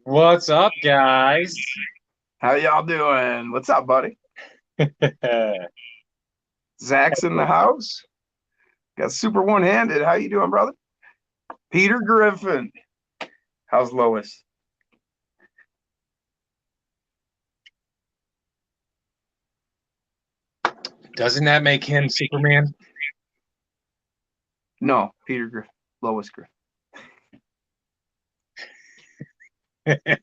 What's up, guys? How y'all doing? What's up, buddy? Zach's in the house. Got super one-handed. How you doing, brother? Peter Griffin. How's Lois? Doesn't that make him Superman? No, Peter Griffin. Lois Griffin. If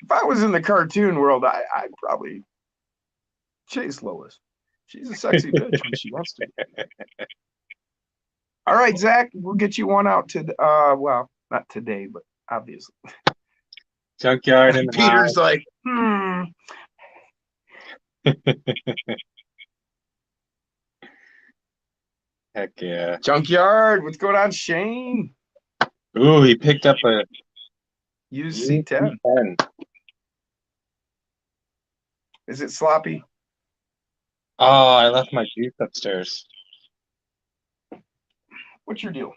I was in the cartoon world, I'd probably chase Lois. She's a sexy bitch when she wants to be. All right, Zach, we'll get you one out to well, not today, but obviously. Junkyard in the Peter's house. like, Heck yeah. Junkyard, what's going on, Shane? Ooh, he picked up a Use C10. UC10. Is it sloppy? Oh, I left my juice upstairs. What's your deal?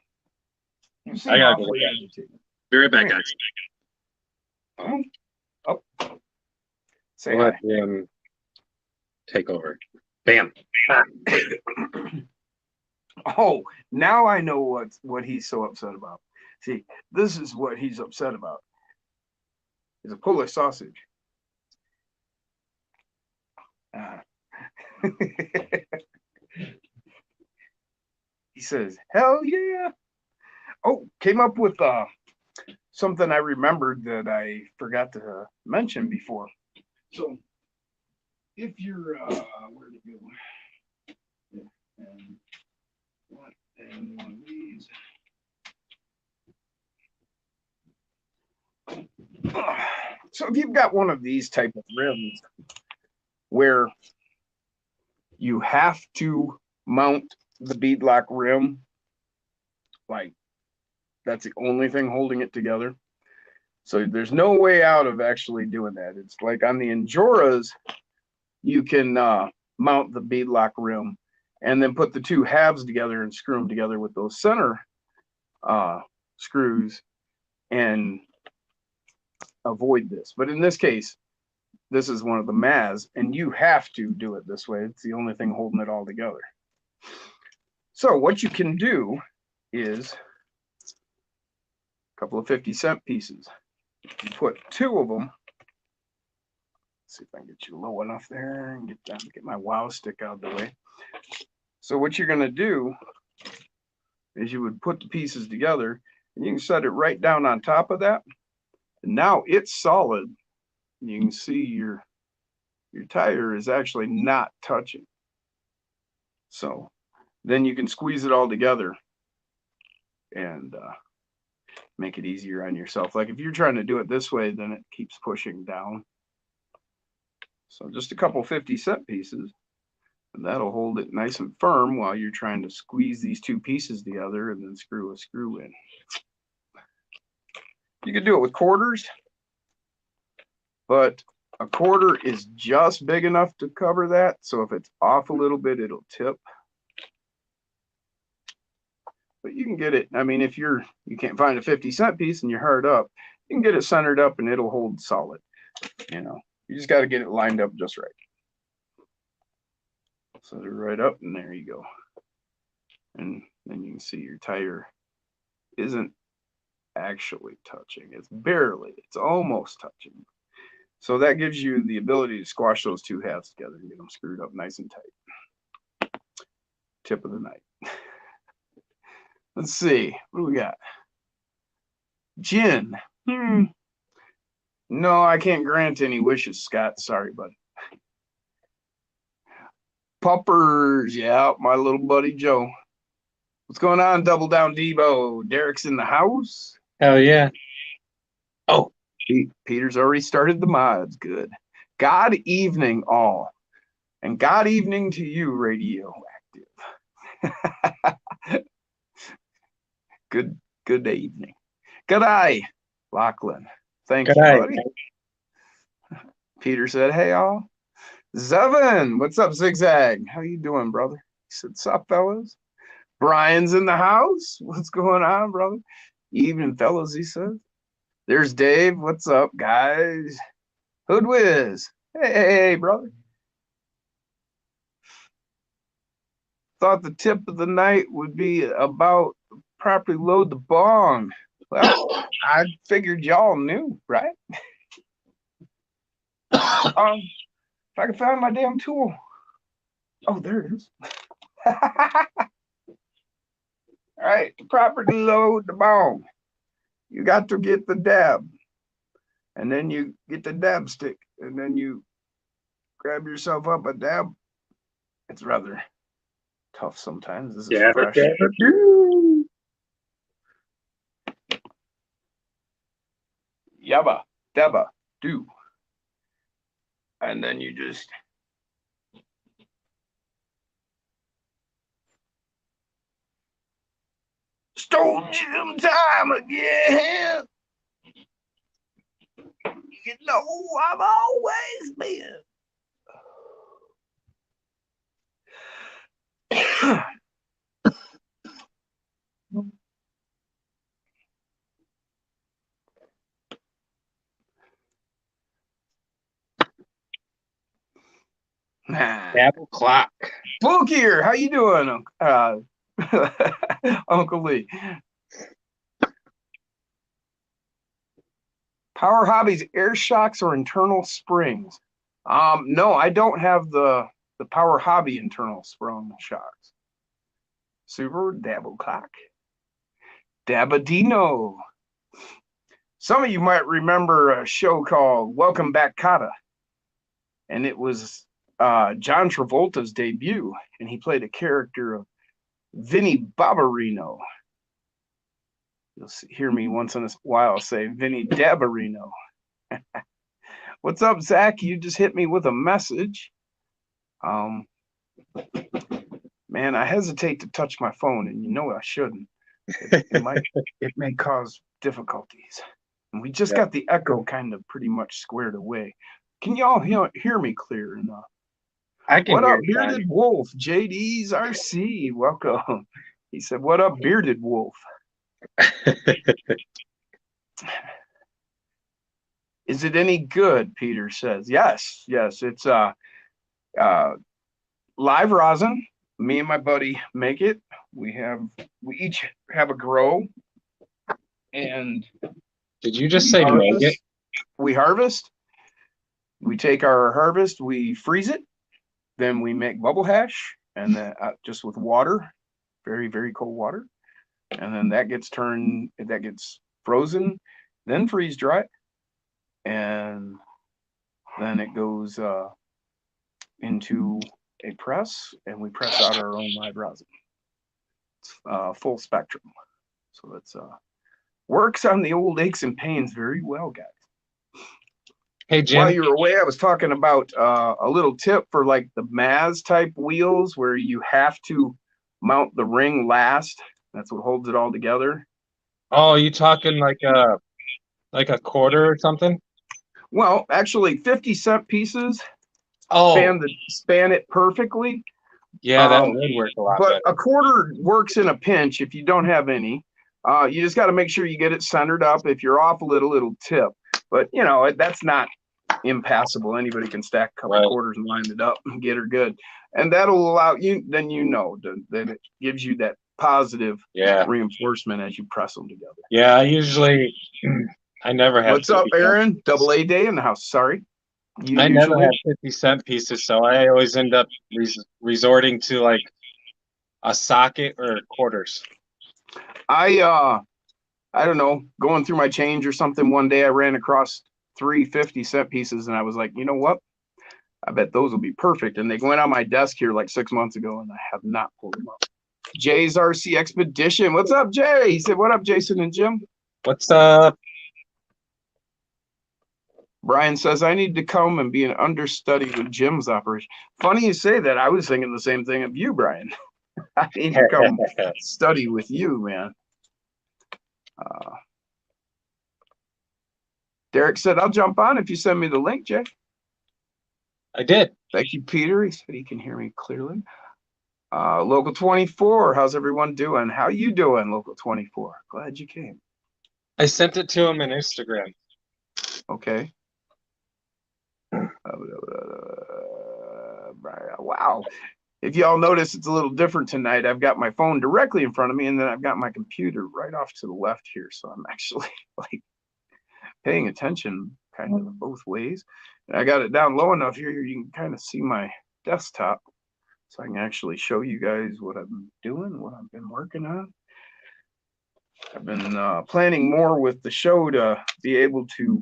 You I seem gotta go awfully look at it. agitated. Be right back, Come here. guys. Oh, oh, say We'll let hi. him take over. Bam. Oh, now I know what he's so upset about. See, this is what he's upset about. It's a Polish sausage. Uh, he says, "Hell yeah!" Oh, came up with something I remembered that I forgot to mention before. So, if you're where to go? And what? And one of these. So if you've got one of these type of rims where you have to mount the beadlock rim, like that's the only thing holding it together. So there's no way out of actually doing that. It's like on the Enjoras, you can mount the beadlock rim and then put the two halves together and screw them together with those center screws and avoid this. But in this case, this is one of the Maz, and you have to do it this way. It's the only thing holding it all together. So what you can do is a couple of 50-cent pieces. You put two of them. Let's see if I can get you low enough there and get my wow stick out of the way. So what you're going to do is you would put the pieces together, and you can set it right down on top of that. And now it's solid. You can see your tire is actually not touching. So then you can squeeze it all together and make it easier on yourself. Like if you're trying to do it this way, then it keeps pushing down. So just a couple 50-cent pieces, and that'll hold it nice and firm while you're trying to squeeze these two pieces together and then screw a screw in. You can do it with quarters, but a quarter is just big enough to cover that. So if it's off a little bit, it'll tip. But you can get it. I mean, if you can't find a 50-cent piece and you're hard up, you can get it centered up and it'll hold solid. You just got to get it lined up just right. Set it right up, and there you go. And then you can see your tire isn't actually touching. It's almost touching. So that gives you the ability to squash those two halves together and get them screwed up nice and tight. Tip of the night. Let's see. What do we got? Gin. No, I can't grant any wishes, Scott. Sorry, buddy. Pumpers. Yeah, my little buddy Joe. What's going on, Double Down Debo? Derek's in the house. Hell yeah. Oh, Peter's already started the mods. Good. God evening, all. And God evening to you, Radioactive. Good evening. Good eye, Lachlan. Thank good you, eye. buddy. Peter said, hey, all. Zevin, what's up, Zigzag? How you doing, brother? He said, what's up, fellas? Brian's in the house. What's going on, brother? Evening, fellas, he said. There's Dave. What's up, guys? Hood Whiz. Hey, brother. Thought the tip of the night would be about properly load the bong. Well, I figured y'all knew, right? If I can find my damn tool. Oh, there it is. All right, properly load the bong. You got to get the dab, and then you get the dab stick, and then you grab yourself up a dab. It's rather tough sometimes. This is fresh. Yabba, dabba, do. And then you just Stone Jim time again. You know I've always been. Apple clock. Spookier, how you doing, Uncle Lee? Power Hobbies, air shocks or internal springs? No, I don't have the Power Hobby internal spring shocks. Super Dabble Clock. Dabadino. Some of you might remember a show called Welcome Back, Kotta. And it was John Travolta's debut, and he played a character of Vinny Barbarino. You'll hear me once in a while say Vinny Dabarino. What's up, Zach? You just hit me with a message. Man, I hesitate to touch my phone, and you know I shouldn't. It may cause difficulties. And we just got the echo kind of pretty much squared away. Can y'all hear me clear enough? I can. What up, Bearded Wolf? JD's RC, welcome. He said, "What up, Bearded Wolf?" Is it any good? Peter says, yes. It's live rosin. Me and my buddy make it. We each have a grow. And did you just say make it? We harvest. We take our harvest, we freeze it, then we make bubble hash, and then just with water, very, very cold water. And then that gets frozen, then freeze dried, and then it goes into a press, and we press out our own live rosin. It's full spectrum. So it's works on the old aches and pains very well, guys. Hey, Jim. While you were away, I was talking about a little tip for like the Maz type wheels where you have to mount the ring last. That's what holds it all together. Oh, you talking like a quarter or something? Well, actually 50-cent pieces span it perfectly. Yeah, that would work a lot better. A quarter works in a pinch if you don't have any. You just got to make sure you get it centered up. If you're off a little, it'll tip. But, you know, that's not impassable. Anybody can stack a couple quarters and line it up and get her good. And that'll allow you, then you know that it gives you that positive reinforcement as you press them together. Yeah, I never have. What's up, Aaron? Double A day in the house. Sorry. I never have 50-cent pieces, so I always end up resorting to like a socket or quarters. I don't know, going through my change or something one day, I ran across 3 50-cent pieces, and I was like, you know what? I bet those will be perfect. And they went on my desk here like 6 months ago, and I have not pulled them up. Jay's RC Expedition. What's up, Jay? He said, what up, Jason and Jim? What's up? Brian says, I need to come and be an understudy with Jim's operation. Funny you say that. I was thinking the same thing of you, Brian. I need to come study with you, man. Derek said, I'll jump on if you send me the link, Jay. I did. Thank you, Peter. He said he can hear me clearly. Local 24, how's everyone doing? How you doing, Local 24? Glad you came. I sent it to him in Instagram. Okay. Wow. If y'all notice, it's a little different tonight. I've got my phone directly in front of me, and then I've got my computer right off to the left here. So I'm actually like paying attention kind of both ways. And I got it down low enough here, you can kind of see my desktop. So I can actually show you guys what I've been doing, what I've been working on. I've been planning more with the show to be able to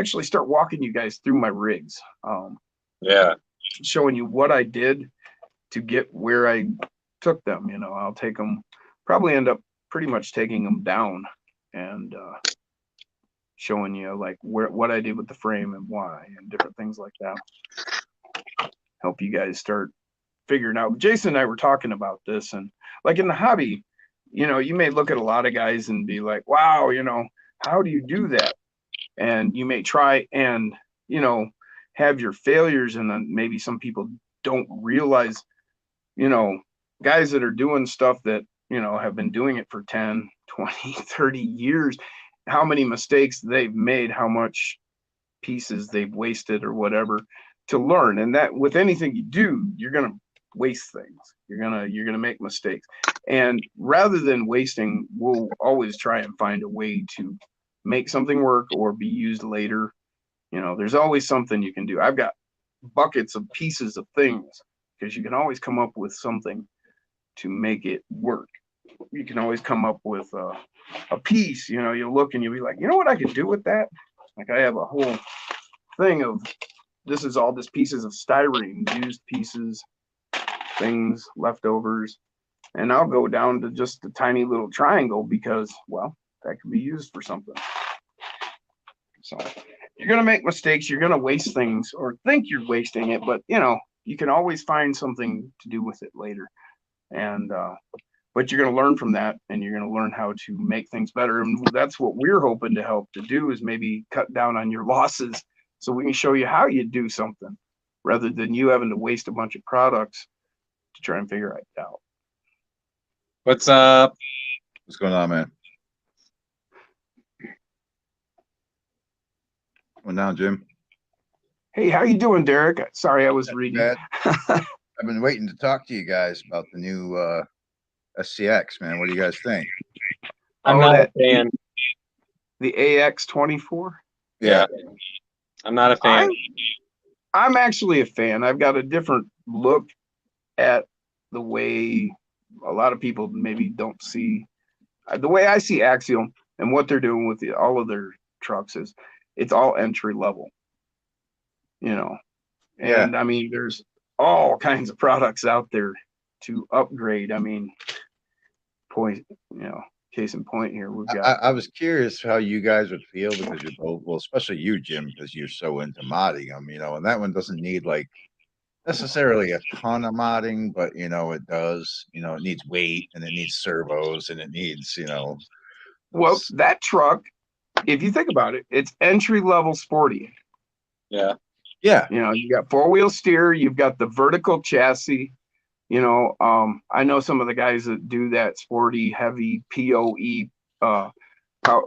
actually start walking you guys through my rigs. Yeah. Showing you what I did to get where I took them. You know, I'll take them, probably end up pretty much taking them down and showing you like what I did with the frame and why and different things like that. Help you guys start figuring out. Jason and I were talking about this, and like in the hobby, you know, you may look at a lot of guys and be like, wow, you know, how do you do that? And you may try and, you know, have your failures, and then maybe some people don't realize, you know, guys that are doing stuff that, you know, have been doing it for 10, 20, 30 years, how many mistakes they've made, how much pieces they've wasted or whatever to learn. And that with anything you do, you're going to waste things. You're going to make mistakes. And rather than wasting, we'll always try and find a way to make something work or be used later. You know, there's always something you can do. I've got buckets of pieces of things because you can always come up with something to make it work. You can always come up with a piece, you know, you'll look and you'll be like, you know what I could do with that? Like I have a whole thing of, this is all just pieces of styrene, used pieces, things, leftovers. And I'll go down to just a tiny little triangle because, well, that could be used for something. So you're going to make mistakes. You're going to waste things or think you're wasting it, but you know, you can always find something to do with it later. And, but you're going to learn from that, and you're going to learn how to make things better. And that's what we're hoping to help to do, is maybe cut down on your losses so we can show you how you do something rather than you having to waste a bunch of products to try and figure it out. What's up? What's going on, man? Went down, Jim. Hey, how you doing, Derek? Sorry, I was reading. I've been waiting to talk to you guys about the new SCX, man. What do you guys think? I'm not a fan. The AX24? Yeah. I'm not a fan. I'm actually a fan. I've got a different look at the way a lot of people maybe don't see. The way I see Axial and what they're doing with all of their trucks is it's all entry level, you know. And Yeah. I mean, there's all kinds of products out there to upgrade. I mean, case in point here, we've got. I was curious how you guys would feel because you're both, well, especially you, Jim, because you're so into modding them, you know, and that one doesn't need like necessarily a ton of modding, but you know, it does, you know, it needs weight and it needs servos and it needs, you know. Well, that truck, if you think about it, it's entry level sporty. Yeah. Yeah. You know, you got 4-wheel steer, you've got the vertical chassis. You know, I know some of the guys that do that sporty, heavy POE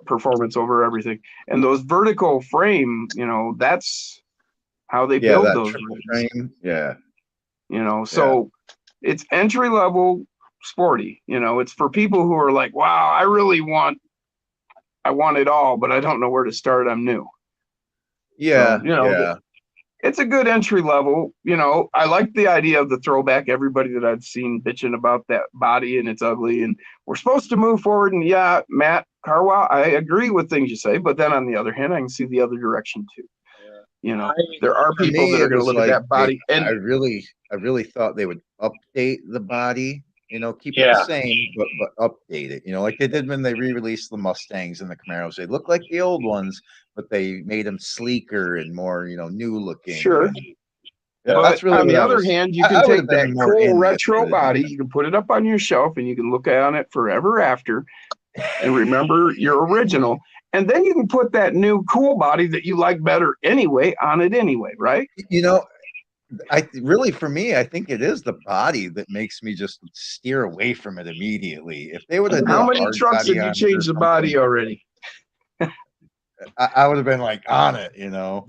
performance over everything. And those vertical frame, you know, that's how they build those frame. Yeah. You know, so it's entry level sporty. You know, it's for people who are like, wow, I want it all, but I don't know where to start. I'm new. Yeah. So, you know, it's a good entry level. You know, I like the idea of the throwback. Everybody that I've seen bitching about that body and it's ugly, and we're supposed to move forward. And yeah, Matt Carwell, I agree with things you say, but then on the other hand, I can see the other direction too. You know, there are people that are going to look at that body. And I really thought they would update the body, you know, keep it the same, but update it, you know, like they did when they re-released the Mustangs and the Camaros. They look like the old ones, but they made them sleeker and more, you know, new looking. Sure. But that's really on the other hand, you can take that cool retro body, you can put it up on your shelf, and you can look on it forever after and remember your original. And then you can put that new cool body that you like better anyway on it anyway, right? You know, really, for me, I think it is the body that makes me just steer away from it immediately. If they would have did How a many hard trucks body did you on it or change the body something, already? I would have been like on it, you know.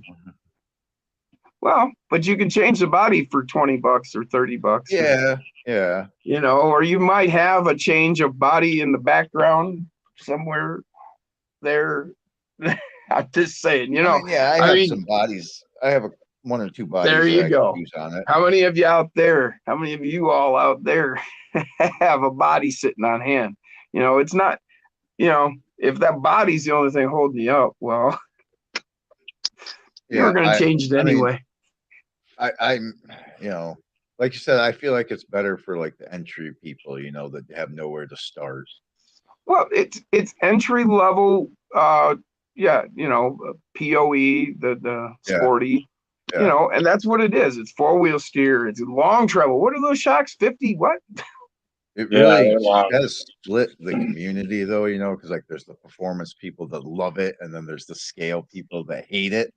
Well, but you can change the body for $20 or $30. Yeah, yeah. You know, or you might have a change of body in the background somewhere there. I'm just saying, you I know, mean, yeah, I I have mean, some bodies. I have one or two there bodies that you I could go. use on it. How many of you out there, how many of you all out there have a body sitting on hand? You know, it's not, you know, if that body's the only thing holding you up, well, you're Yeah, going to change it I mean, anyway. I'm, you know, like you said, I feel like it's better for like the entry people, you know, that have nowhere to start. Well, it's entry level, yeah, you know, POE, the Yeah, sporty, you yeah. know, and that's what it is. It's four-wheel steer, it's long travel. What are those shocks? 50 what? It Yeah, really they're long. has split the community though, you know, because like there's the performance people that love it, and then there's the scale people that hate it,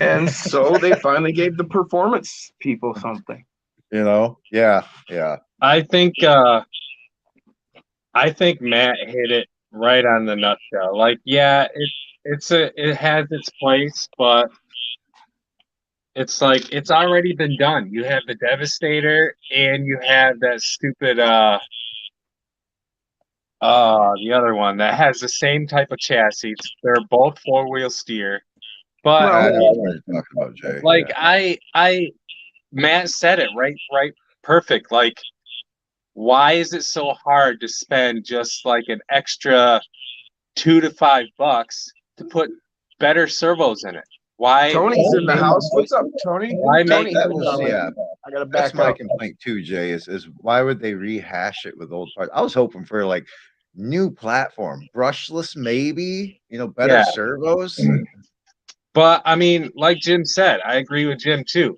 And so they finally gave the performance people something. you know? Yeah, yeah. I think Matt hit it right on the nutshell. Like, yeah, it has its place, but it's like it's already been done. You have the Devastator and you have that stupid the other one that has the same type of chassis. They're both four-wheel steer. But Well, I know what you're talking about, Jay. like Yeah. Matt said it right perfect. Like, why is it so hard to spend just like an extra $2 to $5 to put better servos in it? Why? Tony's in the house. What's up, Tony? Why make Tony, That was, yeah. I gotta That's back my up. complaint too, Jay, is why would they rehash it with old parts? I was hoping for like new platform, brushless, maybe, you know, better Yeah. servos. But I mean, like Jim said, I agree with Jim too.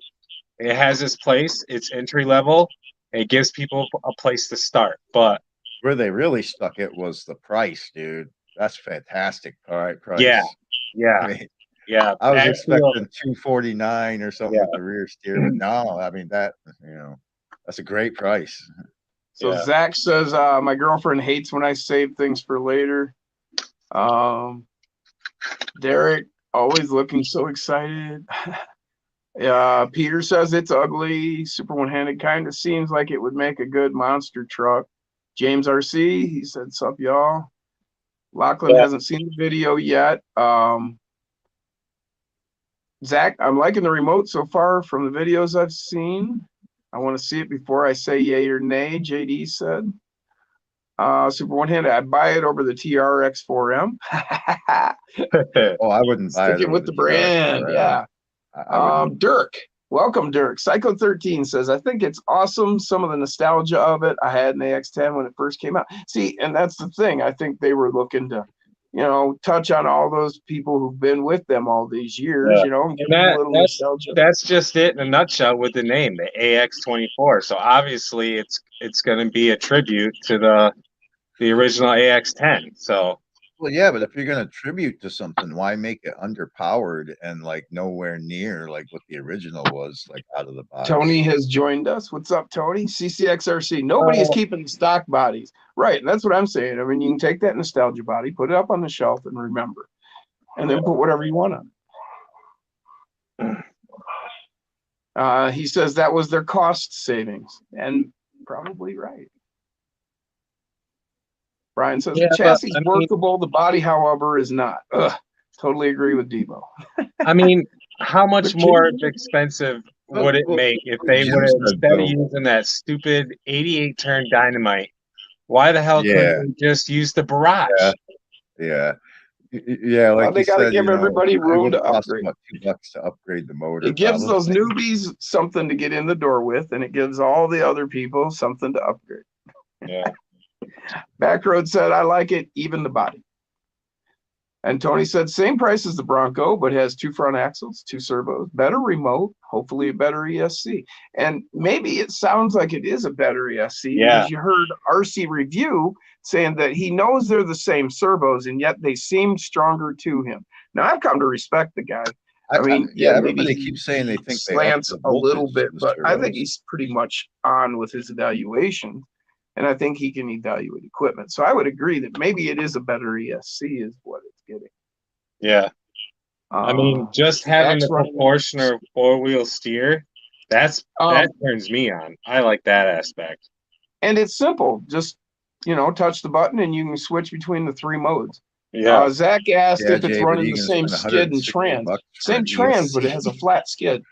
It has its place. It's entry level. It gives people a place to start. But Where they really stuck it was the price, dude. That's fantastic. All right, price. yeah, yeah, I mean, yeah. I was Actually, expecting 249 or something yeah, with the rear steer, but no, I mean that, you know, that's a great price. So yeah. Zach says, my girlfriend hates when I save things for later. Derek, always looking so excited. Peter says it's ugly. Super one-handed kind of seems like it would make a good monster truck. James RC, he said, sup, y'all. Lachlan Yeah. hasn't seen the video yet. Zach, I'm liking the remote so far from the videos I've seen. I want to see it before I say yay or nay, JD said. Super one-handed, I'd buy it over the TRX4M. Oh, I wouldn't buy it Sticking over with the brand, TRX4M. yeah. I wouldn't. Dirk, welcome, Dirk. Psycho 13 says, I think it's awesome. Some of the nostalgia of it. I had an AX10 when it first came out. See, and that's the thing. I think they were looking to, you know, touch on all those people who've been with them all these years, Yeah. you know, and give And them a little nostalgia. that's just it in a nutshell with the name, the AX24. So obviously, it's going to be a tribute to the original AX10. So Well, yeah, but if you're gonna tribute to something, why make it underpowered and like nowhere near like what the original was, like out of the box? Tony has joined us. What's up, Tony? CCXRC. Nobody is keeping the stock bodies. Right. And that's what I'm saying. I mean, you can take that nostalgia body, put it up on the shelf and remember, and then put whatever you want on it. He says that was their cost savings, and probably right. Brian says Yeah, the chassis is but, I mean- workable. The body, however, is not. Ugh, totally agree with Debo. I mean, how much But more Jim- expensive would it Well, make if they Jim would have, said, instead of though- using that stupid 88 turn dynamite, why the hell Yeah. couldn't they just use the barrage? Yeah. Yeah, Well, like they you gotta said, give you know, everybody it room would to cost upgrade. about $2 to upgrade the motor. It gives those probably. newbies something to get in the door with, and it gives all the other people something to upgrade. Yeah. Backroad said, I like it, even the body. And Tony said, same price as the Bronco, but has 2 front axles, 2 servos, better remote, hopefully a better ESC. And maybe it sounds like it is a better ESC Yeah. because you heard RC Review saying that he knows they're the same servos and yet they seemed stronger to him. Now, I've come to respect the guy. I mean, yeah, maybe everybody he keeps saying they think they up slants the a little voltage bit, of the but I think servos. he's pretty much on with his evaluation, and I think he can evaluate equipment. So I would agree that maybe it is a better ESC is what it's getting. Yeah. I mean, just having the Zach's running- proportioner four-wheel steer, that turns me on. I like that aspect. and it's simple. Just touch the button and you can switch between the 3 modes. Yeah. Zach asked Yeah, if it's Jay, what are running you the gonna same spend skid and 160 trans. bucks for Same an trans, but it ESC? has a flat skid.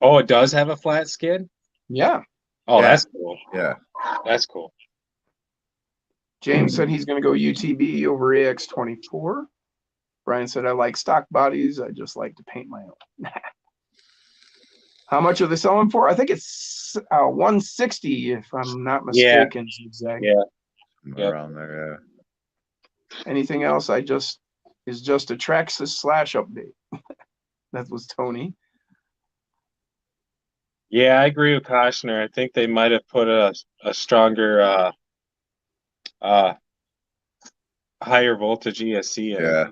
Oh, it does have a flat skid? Yeah. Oh, Yeah. that's cool. Yeah. That's cool. James said he's going to go UTB over AX24. Brian said, I like stock bodies. I just like to paint my own. How much are they selling for? I think it's 160, if I'm not Yeah. mistaken. Zach. Yeah. Yep. Around there, Anything else? Is just a Traxxas / update. That was Tony. Yeah, I agree with Koshner. I think they might have put a stronger higher voltage ESC in yeah.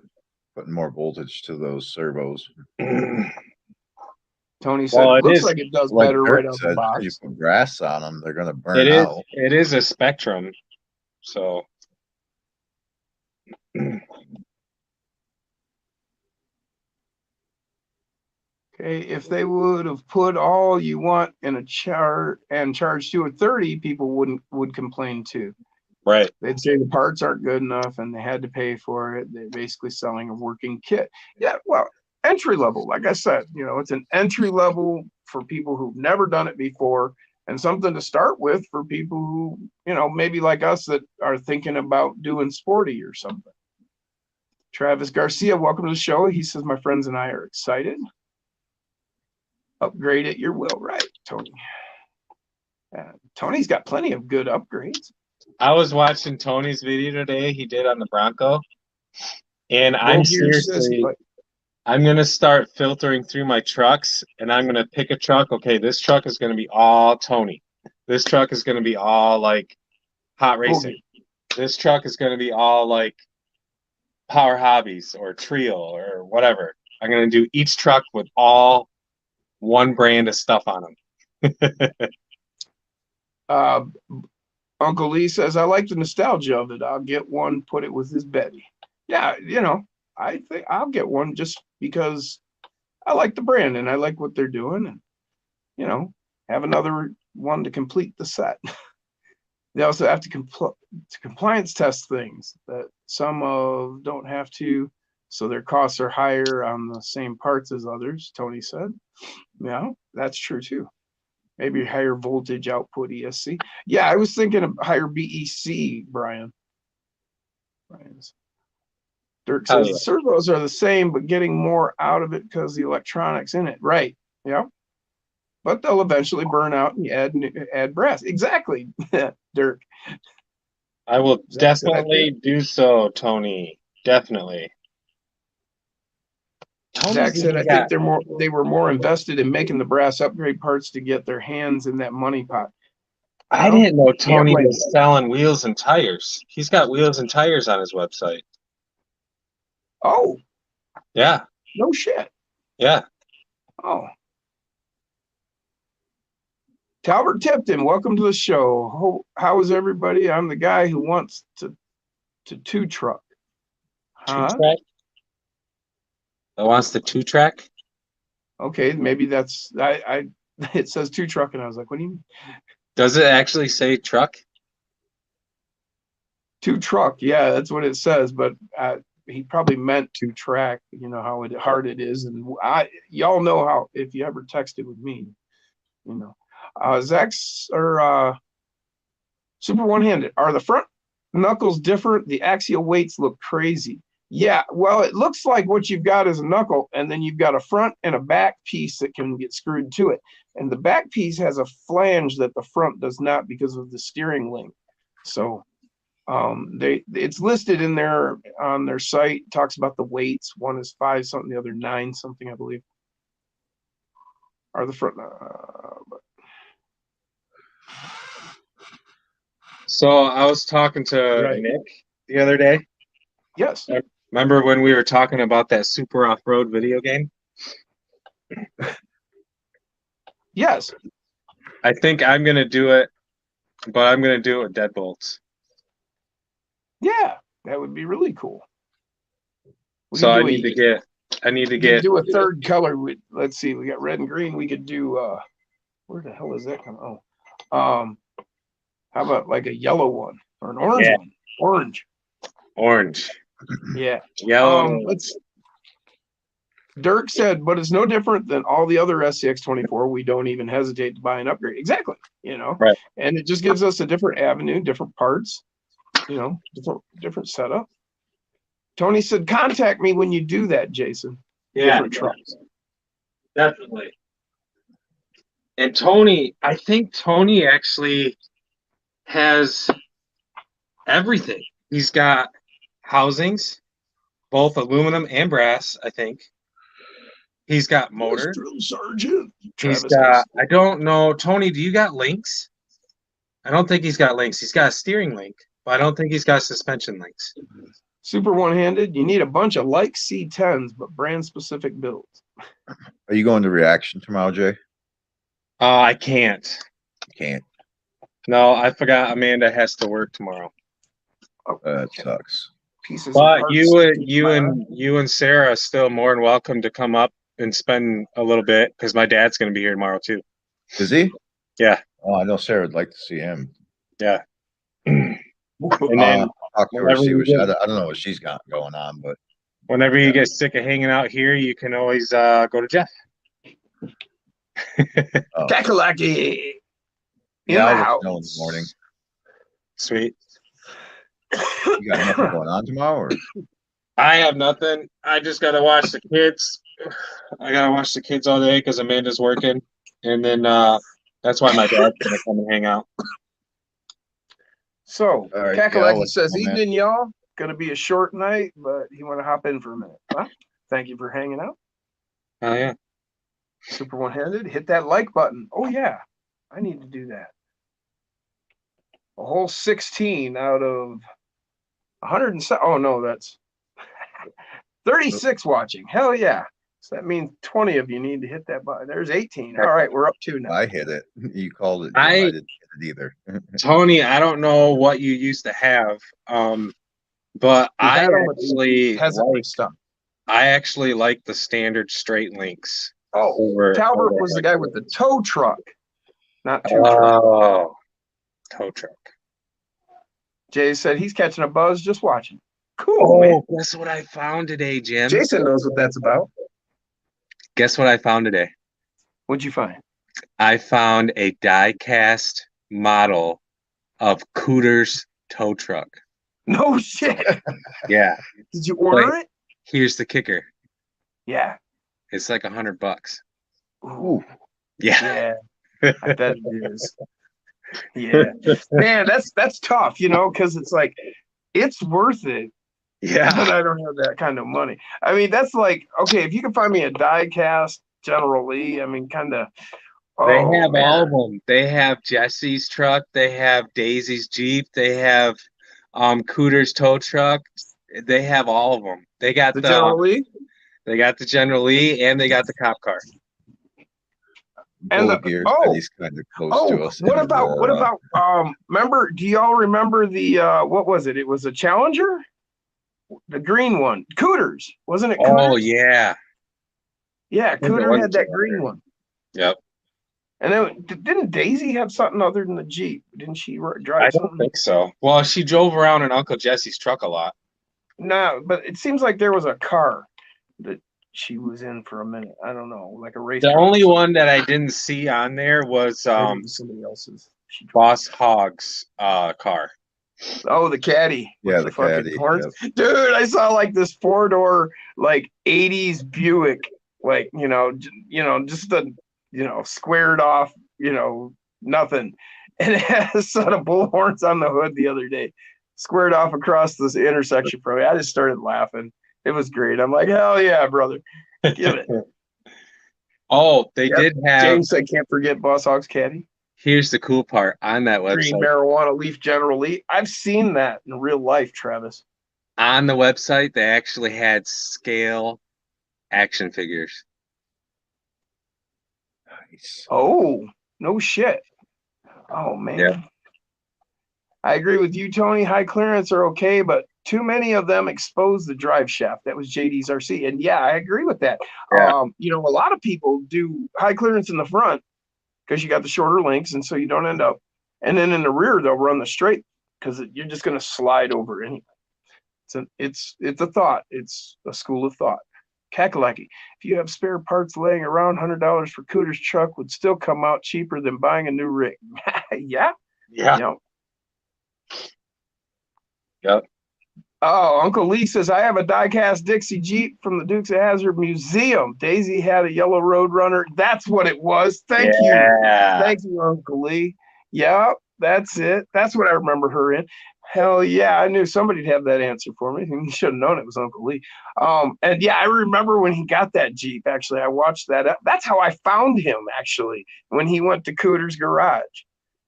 Putting more voltage to those servos. it. Tony said, Well, it looks is like it does Like better Dirk right out of the said, box. you put grass on them, they're gonna burn It is. out. It is a spectrum. So. Okay, if they would have put all you want in a chart and charged you at 30, people would complain too. Right. They'd say the parts aren't good enough and they had to pay for it. They're basically selling a working kit. Yeah, well, entry level, like I said, it's an entry level for people who've never done it before and something to start with for people who, maybe like us that are thinking about doing sporty or something. Travis Garcia, welcome to the show. He says, my friends and I are excited. Upgrade at your will, right, Tony? Tony's got plenty of good upgrades. I was watching Tony's video today. He did on the Bronco, and I'm gonna start filtering through my trucks, and I'm gonna pick a truck. Okay, this truck is gonna be all Tony. This truck is gonna be all like hot racing. This truck is gonna be all like Power Hobbies or Trio or whatever. I'm gonna do each truck with all one brand of stuff on them. Uncle Lee says, I like the nostalgia of it. I'll get one, put it with his Betty. Yeah, I think I'll get one just because I like the brand and I like what they're doing and, have another one to complete the set. They also have to compliance test things that some don't have to, so their costs are higher on the same parts as others, Tony said. Yeah, that's true too. Maybe higher voltage output ESC. Yeah, I was thinking of higher BEC, Brian. Dirk says the servos are the same, but getting more out of it because the electronics in it. Right. Yeah. But they'll eventually burn out and you add brass. Exactly, Dirk. I will definitely do so, Tony. Definitely. Zach said, I think they were more invested in making the brass upgrade parts to get their hands in that money pot. I didn't know Tony was selling wheels and tires. He's got wheels and tires on his website. Oh. Yeah. No shit. Yeah. Oh. Talbert Tipton, welcome to the show. How is everybody? I'm the guy who wants to two-truck. Huh? Two-track? That wants the two-track? Okay, maybe that's it says two-truck and I was like, what do you mean? Does it actually say truck? Two-truck, yeah, that's what it says, but he probably meant two-track, how hard it is. And y'all know how, if you ever texted with me, Zach's are super one-handed. Are the front knuckles different? The axial weights look crazy. Yeah, well, it looks like what you've got is a knuckle, and then you've got a front and a back piece that can get screwed to it. And the back piece has a flange that the front does not because of the steering link. So it's listed in there on their site. It talks about the weights. One is 5 something, the other 9 something, I believe. Are the front So I was talking to Nick the other day. Yes. Remember when we were talking about that Super Off-Road video game? Yes. I think I'm gonna do it, but I'm gonna do it with deadbolts. Yeah, that would be really cool. We So could I do need a- to get. I need to we could get. do a third color. Let's see, we got red and green. We could do where the hell is that coming? Oh, how about like a yellow one or an orange Yeah. one? Orange. Orange, Yeah. yellow. Let's. Dirk said, but it's no different than all the other SCX24. We don't even hesitate to buy an upgrade. Exactly. Right. And it just gives us a different avenue, different parts, different setup. Tony said, contact me when you do that, Jason. Different trucks. Definitely. And Tony, I think Tony actually has everything. He's got housings, both aluminum and brass, I think. He's got motor. Drill Sergeant. He's Travis got, I don't know, Tony, do you got links? I don't think he's got links. He's got a steering link, but I don't think he's got suspension links. Super one-handed. You need a bunch of like C10s, but brand specific builds. Are you going to reaction tomorrow, Jay? I can't. Can't. No, I forgot Amanda has to work tomorrow. That sucks. Pieces But of you and Sarah are still more than welcome to come up and spend a little bit because my dad's going to be here tomorrow too. Is he? Yeah. Oh, I know Sarah would like to see him. Yeah. And then Talk to her, see what I don't know what she's got going on, but whenever you get sick of hanging out here, you can always go to Jeff. Kakalaki. yeah, I'll let you know in the morning. Sweet. You got nothing going on tomorrow? Or? I have nothing. I just got to watch the kids. I got to watch the kids all day because Amanda's working. And then that's why my dad's going to come and hang out. So, All right, Kakalaki yeah, says, man. evening, y'all. Gonna be a short night, but he want to hop in for a minute. Well, thank you for hanging out. Oh, yeah. Super one-handed. Hit that like button. Oh, yeah. I need to do that. A whole 16 out of 107. Oh, no, that's 36 watching. Hell yeah. So that means 20 of you need to hit that button. There's 18. All right, we're up 2 now. I hit it. You called it. I didn't hit it either. Tony, I don't know what you used to have, but I actually like the standard straight links. Oh, Talbert was the guy with the tow truck, not tow truck. Oh, tow truck. Jay said he's catching a buzz just watching. Cool, Oh, man. guess what I found today, Jim? Jason knows what that's about. Guess what I found today? What'd you find? I found a die-cast model of Cooter's tow truck. No shit. Yeah. Did you order it? Here's the kicker. Yeah. It's like $100. Ooh. Yeah. Yeah. I bet it is. Yeah. Man, that's tough, because it's like it's worth it. Yeah. But I don't have that kind of money. I mean, that's like, okay, if you can find me a die cast General Lee, I mean, kind of. They have all of them. They have Jesse's truck. They have Daisy's Jeep. They have Cooter's tow truck. They have all of them. They got the General Lee. They got the General Lee, and they got the cop car. And he's kind of close to us. What about remember, do y'all remember the what was it? It was a Challenger? The green one. Cooters, wasn't it? Cooters? Oh yeah. Yeah, Cooter had that green one. Yep. And then didn't Daisy have something other than the Jeep? Didn't she drive I something? don't think so. Well, she drove around in Uncle Jesse's truck a lot. No, but it seems like there was a car that she was in for a minute. I don't know, like a race. The only one that I didn't see on there was somebody else's. Boss Hogg's car. Oh, the caddy. Yeah, the caddy. Horns. Yep. Dude, I saw like this 4-door, like 80s Buick, like, just the, squared off, nothing. And it had a set of bullhorns on the hood the other day, squared off across this intersection from me. I just started laughing. It was great. I'm like, hell yeah, brother. Give it. Oh, they did have. James said, can't forget Boss Hogg's caddy. Here's the cool part on that website. Green marijuana leaf General Lee. I've seen that in real life, Travis. On the website, they actually had scale action figures. Nice. Oh, no shit. Oh man. Yeah. I agree with you, Tony. High clearance are okay, but too many of them expose the drive shaft. That was JD's RC. And yeah, I agree with that. Yeah. You know, a lot of people do high clearance in the front because you got the shorter links, and so you don't end up. And then in the rear, they'll run the straight because you're just going to slide over anyway. It's a thought. It's a school of thought. Kakalaki, if you have spare parts laying around, $100 for Cooter's truck would still come out cheaper than buying a new rig. Yeah. Yeah. Yep. Yep. Oh, Uncle Lee says, I have a die-cast Dixie Jeep from the Dukes of Hazzard Museum. Daisy had a yellow Roadrunner. That's what it was. Thank you. Thank you, Uncle Lee. Yep, that's it. That's what I remember her in. Hell yeah, I knew somebody'd have that answer for me. You should have known it was Uncle Lee. And yeah, I remember when he got that Jeep, actually. I watched that. That's how I found him, actually, when he went to Cooter's garage.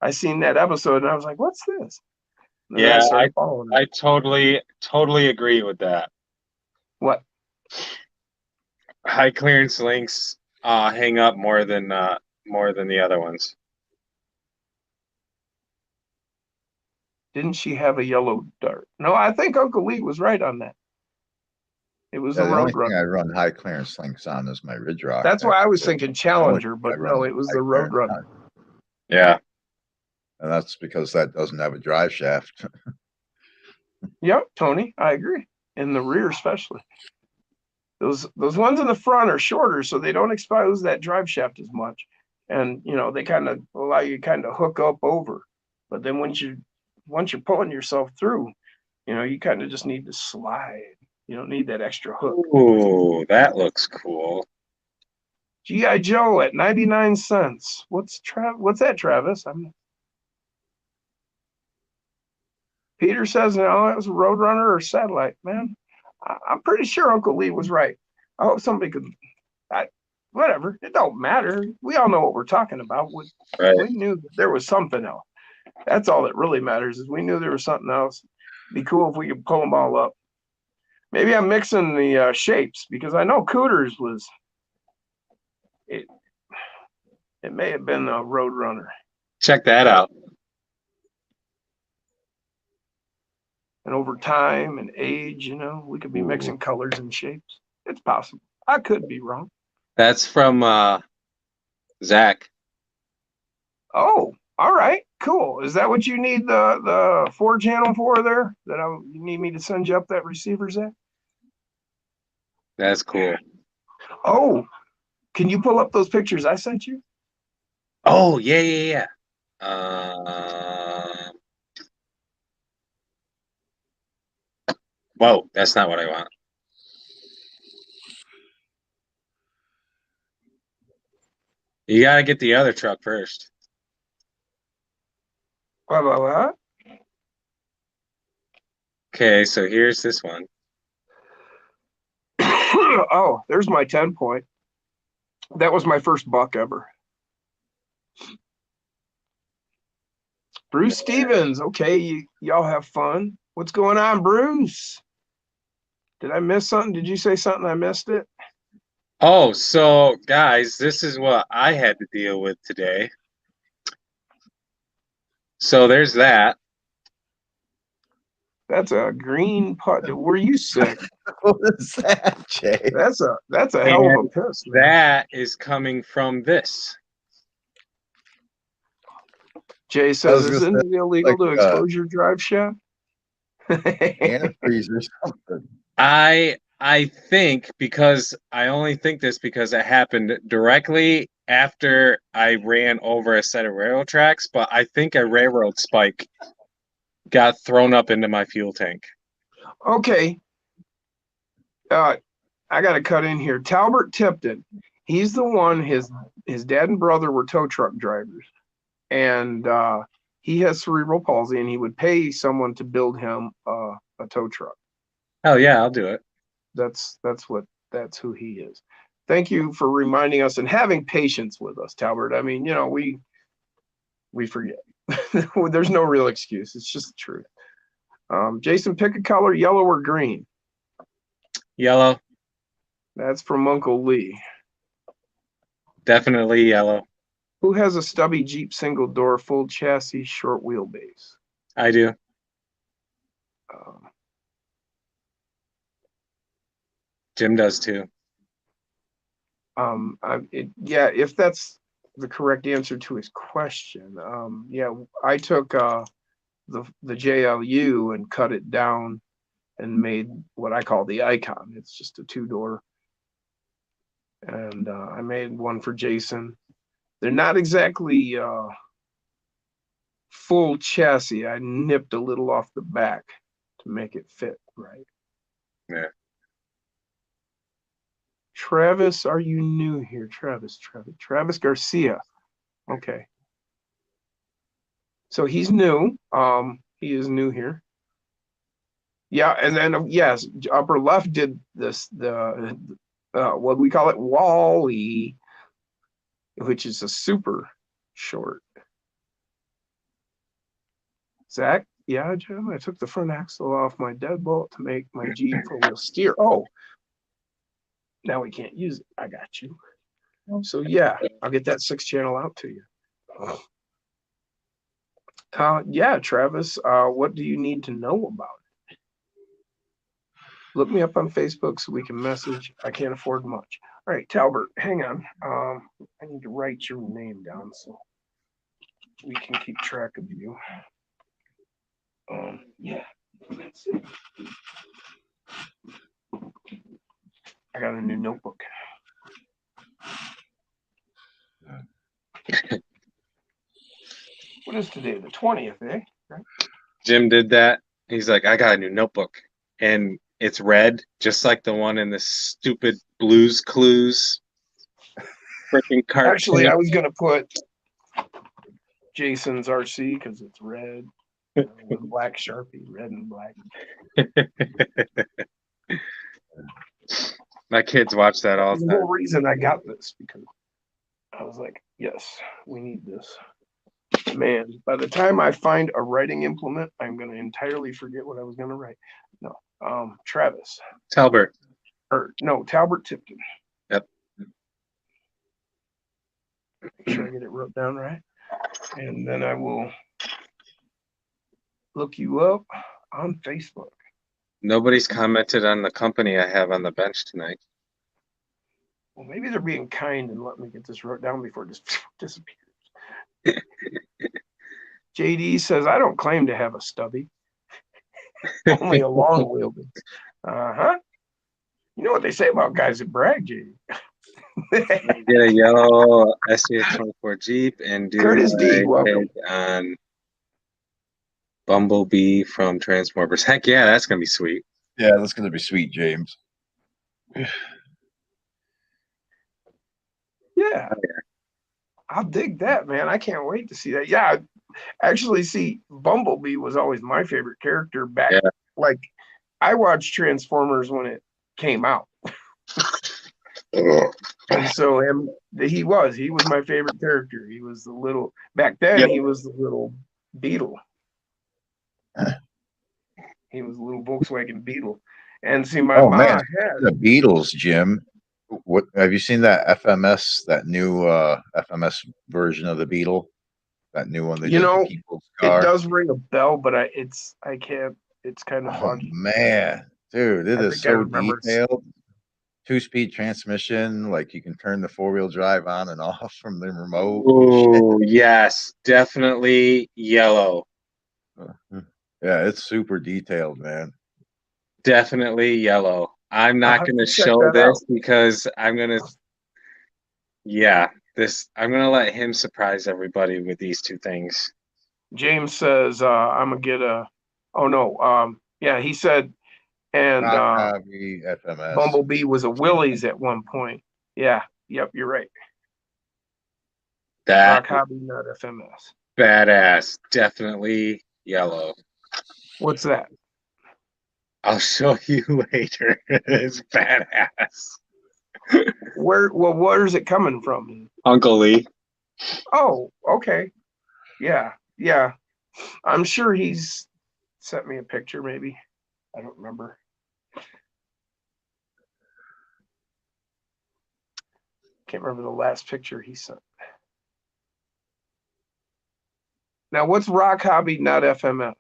I seen that episode, and I was like, what's this? And then Yeah, started following him. I totally agree with that. What? High clearance links hang up more than the other ones. Didn't she have a yellow dart? No, I think Uncle Lee was right on that. It was Yeah, the the only thing Roadrunner. I run high clearance links on is my Ridge Rock. That's why I was thinking Challenger, I but run no, it was high the clearance Roadrunner. on. Yeah. And that's because that doesn't have a drive shaft. Yep, Tony, I agree. In the rear, especially. Those ones in the front are shorter, so they don't expose that drive shaft as much. And you know, they kind of allow you to kind of hook up over. But then once you're pulling yourself through, you know, you kind of just need to slide. You don't need that extra hook. Ooh, that looks cool. G.I. Joe at 99 cents. What's that, Travis? Peter says, no, it was a Roadrunner or Satellite. Man, I'm pretty sure Uncle Lee was right. I hope somebody could, whatever, it don't matter. We all know what we're talking about. Right. We knew that there was something else. That's all that really matters, is we knew there was something else. It'd be cool if we could pull them all up. Maybe I'm mixing the shapes, because I know Cooters was, it may have been a Roadrunner. Check that out. And over time and age, you know, we could be mixing colors and shapes. It's possible. I could be wrong. That's from Zach. Oh, all right, cool. Is that what you need the 4-channel for there? You need me to send you up that receiver, Zach? That's cool. Oh, can you pull up those pictures I sent you? Oh, yeah. Whoa, that's not what I want. You gotta get the other truck first. What? Okay, so here's this one. Oh, there's my 10-point. That was my first buck ever. Bruce Stevens. Okay, y'all have fun. What's going on, Bruce? Did I miss something? Did you say something? I missed it. Oh, so guys, this is what I had to deal with today. So there's that. That's a green putt. Were you sick? What is that, Jay? That's a hell of a piss. Man. That is coming from this. Jay says, isn't it illegal like, to expose your drive shaft? Antifreeze or something. I think, because I only think this because it happened directly after I ran over a set of railroad tracks, but I think a railroad spike got thrown up into my fuel tank. Okay. I got to cut in here. Talbert Tipton. He's the one, his dad and brother were tow truck drivers. And he has cerebral palsy, and he would pay someone to build him a tow truck. Oh yeah, I'll do it. That's who he is. Thank you for reminding us and having patience with us, Talbert. I mean, you know, we forget. There's no real excuse. It's just the truth. Jason, pick a color, yellow or green. Yellow. That's from Uncle Lee. Definitely yellow. Who has a stubby Jeep single door, full chassis, short wheelbase? I do. Um, Jim does too. yeah, if that's the correct answer to his question, yeah, I took the JLU and cut it down and made what I call the Icon. It's just a 2-door, and I made one for Jason. They're not exactly full chassis. I nipped a little off the back to make it fit right. Yeah. Travis, are you new here? Travis Garcia. Okay. So he's new. He is new here. Yeah, and then yes, upper left did this what we call it Wally, which is a super short. Zach, yeah, Jim, I took the front axle off my deadbolt to make my Jeep 4-wheel steer. Oh, now we can't use it. I got you. So yeah, I'll get that 6-channel out to you. Yeah, Travis, what do you need to know about it? Look me up on Facebook so we can message. I can't afford much. All right, Talbert, hang on. I need to write your name down so we can keep track of you. Yeah, that's it. I got a new notebook. What is today? The 20th, eh? Right? Jim did that. He's like, I got a new notebook, and it's red, just like the one in the stupid Blues Clues freaking cartoon. Actually, I was gonna put Jason's RC because it's red with black Sharpie, red and black. My kids watch that all The the whole time. reason I got this because I was like, yes, we need this. Man, by the time I find a writing implement, I'm gonna entirely forget what I was gonna write. No, Travis, Talbert. or no, Talbert Tipton. Yep. Make sure I get it wrote down right, and then I will look you up on Facebook. Nobody's commented on the company I have on the bench tonight. Well, maybe they're being kind and let me get this wrote down before it just disappears. JD says, I don't claim to have a stubby, only a long wheelbase. Uh-huh. You know what they say about guys that brag, JD? Get a yellow SCX-24 Jeep and do Curtis D, my welcome. take on Bumblebee from Transformers. Heck yeah, that's gonna be sweet. Yeah, that's gonna be sweet, James. Yeah. I'll dig that, man. I can't wait to see that. Yeah, actually, see, Bumblebee was always my favorite character back. Yeah. Like, I watched Transformers when it came out. And so he was my favorite character. He was the little, back then, Yep. he was the little Beetle. He was a little Volkswagen Beetle. And see, my mom man, had the Beatles, Jim. What have you seen that FMS, that new FMS version of the Beetle? That new one they You did know, for People's it Car. does ring a bell, but I can't, it's kind of Oh foggy. man, dude, it I is think I so remember detailed. 2-speed transmission, like you can turn the 4-wheel drive on and off from the remote. Oh yes, definitely yellow. Yeah, it's super detailed, man. Definitely yellow. I'm I'll not have gonna to check show that this out. because I'm gonna let him surprise everybody with these two things. James says, I'm gonna get a, oh no, yeah, he said, and Rock Hobby FMS. Bumblebee was a Willys at one point. Yeah, yep, you're right. That Rock Hobby, not FMS. badass. Definitely yellow. What's that? I'll show you later. It's badass. Where's it coming from? Uncle Lee. Oh, okay. Yeah, yeah. I'm sure he's sent me a picture, maybe. I don't remember. Can't remember the last picture he sent. Now, what's Rock Hobby, not FMS?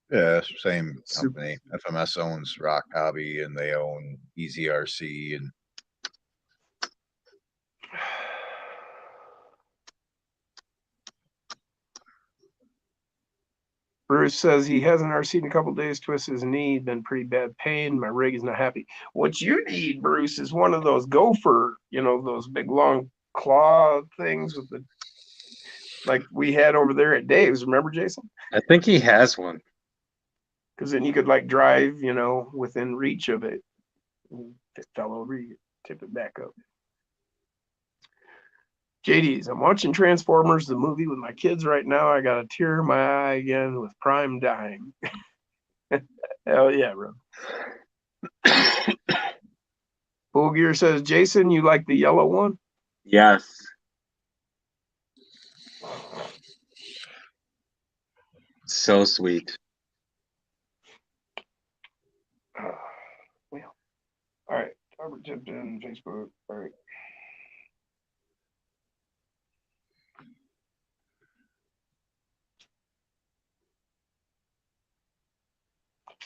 Yeah, same Super. company. FMS owns Rock Hobby and they own Easy RC and Bruce says he has an RC in a couple days, twisted his knee, been pretty bad pain. My rig is not happy. What you need, Bruce, is one of those gopher, those big long claw things with the, like we had over there at Dave's. Remember, Jason? I think he has one. Because then you could like drive, within reach of it. If it fell over, you tip it back up. JD's, I'm watching Transformers, the movie, with my kids right now. I got a tear in my eye again with Prime dying. Hell yeah, bro. Bull Gear says, Jason, you like the yellow one? Yes. So sweet. Well, all right. Robert Tipton, Facebook. All right.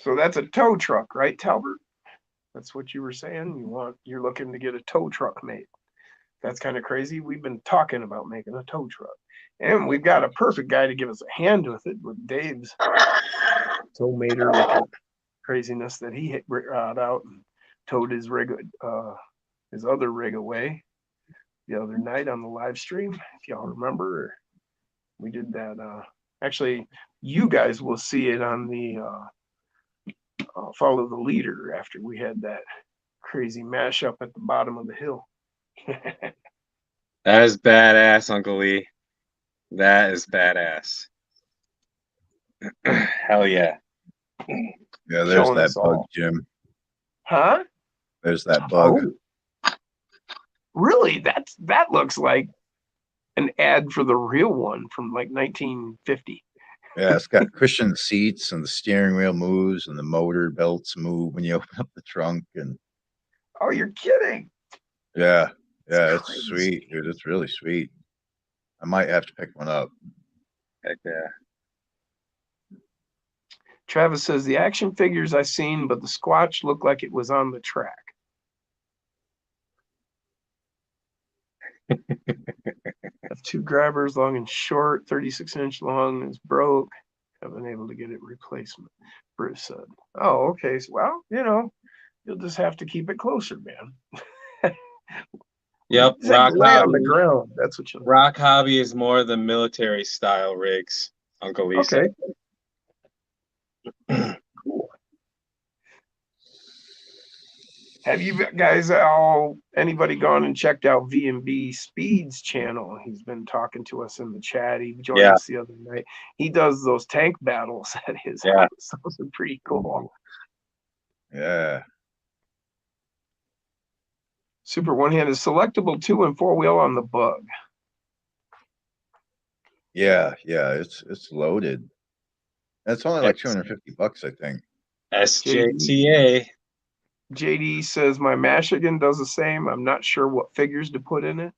So that's a tow truck, right, Talbert? That's what you were saying. You're looking to get a tow truck made. That's kind of crazy. We've been talking about making a tow truck, and we've got a perfect guy to give us a hand with it, with Dave's tow mater craziness that he hit out and towed his his other rig away the other night on the live stream. If y'all remember, we did that. Actually, you guys will see it on the Follow the Leader after we had that crazy mashup at the bottom of the hill. That is badass, Uncle Lee. That is badass. Hell yeah. yeah, there's Showing that us bug, all. Jim. Huh? There's that bug. Oh, really? That looks like an ad for the real one from like 1950. Yeah, it's got cushioned seats and the steering wheel moves and the motor belts move when you open up the trunk. And Oh, you're kidding. yeah, It's it's crazy. sweet, dude. It's really sweet. I might have to pick one up. Heck yeah. Travis says the action figures I seen, but the Squatch looked like it was on the track. Have two grabbers, long and short, 36-inch long, is broke. Haven't been able to get it replacement, Bruce said. Oh, okay. So, well, you'll just have to keep it closer, man. Yep. Just have Rock to lay on the Hobby. ground. That's what you'll Rock Hobby is more the military style rigs, Uncle Lee Okay. said. Cool. Have you guys anybody gone and checked out V&B Speed's channel? He's been talking to us in the chat. He joined us the other night. He does those tank battles at his house. Those are pretty cool. Yeah. Super one-handed selectable 2- and 4-wheel on the Bug. Yeah, it's loaded. It's only like $250, I think. SJTA. JD says my Michigan does the same. I'm not sure what figures to put in it.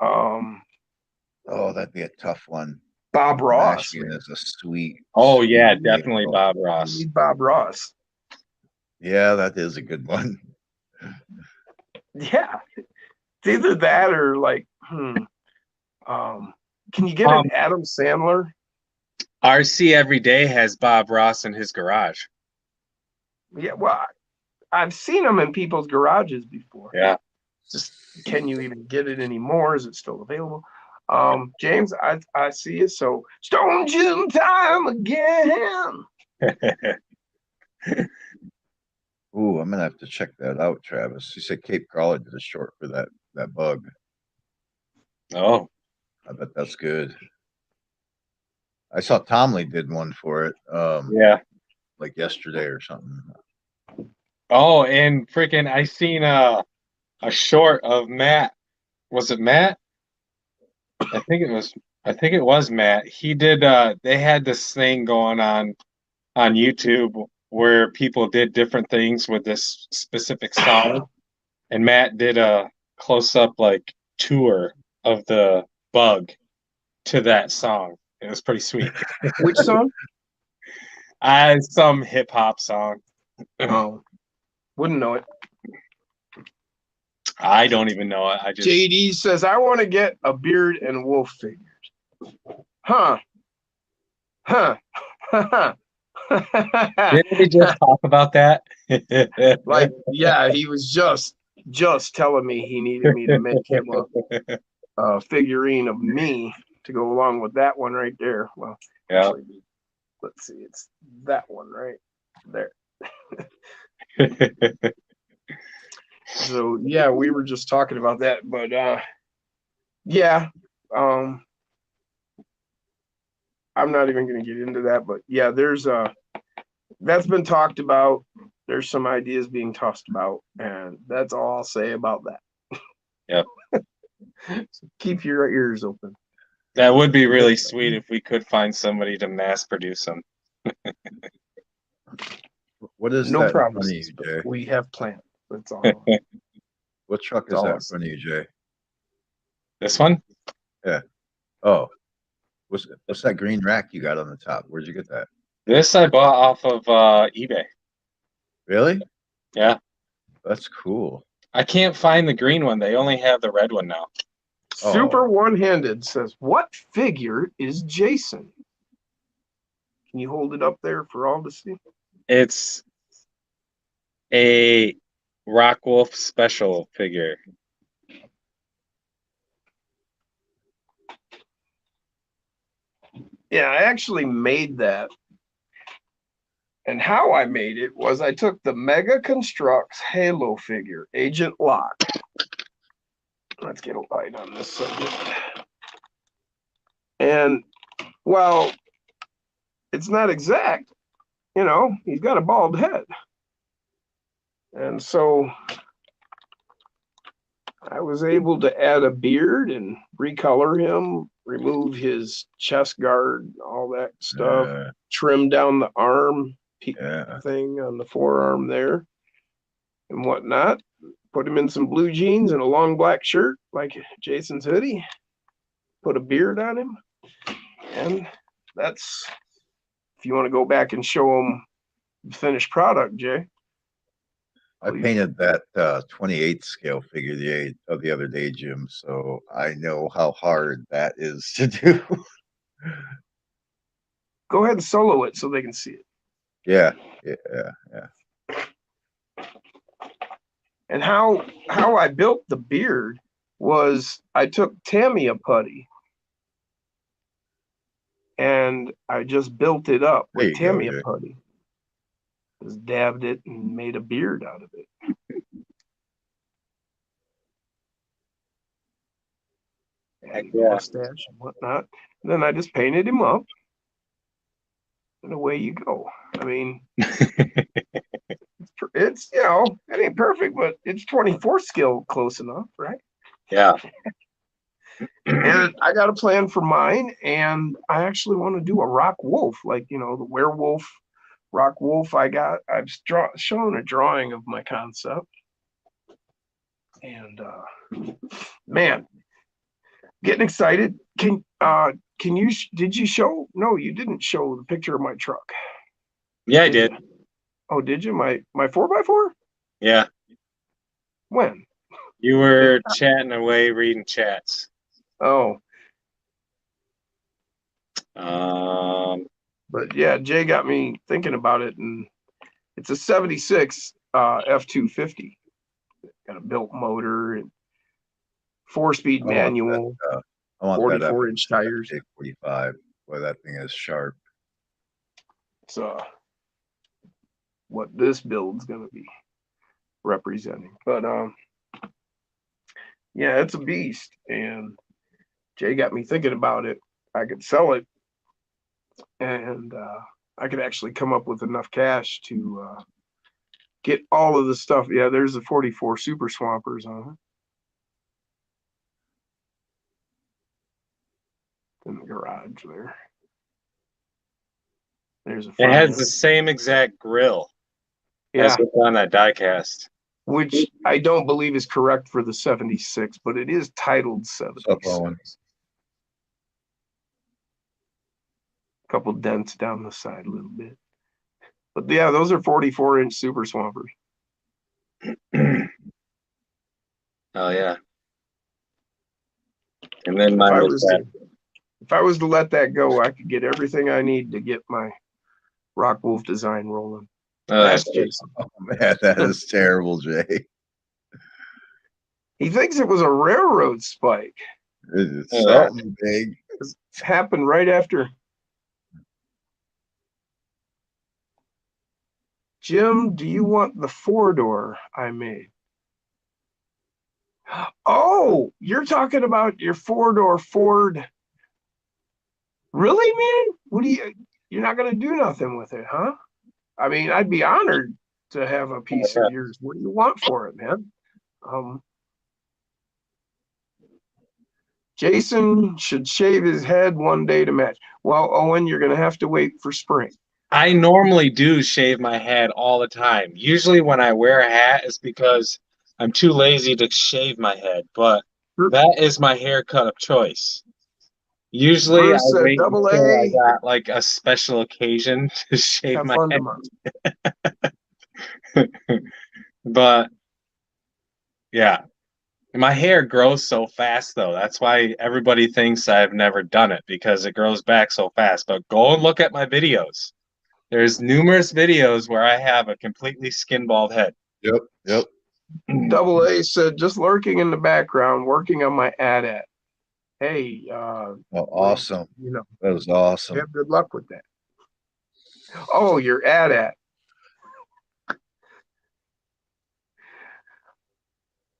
Oh, that'd be a tough one. Bob Ross. Michigan is a sweet. Oh sweet yeah, vehicle. definitely Bob Ross. You need Bob Ross. Yeah, that is a good one. Yeah. It's either that or like, can you get an Adam Sandler? RC Every Day has Bob Ross in his garage. Yeah, well, I've seen them in people's garages before. Yeah. Just can you even get it anymore? Is it still available? James, I see it. So Stone Gym time again. Ooh, I'm gonna have to check that out, Travis. You said Cape Crawler did a short for that Bug. Oh. I bet that's good. I saw Tomley did one for it. Yeah. Like yesterday or something. Oh, and freaking I seen a short of Matt. Was it Matt? I think it was Matt. He did they had this thing going on YouTube where people did different things with this specific song. And Matt did a close up like tour of the Bug. to that song. It was pretty sweet. Which song? Some hip hop song. Oh, wouldn't know it. I don't even know it. I just JD says, I want to get a beard and wolf figures. Huh. Huh. didn't we just talk about that? Like, yeah, he was just telling me he needed me to make him a figurine of me to go along with that one right there. Well, yeah. actually, let's see, it's that one right there. So yeah, we were just talking about that, but yeah, I'm not even going to get into that, but yeah, there's that's been talked about. There's some ideas being tossed about, and that's all I'll say about that. Yep. So keep your ears open. That would be really sweet if we could find somebody to mass produce them. What is No that in front of promises, you, but Jay? we have plans. That's all. What truck is That's all that I'll in front of you, Jay? This one? Oh, what's that green rack you got on the top? Where'd you get that? This I bought off of eBay. Really? Yeah. That's cool. I can't find the green one. They only have the red one now. Super One-Handed says, what figure is Jason? Can you hold it up there for all to see? It's a Rockwolf special figure. Yeah, I actually made that. And how I made it was I took the Mega Constructs Halo figure, Agent Locke. Let's get a light on this subject. And, well, it's not exact. You know, he's got a bald head. And so I was able to add a beard and recolor him, remove his chest guard, all that stuff, trim down the arm thing on the forearm there and whatnot. Put him in some blue jeans and a long black shirt like Jason's hoodie. Put a beard on him. And that's, if you want to go back and show him the finished product, Jay. I painted that 28 scale figure the other day, Jim, so I know how hard that is to do. Go ahead and solo it so they can see it. Yeah. And how I built the beard was I took Tamiya putty and I just built it up with Tamiya putty. Just dabbed it and made a beard out of it. And mustache and whatnot. And then I just painted him up. And away you go. I mean, it's, you know, it ain't perfect, but it's 24 skill close enough, right? Yeah. And I got a plan for mine, and I actually want to do a rock wolf, like, you know, the werewolf, rock wolf. I've shown a drawing of my concept. And man, getting excited. Did you show? No, you didn't show the picture of my truck. Yeah, I did. Oh, did you? My 4x4? Yeah. When? You were chatting away, reading chats. Oh. But yeah, Jay got me thinking about it, and it's a 76 F250. Got a built motor and 4-speed manual. 44-inch tires. 45. Boy, that thing is sharp. So what this build's gonna be representing. But yeah, it's a beast. And Jay got me thinking about it. I could sell it, and I could actually come up with enough cash to get all of the stuff. Yeah, there's the 44 Super Swampers on it. In the garage there. There's a. It has the same exact grill. Yeah. As on that diecast. Which I don't believe is correct for the 76, but it is titled 76. Couple dents down the side a little bit. But yeah, those are 44-inch Super Swampers. Oh yeah. And then If mine I was was that. if I was to let that go, I could get everything I need to get my Rock Wolf design rolling. That's Jason. Oh man, that is terrible, Jay. He thinks it was a railroad spike. It's Yeah. something big. It happened right after. Jim, do you want the 4-door I made? Oh, you're talking about your 4-door Ford. Really, man? What do you're not gonna do nothing with it, huh? I mean, I'd be honored to have a piece of yours. What do you want for it, man? Jason should shave his head one day to match. Well, Owen, you're gonna have to wait for spring. I normally do shave my head all the time. Usually when I wear a hat, it's because I'm too lazy to shave my head, but that is my haircut of choice. Usually I Bruce said, wait "Double until I A, got like a special occasion to shave have my fun head. tomorrow." But yeah, my hair grows so fast though. That's why everybody thinks I've never done it because it grows back so fast. But go and look at my videos. There's numerous videos where I have a completely skin bald head. Yep. Double A said, just lurking in the background, working on my ad. Hey, Oh, awesome. you know, That was awesome. have good luck with that. Oh, your ad.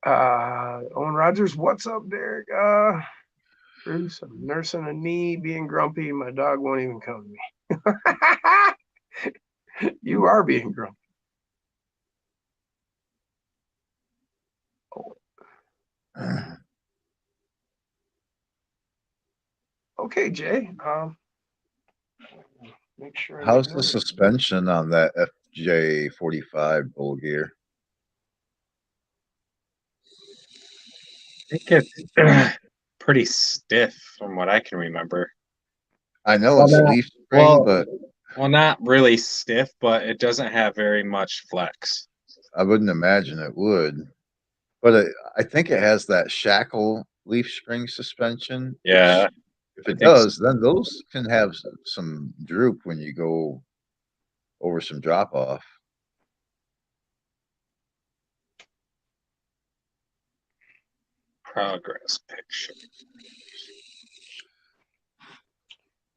Owen Rogers, what's up, Derek? Bruce, I'm nursing a knee, being grumpy. My dog won't even come to me. You are being grumpy. Okay, Jay. Make sure. How's the suspension on that FJ45 bull gear? I think it's pretty stiff from what I can remember. I know Well, it's a not- leaf spring, but Well, not really stiff, but it doesn't have very much flex. I wouldn't imagine it would. But I think it has that shackle leaf spring suspension. Yeah, which, if I it think so. does, then those can have some droop when you go over some drop off. Progress picture.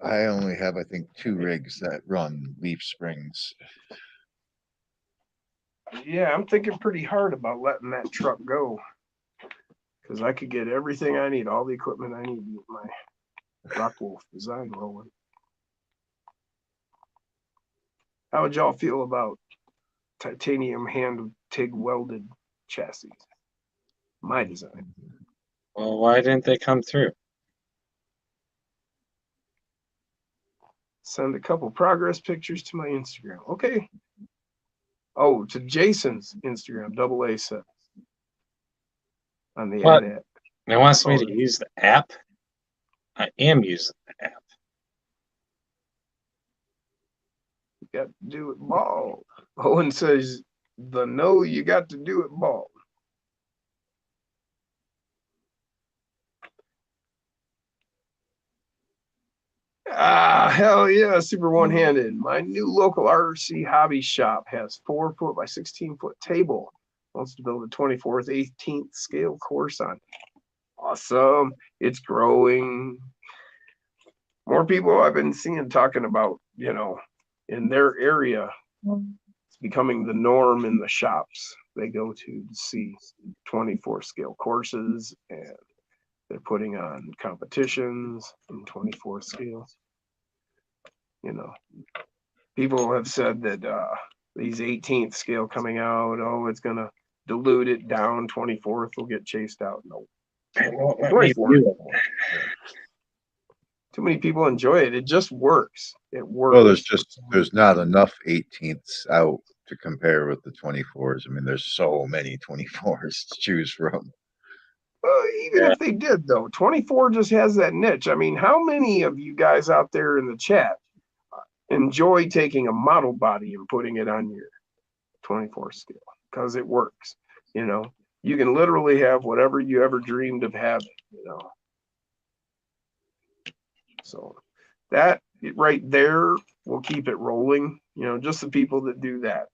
I only have, I think, 2 rigs that run leaf springs. Yeah, I'm thinking pretty hard about letting that truck go because I could get everything I need, all the equipment I need to get my Rock Wolf design rolling. How would y'all feel about titanium hand TIG welded chassis? My design. Well, why didn't they come through? Send a couple progress pictures to my Instagram. Okay. Oh, to Jason's Instagram, Double A said. On the What? ad. It wants me to use the app? I am using the app. You got to do it bald. Owen says, you got to do it bald. Hell yeah, super one-handed. My new local RC hobby shop has 4-foot by 16-foot table. Wants to build a 24th, 18th scale course on. Awesome. It's growing. More people I've been seeing talking about, in their area, it's becoming the norm in the shops they go to see 24 scale courses, and they're putting on competitions in 24 scale. People have said that these 18th scale coming out, it's gonna dilute it down. 24th will get chased out. No, 24. Too many people enjoy it. It just works. It works. Well, there's not enough 18ths out to compare with the 24s. I mean, there's so many 24s to choose from. Even if they did, though, 24 just has that niche. I mean, how many of you guys out there in the chat enjoy taking a model body and putting it on your 24 scale because it works. You know, you can literally have whatever you ever dreamed of having, you know. So that right there will keep it rolling, you know, just the people that do that.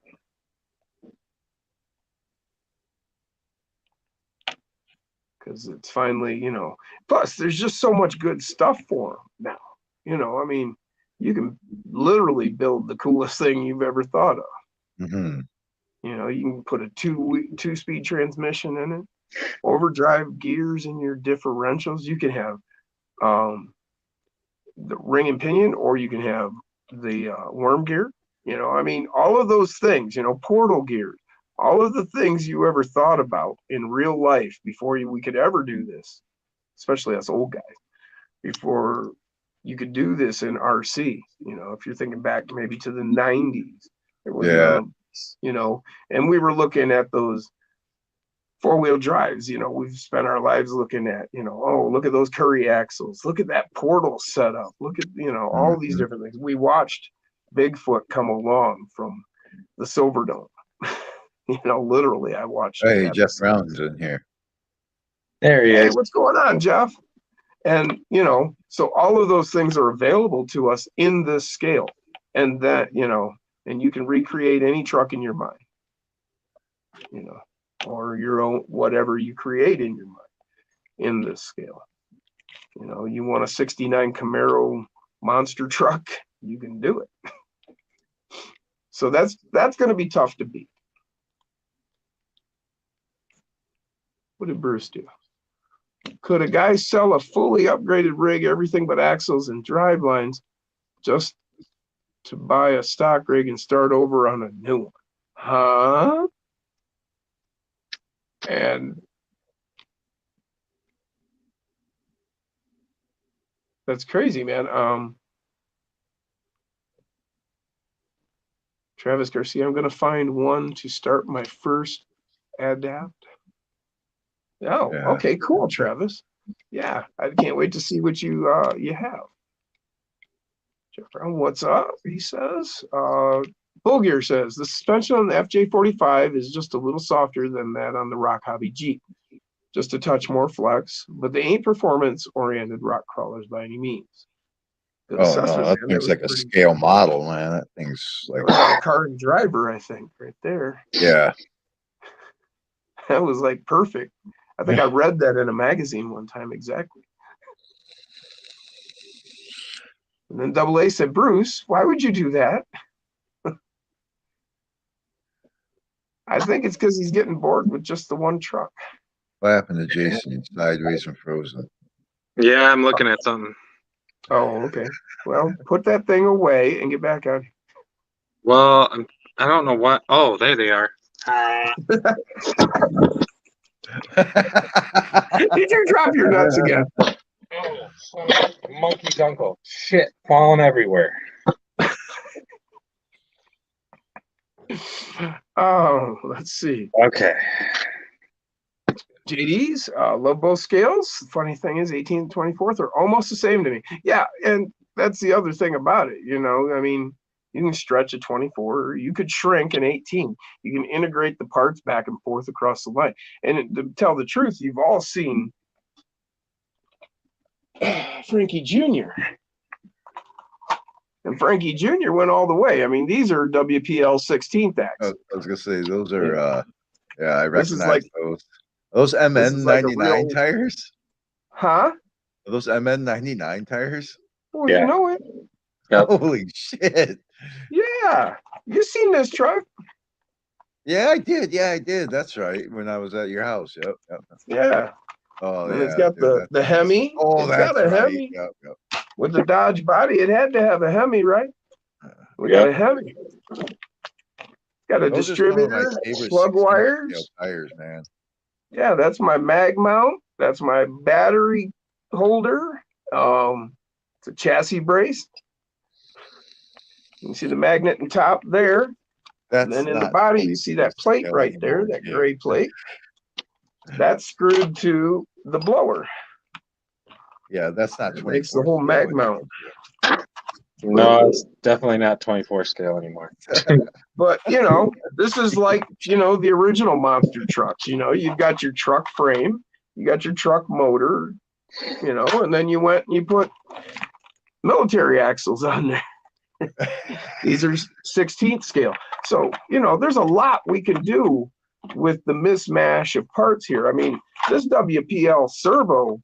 Because it's finally, you know, plus there's just so much good stuff for them now. You know, I mean, you can literally build the coolest thing you've ever thought of. Hmm. You know, you can put a two-speed transmission in it, overdrive gears in your differentials. You can have the ring and pinion, or you can have the worm gear. You know, I mean, all of those things, you know, portal gears, all of the things you ever thought about in real life before we could ever do this, especially us old guys, before you could do this in RC. You know, if you're thinking back maybe to the 90s, there was Yeah. you know, and we were looking at those four-wheel drives. You know, we've spent our lives looking at, you know, oh, look at those Curry axles, look at that portal setup, look at, you know, all these Mhm. different things. We watched Bigfoot come along from the Silverdome. You know, literally, I watched it Hey, happen. Jeff Brown's in here. There he Hey, is. what's going on, Jeff? And, you know, so all of those things are available to us in this scale. And that, you know, and you can recreate any truck in your mind, you know, or your own, whatever you create in your mind in this scale. You know, you want a 69 Camaro monster truck, you can do it. So that's going to be tough to beat. What did Bruce do? Could a guy sell a fully upgraded rig, everything but axles and drive lines, just to buy a stock rig and start over on a new one? Huh? And that's crazy, man. Travis Garcia, I'm going to find one to start my first adapt. Oh, Yeah. okay, cool, Travis. Yeah, I can't wait to see what you have. Jeff Brown, what's up? He says. Bull Gear says the suspension on the FJ45 is just a little softer than that on the Rock Hobby Jeep, just a touch more flex, but they ain't performance-oriented rock crawlers by any means. Good Oh no, assessment, that man. thing's was like a pretty- scale model, man. That thing's that like, was like a car and driver, I think, right there. yeah. That was like perfect. I think I read that in a magazine one time exactly. And then Double A said, Bruce, why would you do that? I think it's because he's getting bored with just the one truck. What happened to Jason? He's sideways and frozen. Yeah, I'm looking at something. Oh, okay. Well, put that thing away and get back on. Well, I don't know what. Oh, there they are. Did you drop your nuts again? Oh, monkey's uncle. Shit, falling everywhere. Oh, let's see. Okay. JD's, love both scales. Funny thing is 18th and 24th are almost the same to me. Yeah, and that's the other thing about it, you know, I mean, you can stretch a 24, or you could shrink an 18. You can integrate the parts back and forth across the line. And to tell the truth, you've all seen Frankie Jr. And Frankie Jr. went all the way. I mean, these are WPL 16th I axles. was gonna say those are yeah, I This is recognize like- those. Those this is like a MN99 real- tires? Huh? Are those MN99 tires? Well, Yeah. you know it. Yep. Holy shit. Yeah. You seen this truck? Yeah, I did. Yeah, I did. That's right. When I was at your house. Yep. Yep. Yeah. Oh, And yeah. it's got dude, the Hemi. Oh, It's that's got a right. Hemi. Yep, yep. With the Dodge body, it had to have a Hemi, right? We got a Hemi. Got a Those are some of my distributor, favorite plug 16 wires. scale tires, man. Yeah, that's my mag mount. That's my battery holder. It's a chassis brace. You can see the magnet in top there. That's And then in the not body, you see that plate scale right there, anymore, that yeah. gray plate. That's screwed to the blower. Yeah, that's not It makes the 24 whole mag scale. mount. No, it's definitely not 24 scale anymore. But this is like the original monster trucks. You've got your truck frame, you got your truck motor, and then you went and you put military axles on there. These are 16th scale. So there's a lot we can do with the mismatch of parts here. I mean, this WPL servo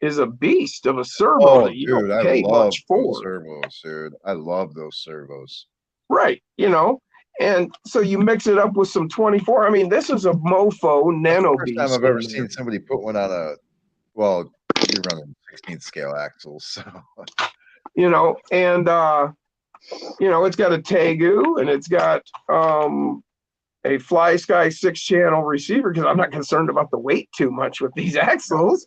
is a beast of a servo Oh, that you dude, don't I pay love much for. those servos, dude. I love those servos. Right, and so you mix it up with some 24. I mean, this is a mofo nano First beast. time I've ever seen somebody put one on a, well, you're running 16th scale axles, so. And it's got a Tegu and it's got a Fly Sky 6-channel receiver, because I'm not concerned about the weight too much with these axles.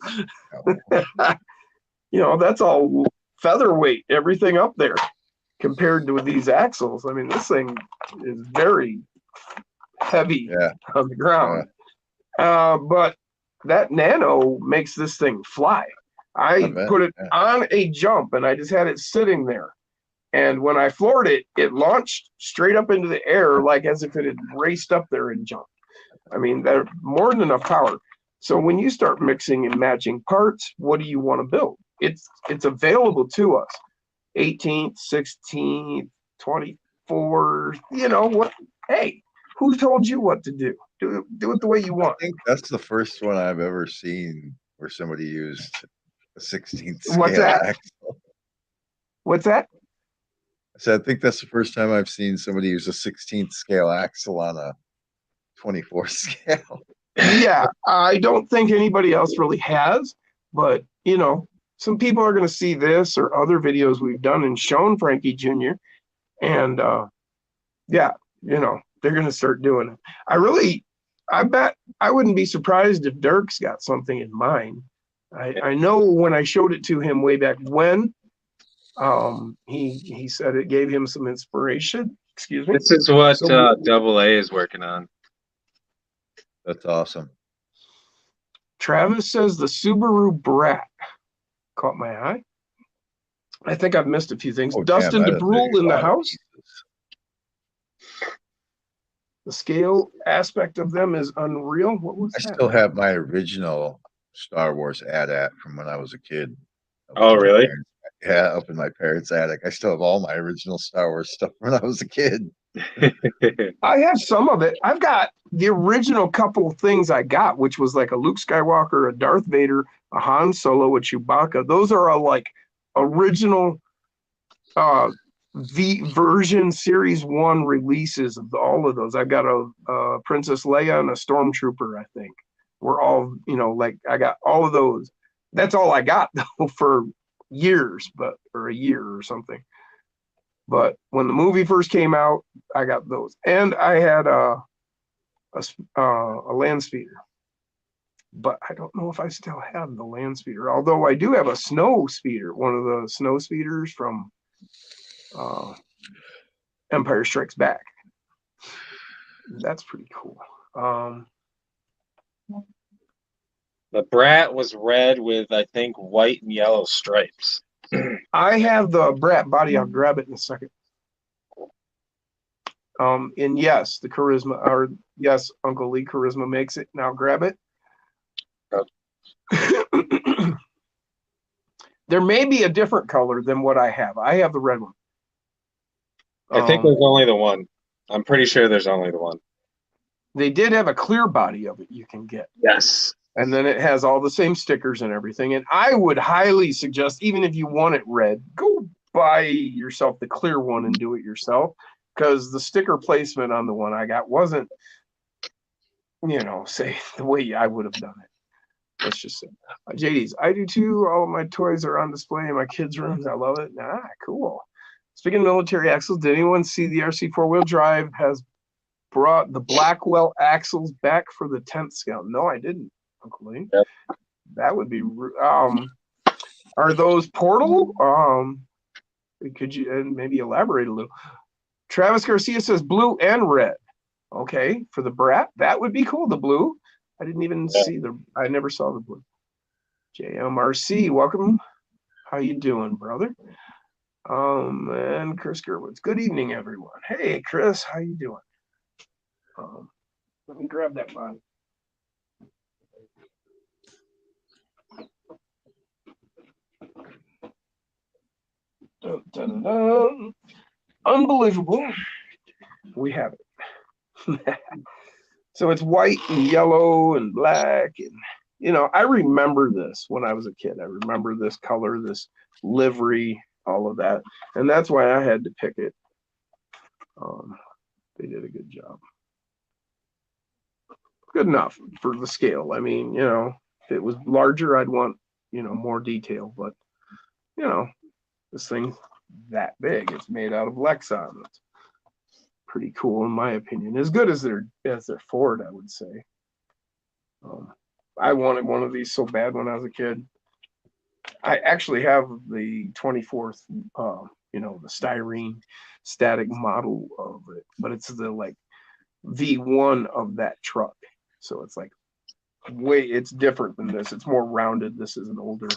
That's all featherweight, everything up there compared to these axles. I mean, this thing is very heavy on the ground. But that nano makes this thing fly. I put it on a jump and I just had it sitting there. And when I floored it, it launched straight up into the air, like as if it had raced up there and jumped. I mean, they're more than enough power. So when you start mixing and matching parts, what do you want to build? It's available to us. 18th, 16th, 24. What? Hey, who told you what to do? Do it the way you want. I think that's the first one I've ever seen where somebody used a 16th scale What's that? axle. What's that? So I think that's the first time I've seen somebody use a 16th scale axle on a 24 scale. Yeah, I don't think anybody else really has, but some people are going to see this or other videos we've done and shown Frankie Jr. And they're going to start doing it. I bet I wouldn't be surprised if Dirk's got something in mind. I know when I showed it to him way back when, he said it gave him some inspiration. Excuse me. This is what Double A is working on. That's awesome. Travis says the Subaru Brat caught my eye. I think I've missed a few things. Dustin DeBrule in the house. The scale aspect of them is unreal. What was that? I still have my original Star Wars AT-AT from when I was a kid. Oh, really? Yeah, up in my parents' attic. I still have all my original Star Wars stuff when I was a kid. I have some of it. I've got the original couple of things I got, which was like a Luke Skywalker, a Darth Vader, a Han Solo, a Chewbacca. Those are all like original version series 1 releases of all of those. I've got a Princess Leia and a Stormtrooper, I think. We're all, like I got all of those. That's all I got though for years, or a year or something. But when the movie first came out, I got those, and I had a land speeder, but I don't know if I still have the land speeder. Although I do have a snow speeder, one of the snow speeders from Empire Strikes Back. That's pretty cool. The Brat was red with, I think, white and yellow stripes. I have the Brat body. I'll grab it in a second. And yes, the Charisma, or yes, Uncle Lee Charisma makes it. Now grab it. There may be a different color than what I have. I have the red one. I think there's only the one. I'm pretty sure there's only the one. They did have a clear body of it you can get. Yes. And then it has all the same stickers and everything. And I would highly suggest, even if you want it red, go buy yourself the clear one and do it yourself. Because the sticker placement on the one I got wasn't, say the way I would have done it. Let's just say. JD's, I do too. All of my toys are on display in my kids' rooms. I love it. Cool. Speaking of military axles, did anyone see the RC 4-wheel drive has brought the Blackwell axles back for the 10th scale? No, I didn't, Uncle Lee. Yep. That would be are those portal? Could you maybe elaborate a little? Travis Garcia says blue and red. Okay, for the Brat, that would be cool. The blue. I didn't even see I never saw the blue. JMRC, welcome. How you doing, brother? And Chris Gerwitz. Good evening, everyone. Hey, Chris, how you doing? Let me grab that body. Dun, dun, dun. Unbelievable. We have it. So it's white and yellow and black. And, I remember this when I was a kid. I remember this color, this livery, all of that. And that's why I had to pick it. They did a good job. Good enough for the scale. I mean, if it was larger, I'd want, more detail. But, this thing's that big. It's made out of Lexan. It's pretty cool in my opinion. As good as their Ford, I would say. I wanted one of these so bad when I was a kid. I actually have the 24th, the styrene static model of it, but it's the like V1 of that truck. So it's like it's different than this. It's more rounded. This is an older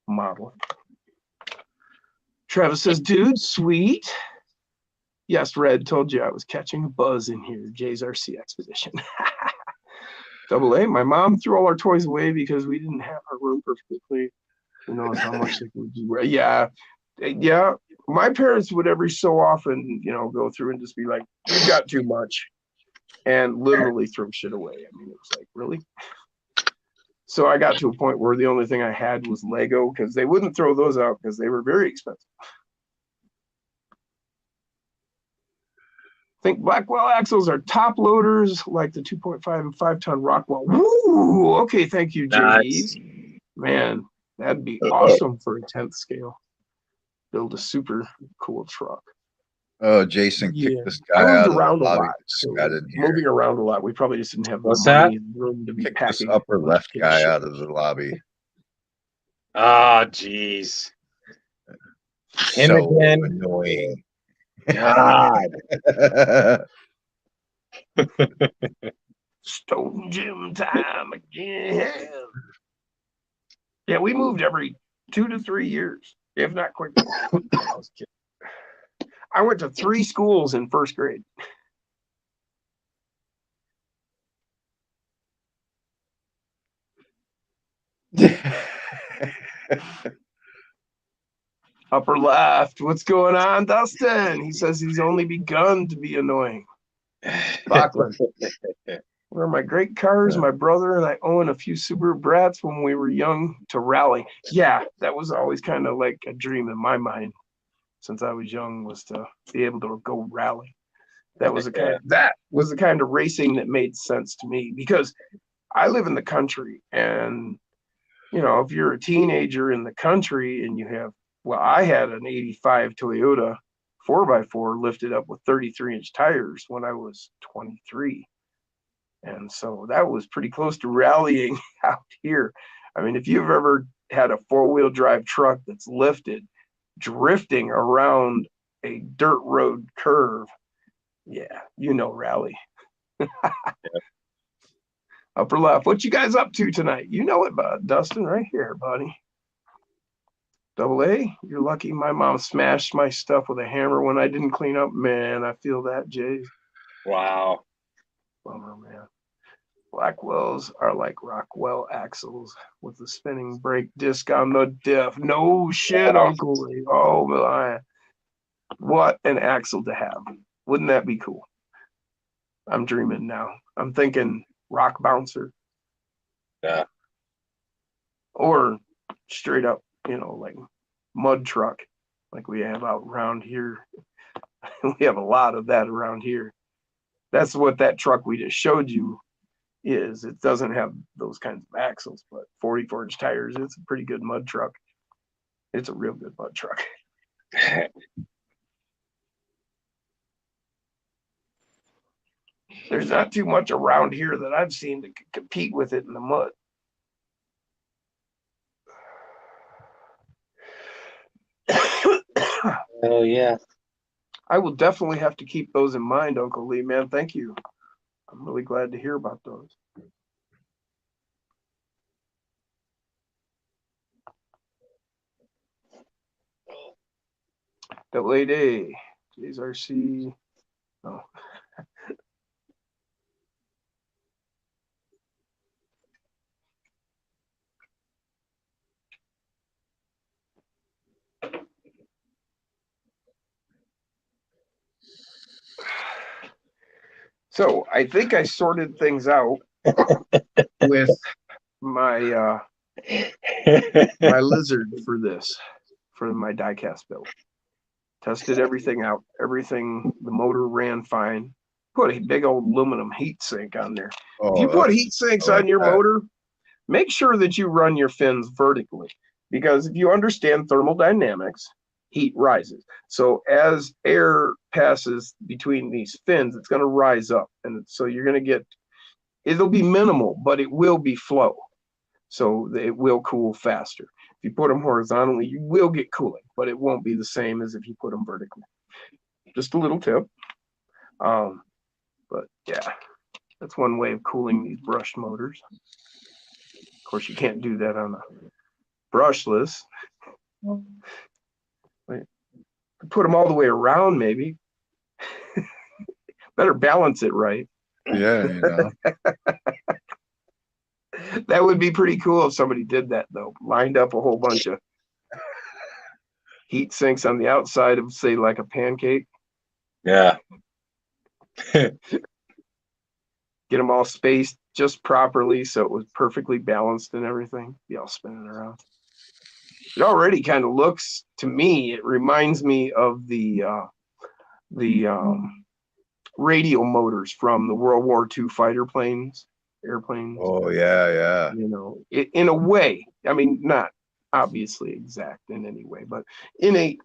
model. Travis says, dude, sweet. Yes, Red, told you I was catching a buzz in here. Jay's RC Expedition. Double A, my mom threw all our toys away because we didn't have our room perfectly clean. Who knows how much they would do. Yeah. My parents would every so often, go through and just be like, "You've got too much," and literally throw shit away. I mean, it was like, really? So I got to a point where the only thing I had was Lego because they wouldn't throw those out because they were very expensive. I think Blackwell axles are top loaders like the 2.5 and 5-ton Rockwell. Woo! Okay, thank you, Nice. JD. Man, that'd be awesome for a 10th scale. Build a super cool truck. Oh, Jason kicked this guy I out moved of around the a lobby. lot. Just So got in here. moving around a lot. We probably just didn't have the What's money and room to be Kicked this packing. upper left guy shit. out of the lobby. Oh, jeez. Him So again. annoying. God. Stone Gym time again. Yeah, we moved every 2 to 3 years, if not quicker. I was kidding. I went to 3 schools in first grade. Upper left. What's going on, Dustin? He says he's only begun to be annoying. Bachman. Where my great cars, my brother and I own a few Subaru Brats when we were young to rally. Yeah, that was always kind of like a dream in my mind since I was young, was to be able to go rally. That was the kind of racing that made sense to me because I live in the country, and if you're a teenager in the country and you have, I had an 85 Toyota 4x4 lifted up with 33-inch tires when I was 23. And so that was pretty close to rallying out here. I mean, if you've ever had a 4-wheel drive truck that's lifted, drifting around a dirt road curve, yeah, rally. Upper left. What you guys up to tonight? You know it, bud. Dustin, right here, buddy. Double A, you're lucky my mom smashed my stuff with a hammer when I didn't clean up. Man, I feel that, Jay. Wow. Bummer, man. Blackwells are like Rockwell axles with the spinning brake disc on the diff. No shit, Uncle Lee. Oh, my. What an axle to have. Wouldn't that be cool? I'm dreaming now. I'm thinking rock bouncer. Yeah. Or straight up, like mud truck, like we have out around here. We have a lot of that around here. That's what that truck we just showed you is. It doesn't have those kinds of axles, but 44-inch tires. It's a pretty good mud truck. It's a real good mud truck. There's not too much around here that I've seen to compete with it in the mud. Oh, yeah. I will definitely have to keep those in mind, Uncle Lee, man. Thank you. I'm really glad to hear about those. AA, J's RC. Oh. So I think I sorted things out with my my lizard for this, for my diecast build. Tested everything out. Everything, the motor ran fine. Put a big old aluminum heat sink on there. If you put heat sinks on your motor, make sure that you run your fins vertically, because if you understand thermodynamics, heat rises. So as air passes between these fins, it's going to rise up. And so you're going to get, it'll be minimal, but it will be flow. So it will cool faster. If you put them horizontally, you will get cooling, but it won't be the same as if you put them vertically. Just a little tip. But yeah, that's one way of cooling these brushed motors. Of course, you can't do that on a brushless. Wait, put them all the way around, maybe. Better balance it right. Yeah, you know. That would be pretty cool if somebody did that, though. Lined up a whole bunch of heat sinks on the outside of, say, like a pancake. Yeah. Get them all spaced just properly so it was perfectly balanced and everything. Be all spinning around. It already kind of looks, to me, it reminds me of the radial motors from the World War II fighter planes, airplanes. Oh yeah, yeah. You know, in a way. I mean, not obviously exact in any way, but in a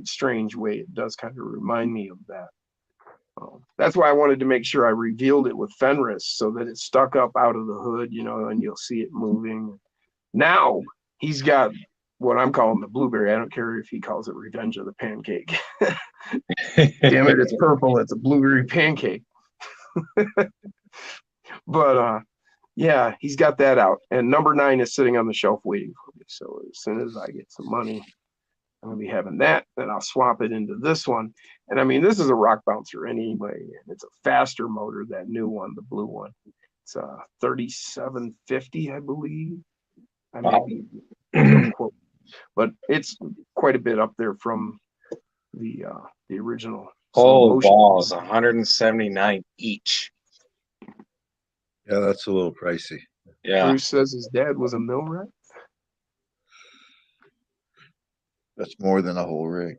strange way, it does kind of remind me of that. That's why I wanted to make sure I revealed it with Fenris so that it stuck up out of the hood, you know, and you'll see it moving. Now he's got what I'm calling the blueberry. I don't care if he calls it Revenge of the Pancake. Damn it, it's purple. It's a blueberry pancake. But yeah, he's got that out. And number 9 is sitting on the shelf waiting for me. So as soon as I get some money, I'm gonna be having that. Then I'll swap it into this one. And I mean, this is a rock bouncer anyway, and it's a faster motor, that new one, the blue one. It's a 3750, I believe. I may be quote, but it's quite a bit up there from the original. Oh, balls, 179 each. Yeah, that's a little pricey. Yeah. Bruce says his dad was a millwright. That's more than a whole rig.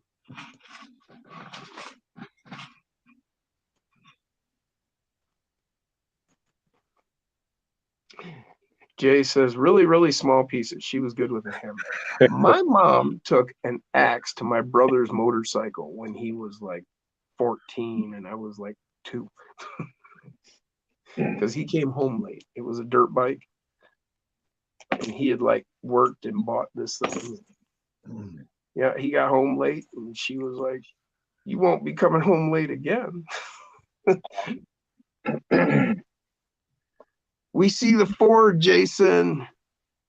Jay says, really, really small pieces. She was good with a hammer. My mom took an axe to my brother's motorcycle when he was like 14 and I was like 2. Because he came home late. It was a dirt bike. And he had like worked and bought this thing. Yeah, he got home late and she was like, you won't be coming home late again. We see the Ford, Jason.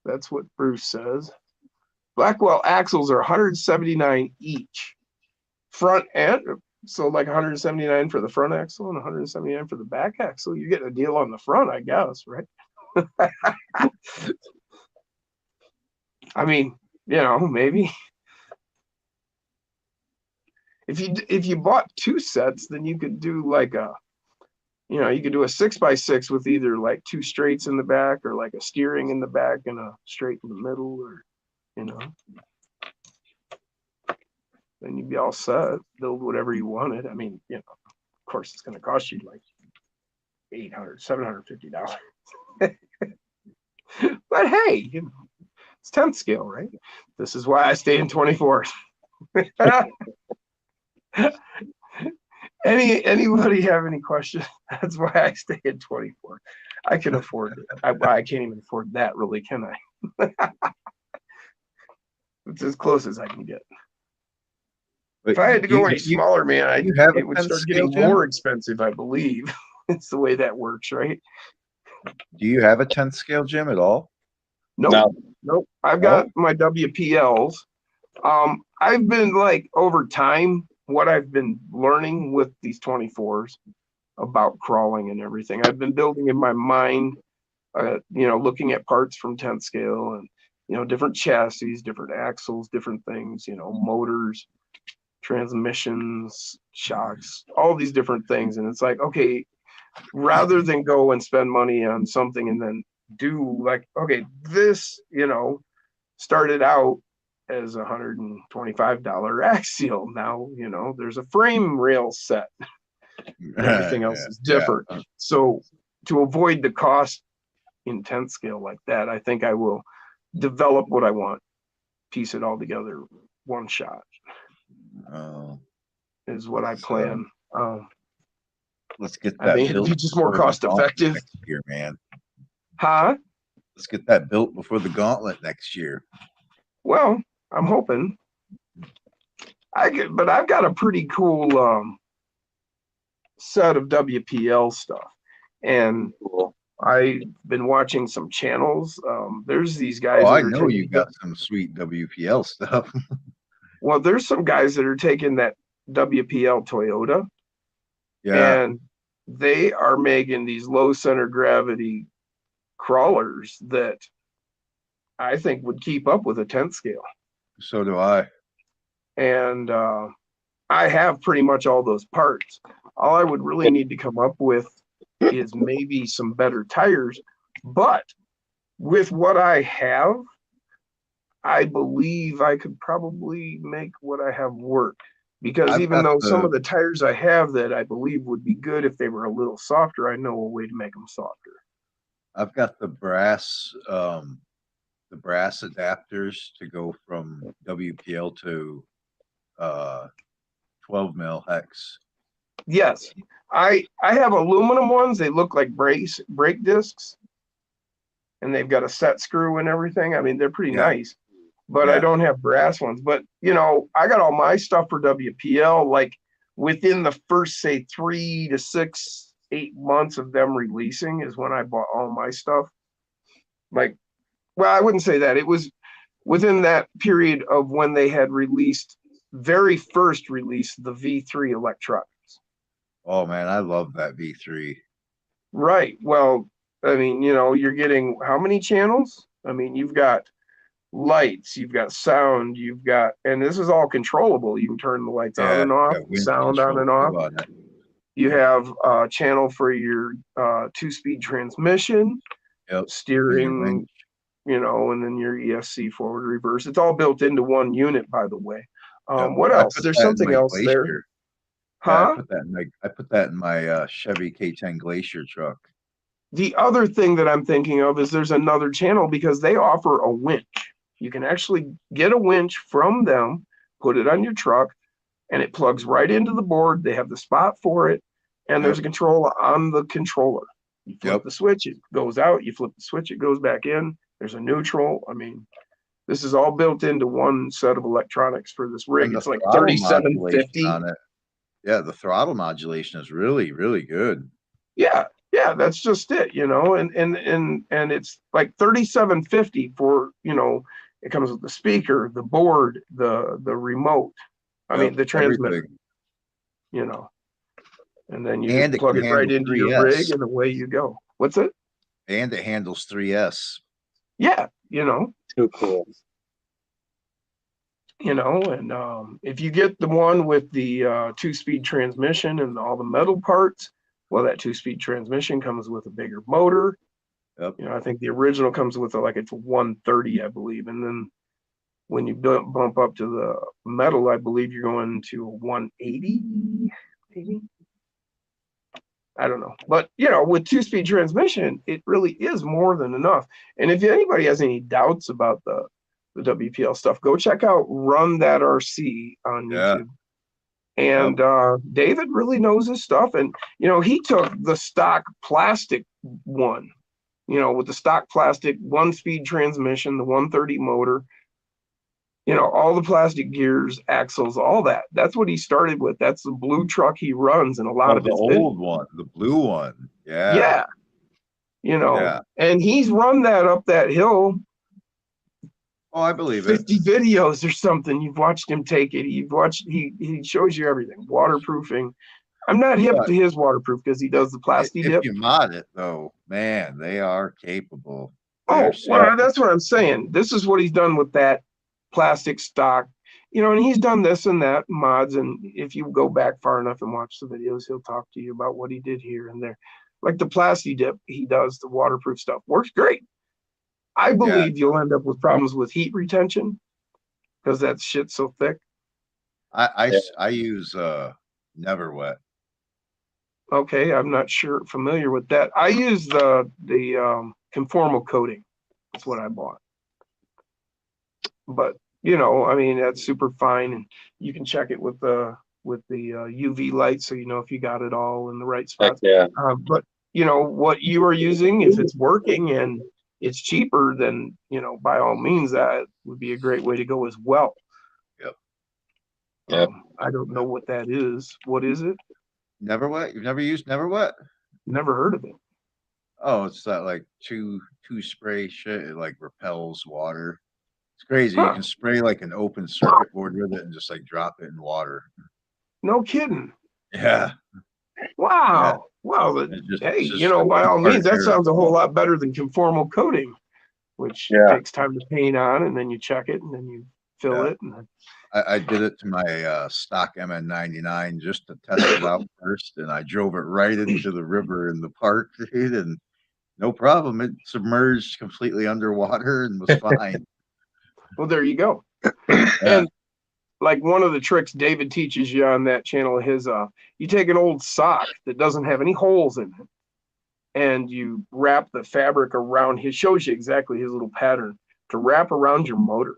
That's what Bruce says. Blackwell axles are 179 each. Front and so like 179 for the front axle and 179 for the back axle. You're getting a deal on the front, I guess, right? I mean, you know, maybe. If you bought 2 sets, then you could do like a, you know, you could do a 6x6 with either like 2 straights in the back or like a steering in the back and a straight in the middle, or, you know, then you'd be all set, build whatever you wanted. I mean, you know, of course it's going to cost you like $800, $750. But hey, you know, it's 10th scale, right? This is why I stay in 24. Anybody have any questions? That's why I stay at 24. I can afford it. I can't even afford that, really, can I? It's as close as I can get. But If I had to go any smaller, man, it would start getting more expensive, I believe. It's the way that works, right? Do you have a 10th scale gym at all? Nope. I've got my WPLs. I've been like over time what I've been learning with these 24s about crawling and everything. I've been building in my mind, looking at parts from 10th scale and, different chassis, different axles, different things, motors, transmissions, shocks, all these different things. And it's like, okay, rather than go and spend money on something and then do like, okay, this, started out as a $125 axial. Now, there's a frame rail set. Everything else is different. So to avoid the cost in 10th scale like that, I think I will develop what I want, piece it all together, one shot. Is what I plan. Let's get I that. think it'd be just more cost effective. Next year, man. Huh? Let's get that built before the gauntlet next year. Well, I'm hoping. But I've got a pretty cool set of WPL stuff, and I've been watching some channels. There's these guys. Oh, I know you got some sweet WPL stuff. Well, there's some guys that are taking that WPL Toyota, and they are making these low center gravity crawlers that I think would keep up with a 10th scale. So do I. And I have pretty much all those parts. All I would really need to come up with is maybe some better tires. But with what I have, I believe I could probably make what I have work. Because even though some of the tires I have that I believe would be good if they were a little softer, I know a way to make them softer. I've got the brass adapters to go from WPL to 12 mil hex. Yes, I have aluminum ones. They look like brake discs, and they've got a set screw and everything. I mean, they're pretty nice. But I don't have brass ones. But, I got all my stuff for WPL, like within the first, say, 3 to 6, 8 months of them releasing is when I bought all my stuff. Like, well, I wouldn't say that. It was within that period of when they had very first released the V3 electronics. Oh, man, I love that V3. Right. Well, I mean, you're getting how many channels? I mean, you've got lights, you've got sound, and this is all controllable. You can turn the lights on and off, sound on and off. You have a channel for your 2-speed transmission, steering, and then your ESC forward, reverse. It's all built into one unit, by the way. What else? There's something else there. Huh? I put that in my Chevy K10 Glacier truck. The other thing that I'm thinking of is there's another channel because they offer a winch. You can actually get a winch from them, put it on your truck, and it plugs right into the board. They have the spot for it, and there's a controller on the controller. You flip the switch, it goes out. You flip the switch, it goes back in. There's a neutral. I mean, this is all built into one set of electronics for this rig. It's like $37.50 on it. Yeah, the throttle modulation is really, really good. Yeah, that's just it, and it's like $37.50 for, it comes with the speaker, the board, the remote. I mean, the transmitter, and then you plug it right into your rig and away you go. What's it? And it handles 3S. Yeah, Too cool. And if you get the one with the 2-speed transmission and all the metal parts, well, that 2-speed transmission comes with a bigger motor. I think the original comes with it's a 130, I believe. And then when you bump up to the metal, I believe you're going to a 180, maybe. I don't know. But, with 2-speed transmission, it really is more than enough. And if anybody has any doubts about the WPL stuff, go check out Run That RC on YouTube. And David really knows his stuff. And, he took the stock plastic one, with the stock plastic 1-speed transmission, the 130 motor, all the plastic gears, axles, all that. That's what he started with. That's the blue truck he runs in a lot of the his old one, the blue one. And he's run that up that hill Oh, I believe it. 50 videos or something. You've watched him take it. You've watched, he shows you everything. Waterproofing. I'm not hip But to his waterproof because he does the plastic if dip. you mod it though, man, they are capable. Oh, They're well, that's what I'm saying. This is what he's done with that plastic stock, you know, and he's done this and that mods. And if you go back far enough and watch the videos, he'll talk to you about what he did here and there. Like the plastic dip, he does the waterproof stuff. Works great. I believe you'll end up with problems with heat retention because that shit's so thick. I use Never Wet. Okay, I'm not sure familiar with that. I use the conformal coating. That's what I bought. But you know, I mean, that's super fine, and you can check it with the UV light, so you know if you got it all in the right Heck spot. yeah. But you know what you are using, if it's working and it's cheaper, then you know by all means that would be a great way to go as well. Yep. I don't know what that is. What is it? Never Wet? You've never used Never Wet? Never heard of it. Oh, it's that like two spray shit. It like repels water. It's crazy. Huh. You can spray like an open circuit board with it and just like drop it in water. No kidding. Yeah. Wow. Wow. It's just- Hey, it's just you know, by all part means, that air. sounds a whole lot better than conformal coating, which Yeah. takes time to paint on, and then you check it, and then you fill Yeah. it. And then, I did it to my stock MN99 just to test it out first, and I drove it right into the river in the park, dude, and no problem. It submerged completely underwater and was fine. well, there you go. Yeah. And like one of the tricks David teaches you on that channel of his, you take an old sock that doesn't have any holes in it, and you wrap the fabric around. He shows you exactly his little pattern to wrap around your motor.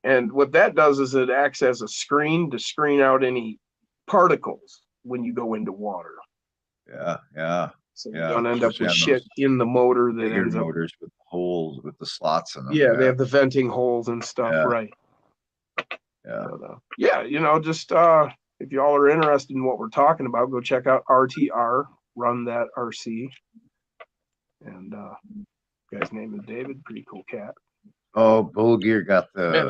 And what that does is it acts as a screen to screen out any particles when you go into water. Yeah. So Yeah, you don't end up especially with on shit those in the motor that bigger ends up. motors with holes with the slots in them. Yeah, they have the venting holes and stuff, Yeah. right? Yeah. But, yeah, you know, just if y'all are interested in what we're talking about, go check out RTR, Run That RC. And guy's name is David, pretty cool cat. Oh, Bull Gear got the Man,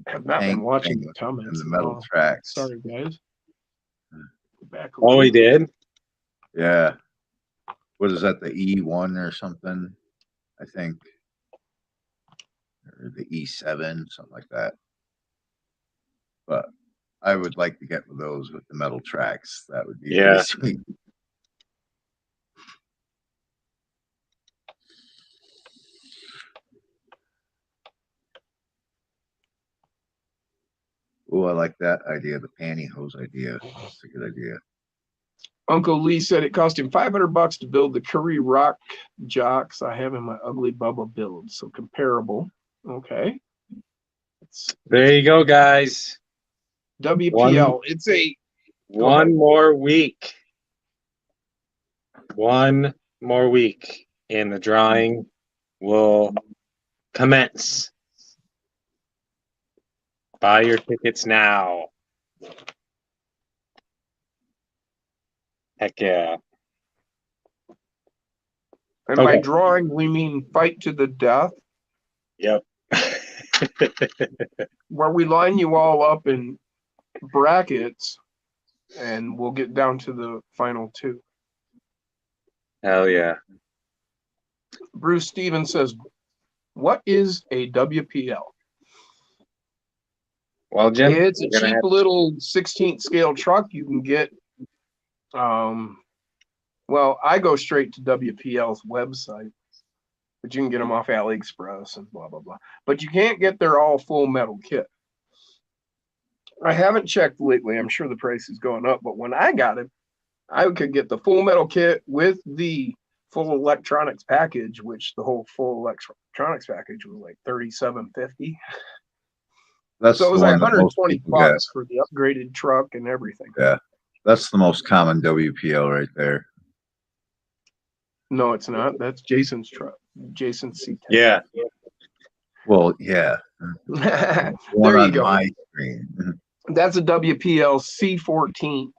I have not been tank watching thing the comments. and the at metal all. tracks. Sorry, guys. Go back a Oh, little. he did? Yeah. What is that? The E1 or something? I think. Or the E7, something like that. But I would like to get those with the metal tracks. That would be Yeah. really sweet. Oh, I like that idea, the pantyhose idea. That's a good idea. Uncle Lee said it cost him $500 to build the Curry Rock jocks I have in my Ugly Bubba build. So comparable. Okay. It's There you go, guys. WPL. It's a One more week. One more week, and the drawing will commence. Buy your tickets now. Heck yeah. and by Okay. drawing we mean fight to the death, Yep. where we line you all up in brackets and we'll get down to the final two. Hell yeah. Bruce Stevens says, what is a WPL? Well, Jim, It's a we're gonna cheap little 16th scale truck you can get. Well, I go straight to WPL's website, but you can get them off AliExpress and blah, blah, blah. But you can't get their all full metal kit. I haven't checked lately. I'm sure the price is going up, but when I got it, I could get the full metal kit with the full electronics package, which the whole full electronics package was like $37.50. That's So it was the like one that most $120 people get. for the upgraded truck and everything. Yeah. That's the most common WPL right there. No, it's not. That's Jason's truck. Jason's C10. Yeah. Well, yeah. There One you on go. my screen. That's a WPL C14.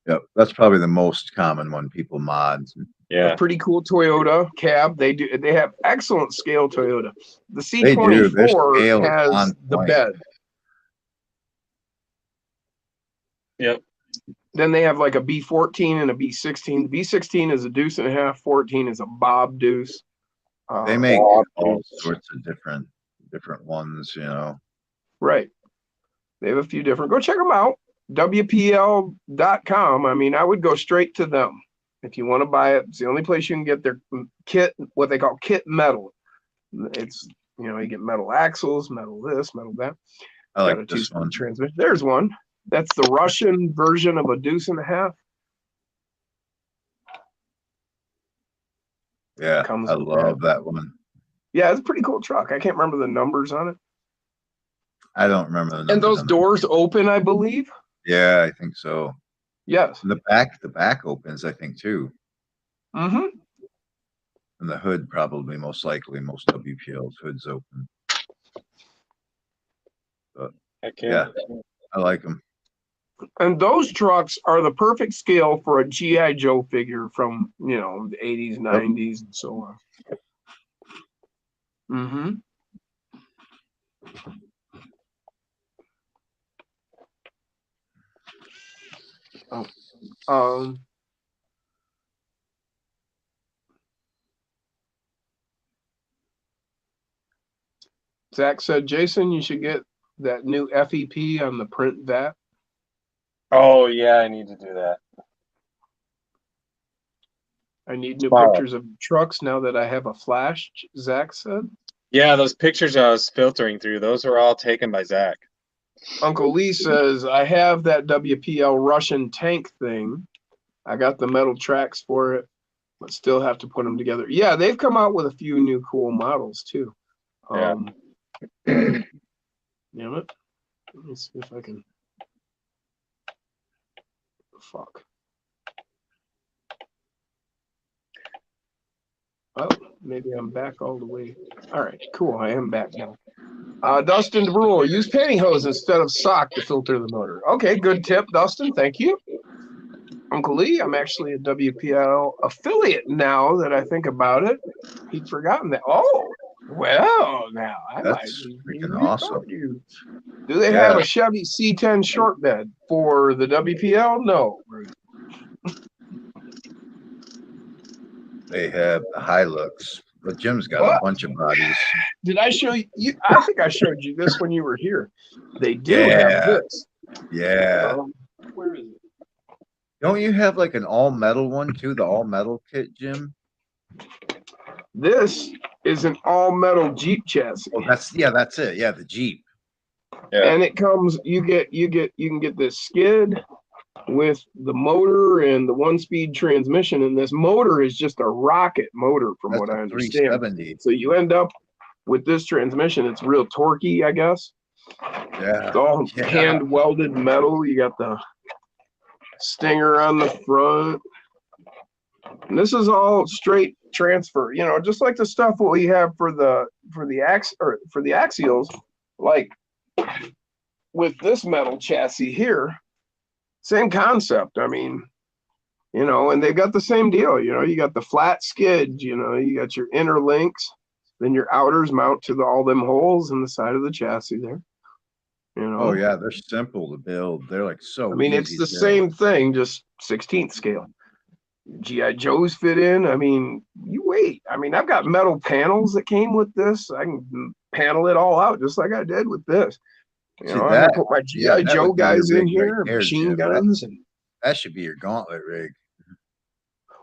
Yep. That's probably the most common one people mod. Yeah. pretty cool Toyota cab. They have excellent scale Toyota. The They do. Their C24 scale is has on the point. bed. Yep. Then they have like a B14 and a B16. The B16 is a deuce and a half. 14 is a Bob deuce. They make Oh, all sorts of different ones, you know. Right. They have a few different. Go check them out. WPL.com. I mean, I would go straight to them if you want to buy it. It's the only place you can get their kit, what they call kit metal. It's, you know, you get metal axles, metal this, metal that. I Got a like this two-speed one. transmission. There's one. That's the Russian version of a deuce and a half. Yeah, Comes I with love that one. Yeah, it's a pretty cool truck. I can't remember the numbers on it. I don't remember the numbers. And those on it. doors open, I believe. Yeah, I think so. Yes. And the back opens, I think, too. Mm-hmm. And the hood probably most likely most WPL's hoods open. But Heck yeah, I like them. And those trucks are the perfect scale for a G.I. Joe figure from, you know, the 80s, 90s, and so on. Mm-hmm. Oh. Zach said, Jason, you should get that new FEP on the print that. Oh yeah, I need to do that. I need new Wow. pictures of trucks now that I have a flash, Zach said. Yeah, those pictures I was filtering through, those were all taken by Zach. Uncle Lee says, I have that WPL Russian tank thing. I got the metal tracks for it, but still have to put them together. Yeah, they've come out with a few new cool models too. Yeah. Damn it. Let me see if I can. Fuck. Oh, maybe I'm back all the way. All right, cool. I am back now. Dustin DeBrule, use pantyhose instead of sock to filter the motor. Okay, good tip, Dustin. Thank you. Uncle Lee, I'm actually a WPL affiliate now that I think about it. He'd forgotten that. Oh, well, now I That's might freaking awesome. you. Do they have a Chevy C10 short bed for the WPL? No. They have the Hilux, but Jim's got a bunch of bodies. Did I show you? I think I showed you this when you were here. They do have this. Yeah. Where is it? Don't you have like an all metal one too? The all metal kit, Jim? This is an all metal Jeep chassis. Oh, that's it. Yeah, the Jeep. Yeah. And it comes, you can get this skid with the motor and the 1-speed transmission. And this motor is just a rocket motor from That's what I a understand. 370. So you end up with this transmission. It's real torquey, I guess. Yeah. It's all hand welded metal. You got the stinger on the front. And this is all straight transfer, you know, just like the stuff what we have for the axials, like with this metal chassis here, same concept. I mean, you know, and they've got the same deal, you know, you got the flat skid, you know, you got your inner links, then your outers mount to all them holes in the side of the chassis there. You know? Oh yeah, they're simple to build. They're like so. I mean, it's the same thing, just 16th scale. G.I. Joes fit in. I mean, you wait. I mean, I've got metal panels that came with this. I can panel it all out just like I did with this. You know, I'm gonna put my G.I. Joe guys in here, machine guns, and that should be your gauntlet rig.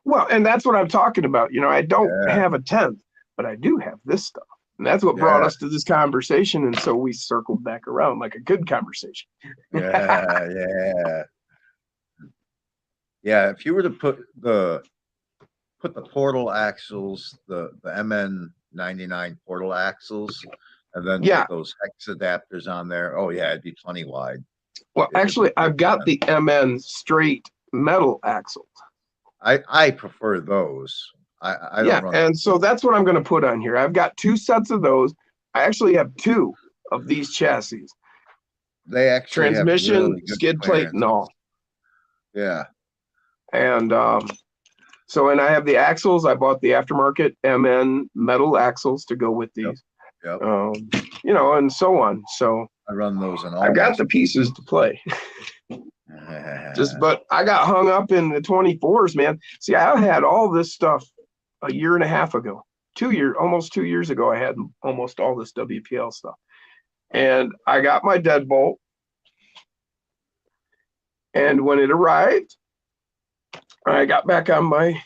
Well, and that's what I'm talking about. You know, I don't have a 10th, but I do have this stuff. And that's what brought us to this conversation. And so we circled back around like a good conversation. Yeah. If you were to put the portal axles, the MN99 portal axles, and then put those hex adapters on there. Oh yeah, it'd be plenty wide. Well, actually, I've got the MN straight metal axles. I prefer those. I don't run and so that's what I'm going to put on here. I've got 2 sets of those. I actually have 2 of these chassis. They actually transmission, have really skid plate, and all. Yeah. And So, and I have the axles. I bought the aftermarket MN metal axles to go with these. Yep. You know, and so on. So I run those in all. I've got the pieces to play. But I got hung up in the 24s, man. See, I had all this stuff a year and a half ago, almost 2 years ago. I had almost all this WPL stuff, and I got my deadbolt. And when it arrived, I got back on my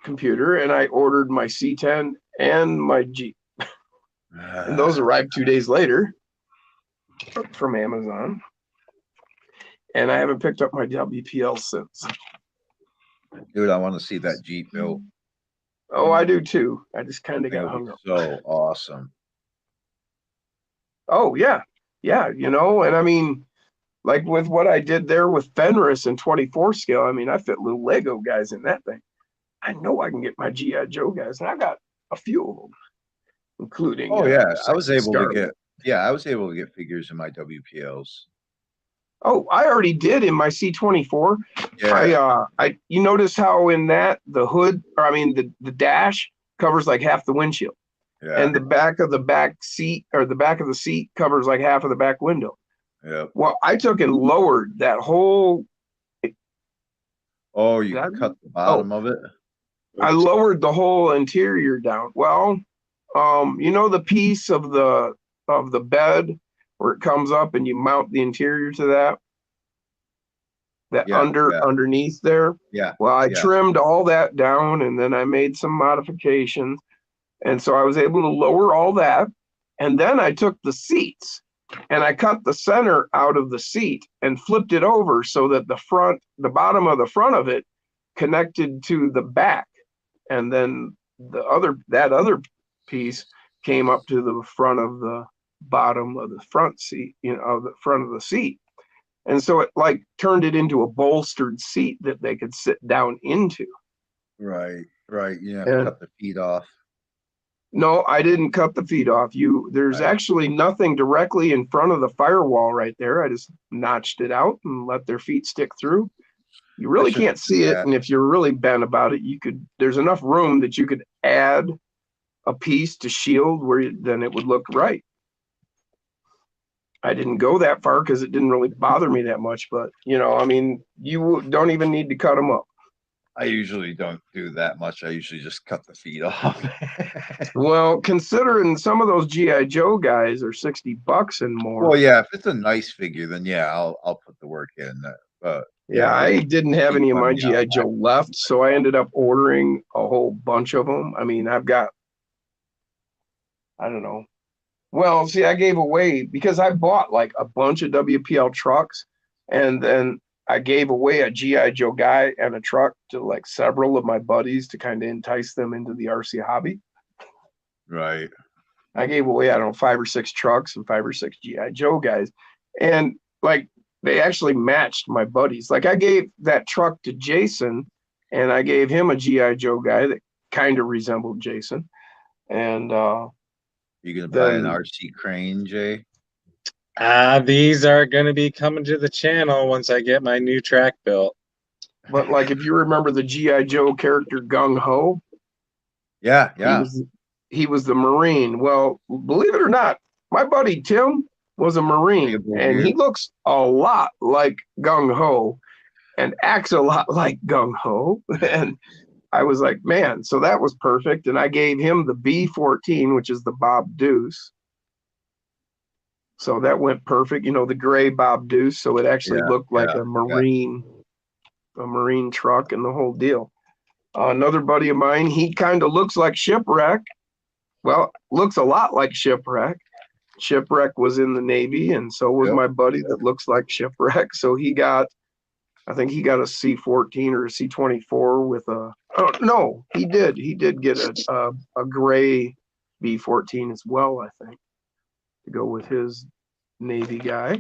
computer and I ordered my C10 and my Jeep. And those arrived 2 days later from Amazon. And I haven't picked up my WPL since. Dude, I want to see that Jeep built. Oh, I do too. I just kind of got hung up. So awesome. Oh, yeah. Yeah, you know, and I mean, like with what I did there with Fenris and 24 scale, I mean, I fit little Lego guys in that thing. I know I can get my G.I. Joe guys, and I got a few of them, including. Oh, yeah. I was Sexy able to Scarlet. I was able to get figures in my WPLs. Oh, I already did in my C24. Yeah. You notice how in that the hood, or I mean the dash covers like half the windshield, Yeah. and the back of the back seat or the back of the seat covers like half of the back window. Yeah. Well, I took and lowered that whole. Oh, you cut the bottom of it? I lowered the whole interior down. Well, you know the piece of the bed where it comes up and you mount the interior to that Yeah, underneath there. Yeah. Well, I trimmed all that down and then I made some modifications. And so I was able to lower all that. And then I took the seats and I cut the center out of the seat and flipped it over so that the bottom of the front of it connected to the back. And then that other piece came up to the front of the bottom of the front seat, you know, the front of the seat. And so it like turned it into a bolstered seat that they could sit down into. Right. You And cut the feet off. no, I didn't cut the feet off. There's actually nothing directly in front of the firewall right there. I just notched it out and let their feet stick through. You really can't see it, and if you're really bent about it, there's enough room that you could add a piece to shield then it would look right. I didn't go that far because it didn't really bother me that much, but you know, I mean, you don't even need to cut them up. I usually don't do that much. I usually just cut the feet off. Well, considering some of those G.I. Joe guys are $60 and more. Well, yeah, if it's a nice figure, then yeah, I'll put the work in. But yeah, I didn't have any of my G.I. Joe left, so I ended up ordering a whole bunch of them. I mean, I've got, I don't know. Well, see, I gave away because I bought like a bunch of WPL trucks, and then I gave away a G.I. Joe guy and a truck to like several of my buddies to kind of entice them into the RC hobby. Right. I gave away, I don't know, 5 or 6 trucks and 5 or 6 G.I. Joe guys. And like, they actually matched my buddies. Like I gave that truck to Jason and I gave him a G.I. Joe guy that kind of resembled Jason. And, you gonna buy an RC crane, Jay? These are going to be coming to the channel once I get my new track built. But like, if you remember the G.I. Joe character Gung Ho, yeah, he was the Marine. Well, believe it or not, my buddy Tim was a Marine, and he looks a lot like Gung Ho, and acts a lot like Gung Ho. And I was like, man, so that was perfect. And I gave him the B14, which is the Bob Deuce. So that went perfect, you know, the gray Bob Deuce. So it actually looked like a Marine truck and the whole deal. Another buddy of mine, he kind of looks like Shipwreck. Well, looks a lot like Shipwreck. Shipwreck was in the Navy, and so was my buddy that looks like Shipwreck. So I think he got a C14 or a C24 with he did get a gray B14 as well, I think, to go with his Navy guy,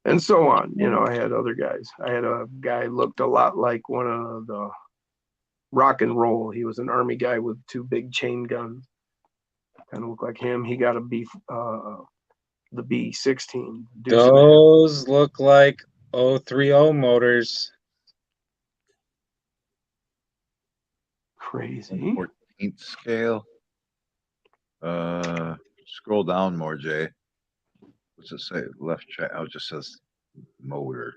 and so on. You know, I had other guys. I had a guy looked a lot like one of the Rock and Roll. He was an Army guy with 2 big chain guns. Kind of looked like him. He got the B16. Those look like 030 motors. Crazy. 14th scale. Scroll down more, Jay. What's it say? Left track. Oh, it just says motor.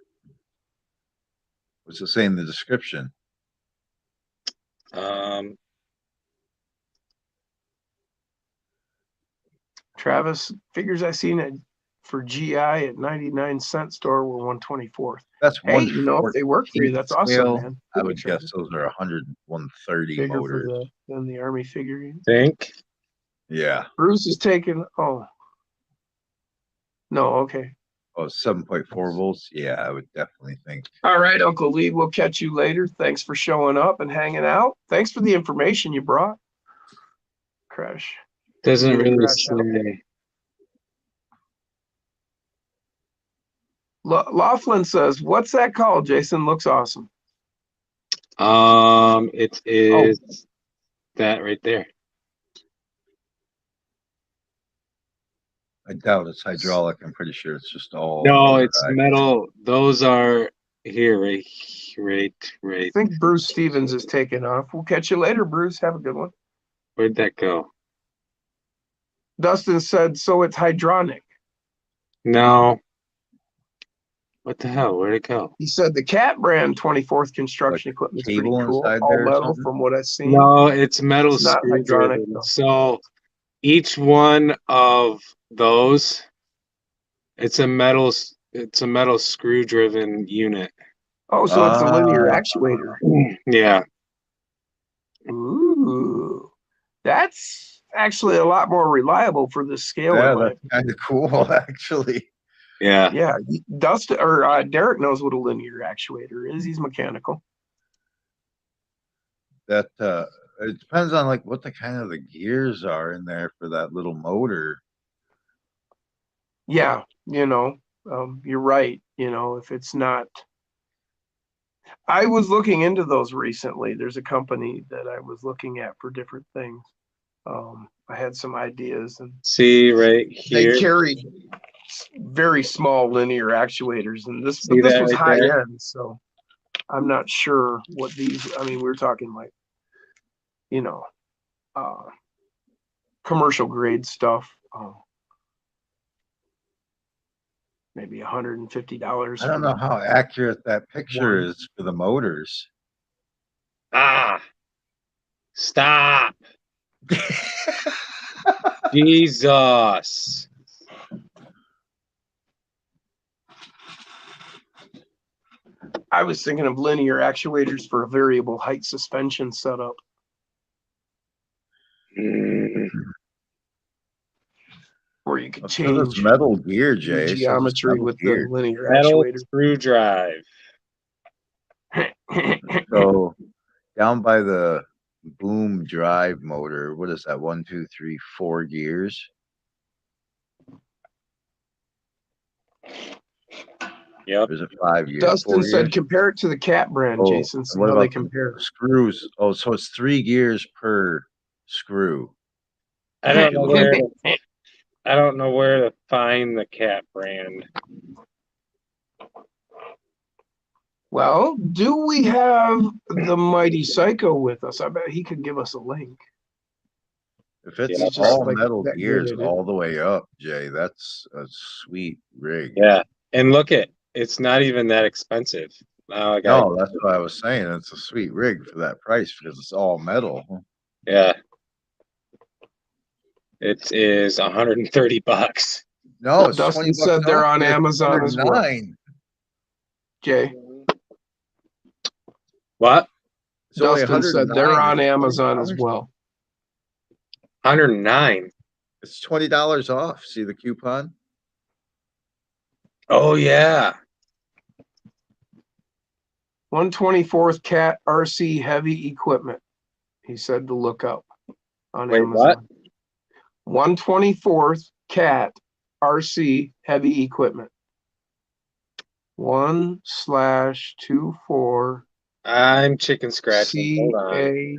What's it say in the description? Travis, figures I seen it for GI at 99-cent store were 124th. That's Hey, you know, if they work for you, that's awesome, scale. man. I would guess those are 100, 130 Bigger for motors. than the Army figurine. Think. Yeah. Bruce is taking, oh. No, okay. Oh, 7.4 volts. Yeah, I would definitely think. All right, Uncle Lee, we'll catch you later. Thanks for showing up and hanging out. Thanks for the information you brought. Crash. Doesn't Did it really crash out? say. Laughlin says, what's that called? Jason looks awesome. It is that right there. I doubt it's hydraulic. I'm pretty sure it's just all. No, it's motorized. metal. Those are here, right. I think Bruce Stevens is taking off. We'll catch you later, Bruce. Have a good one. Where'd that go? Dustin said, so it's hydronic. No. What the hell? Where'd it go? He said the Cat brand 24th construction equipment is pretty cable cool. inside All there or metal something? from what I've seen. No, it's metal It's not screw hydronic, driven. though. So each one of those, it's a metal screw driven unit. Oh, so it's a linear actuator. Yeah. Ooh, that's actually a lot more reliable for this scale. Yeah, in my that's kind of cool, actually. Yeah. Yeah, Dustin or Derek knows what a linear actuator is. He's mechanical. That it depends on like what the kind of the gears are in there for that little motor. Yeah, you know, you're right. You know, if it's not, I was looking into those recently. There's a company that I was looking at for different things. I had some ideas, and See right they here. carried very small linear actuators, and this, See but this that was right high there? end, so I'm not sure what these. I mean, we're talking like, you know, commercial grade stuff. Maybe $150. I don't know how accurate that picture One. is for the motors. Stop. Jesus. I was thinking of linear actuators for a variable height suspension setup. Where you could It's change metal gear, the Jay. So geometry metal with gear. the linear Metal actuator. screw drive. So down by the boom drive motor, what is that? 1, 2, 3, 4 gears. Yep. There's a 5 year. Dustin 4 said, gears? compare it to the Cat brand, Oh, Jason. See what how they about the compare. screws? Oh, so it's 3 gears per screw. I don't know where to find the Cat brand. Well, do we have the Mighty Psycho with us? I bet he could give us a link. If it's Yeah, all like metal that gears good at it. all the way up, Jay, that's a sweet rig. Yeah. And look it's not even that expensive. Now I got No, that's what I was saying. It's a sweet rig for that price because it's all metal. Yeah. It is $130. No, it's Dustin 20 bucks said they're off, on Jay. It's Amazon as well. 109. Jay, What? It's only Dustin said they're 109. on It's Amazon as $20. well. 109. It's $20 off. See the coupon? Oh yeah. 124th Cat RC heavy equipment. He said to look up on Wait, Amazon. 124th Cat RC heavy equipment. 1/24 I'm chicken scratching. Hold on.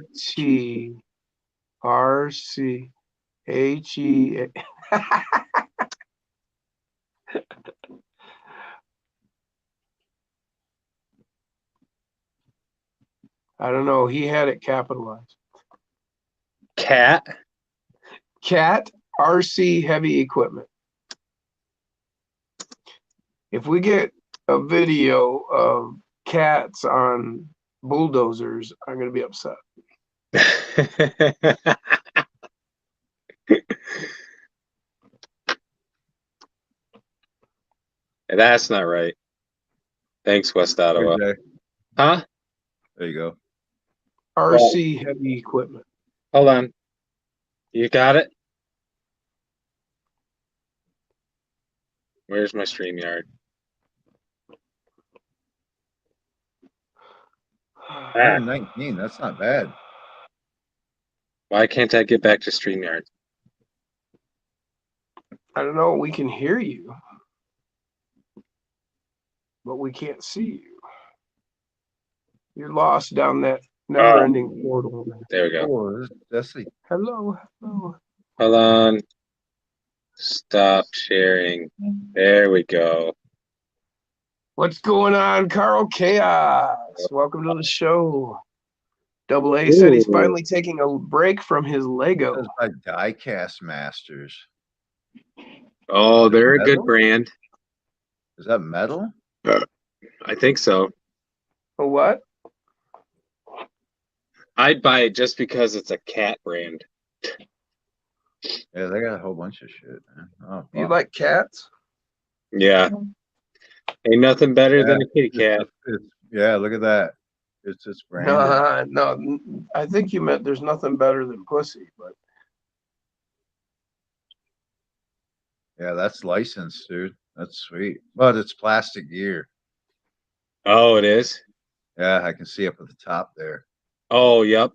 CATRCHE. I don't know. He had it capitalized. Cat. Cat RC heavy equipment. If we get a video of cats on bulldozers, I'm gonna be upset. That's not right. Thanks, West Ottawa. Good day. Huh? There you go. RC heavy equipment. Hold on. You got it? Where's my StreamYard? 119. That's not bad. Why can't I get back to StreamYard? I don't know. We can hear you, but we can't see you. You're lost down that never-ending portal. There we go. Oh, that's the Hello, hello. Hold on. Stop sharing. There we go. What's going on, Carl Chaos? Welcome to the show. Double A said he's Ooh. finally taking a break from his Lego. that's by Diecast Masters. Oh, they're a good Metal? brand. Is that metal? I think so. A what? I'd buy it just because it's a cat brand. Yeah, they got a whole bunch of shit, man. Oh, You fuck. like cats? Yeah. Ain't nothing better than Yeah, a kitty cat. yeah, look at that. It's branded. No. I think you meant there's nothing better than pussy, but Yeah, that's licensed, dude. That's sweet. But it's plastic gear. Oh, it is? Yeah, I can see up at the top there. Oh, yep.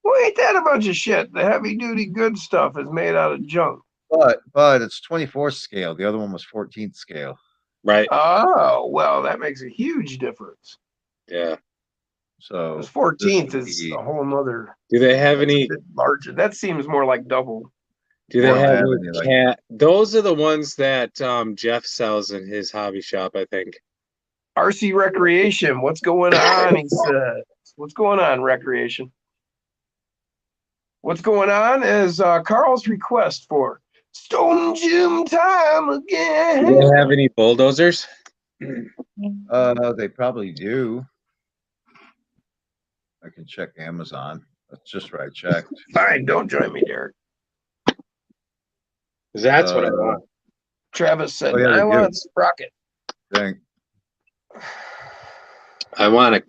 well, ain't that a bunch of shit? The heavy duty good stuff is made out of junk. But it's 24th scale. The other one was 14th scale. Right. Oh, well, that makes a huge difference. Yeah. So Because 14th this is would be- a whole nother Do they have any? bit larger. That seems more like double. Do they Or have have any any, like- cat? Those are the ones that Jeff sells in his hobby shop, I think. RC Recreation, what's going on? He says. What's going on, Recreation? What's going on is Carl's request for Stone Gym time Do again. they have any bulldozers? They probably do. I can check Amazon. That's just where I checked. Fine, don't join me, Derek. 'Cause that's what I Uh, want. Travis said, Oh, yeah, they I do. want Sprocket. Think. I want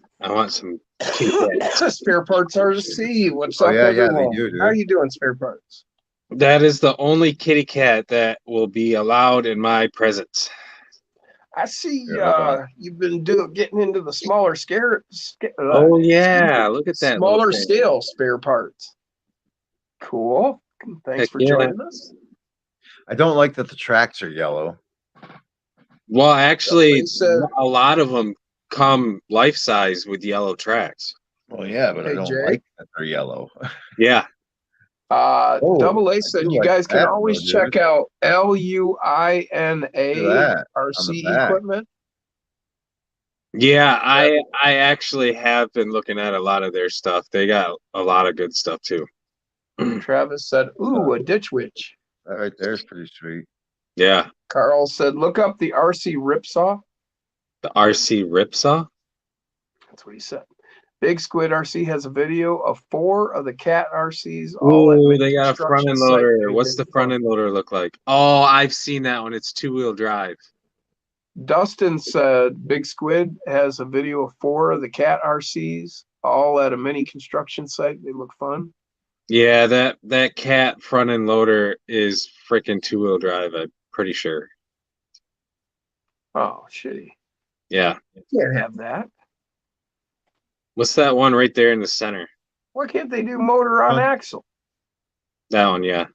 some kitty cats. Spare Parts RC. What's Oh, up, yeah, they everyone? do, dude. How are you doing, Spare Parts? That is the only kitty cat that will be allowed in my presence. I see Yeah, hold on. you've been getting into the smaller Oh yeah, look at that. smaller little thing. scale spare parts. Cool. Thanks Heck for yeah. joining us. I don't like that the tracks are yellow. Well, actually, They said- a lot of them come life size with yellow tracks. Well, yeah, but I Hey, don't Jay? like that they're yellow. Yeah. Oh, Double A I said do you like guys can that, always though, check out LUINA that on RC the back. equipment. Yeah, I actually have been looking at a lot of their stuff. They got a lot of good stuff too. Travis said, ooh, a ditch witch. That right there is pretty sweet. Yeah. Carl said, look up the RC Ripsaw. The RC Ripsaw? That's what he said. Big Squid RC has a video of 4 of the cat RCs. All at Ooh, many they got a front construction end sites loader. doing What's the fun. front end loader look like? Oh, I've seen that one. It's 2-wheel drive. Dustin said Big Squid has a video of 4 of the cat RCs, all at a mini construction site. They look fun. Yeah, that cat front end loader is freaking 2-wheel drive, I'm pretty sure. Oh, shitty. Yeah. Can't have that. What's that one right there in the center? Why can't they do motor on axle? That one, yeah.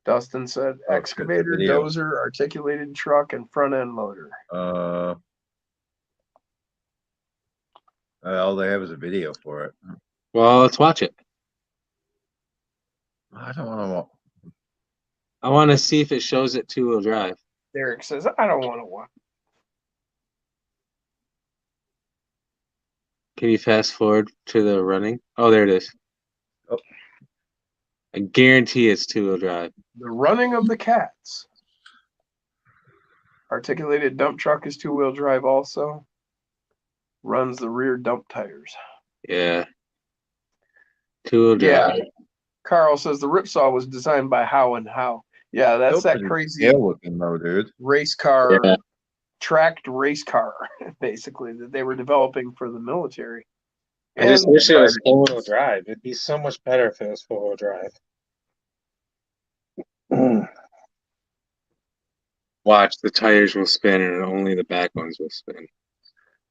Dustin said Oh, it's got the excavator, video. dozer, articulated truck, and front end loader. All they have is a video for it. Well, let's watch it. I don't want I want to see if it shows it 2-wheel drive. Derek says, I don't want to watch. Can you fast forward to the running? Oh, there it is. Oh. I guarantee it's two-wheel drive. The running of the cats. Articulated dump truck is two-wheel drive also. Runs the rear dump tires. Yeah. Two-wheel Yeah. drive. Carl says the Ripsaw was designed by Howe and Howe. Yeah, that's Still that pretty crazy scale looking though, dude. race car, Yeah. tracked race car, basically, that they were developing for the military. I just And wish it was private four-wheel use. drive. It'd be so much better if it was four-wheel drive. Watch, the tires will spin and only the back ones will spin.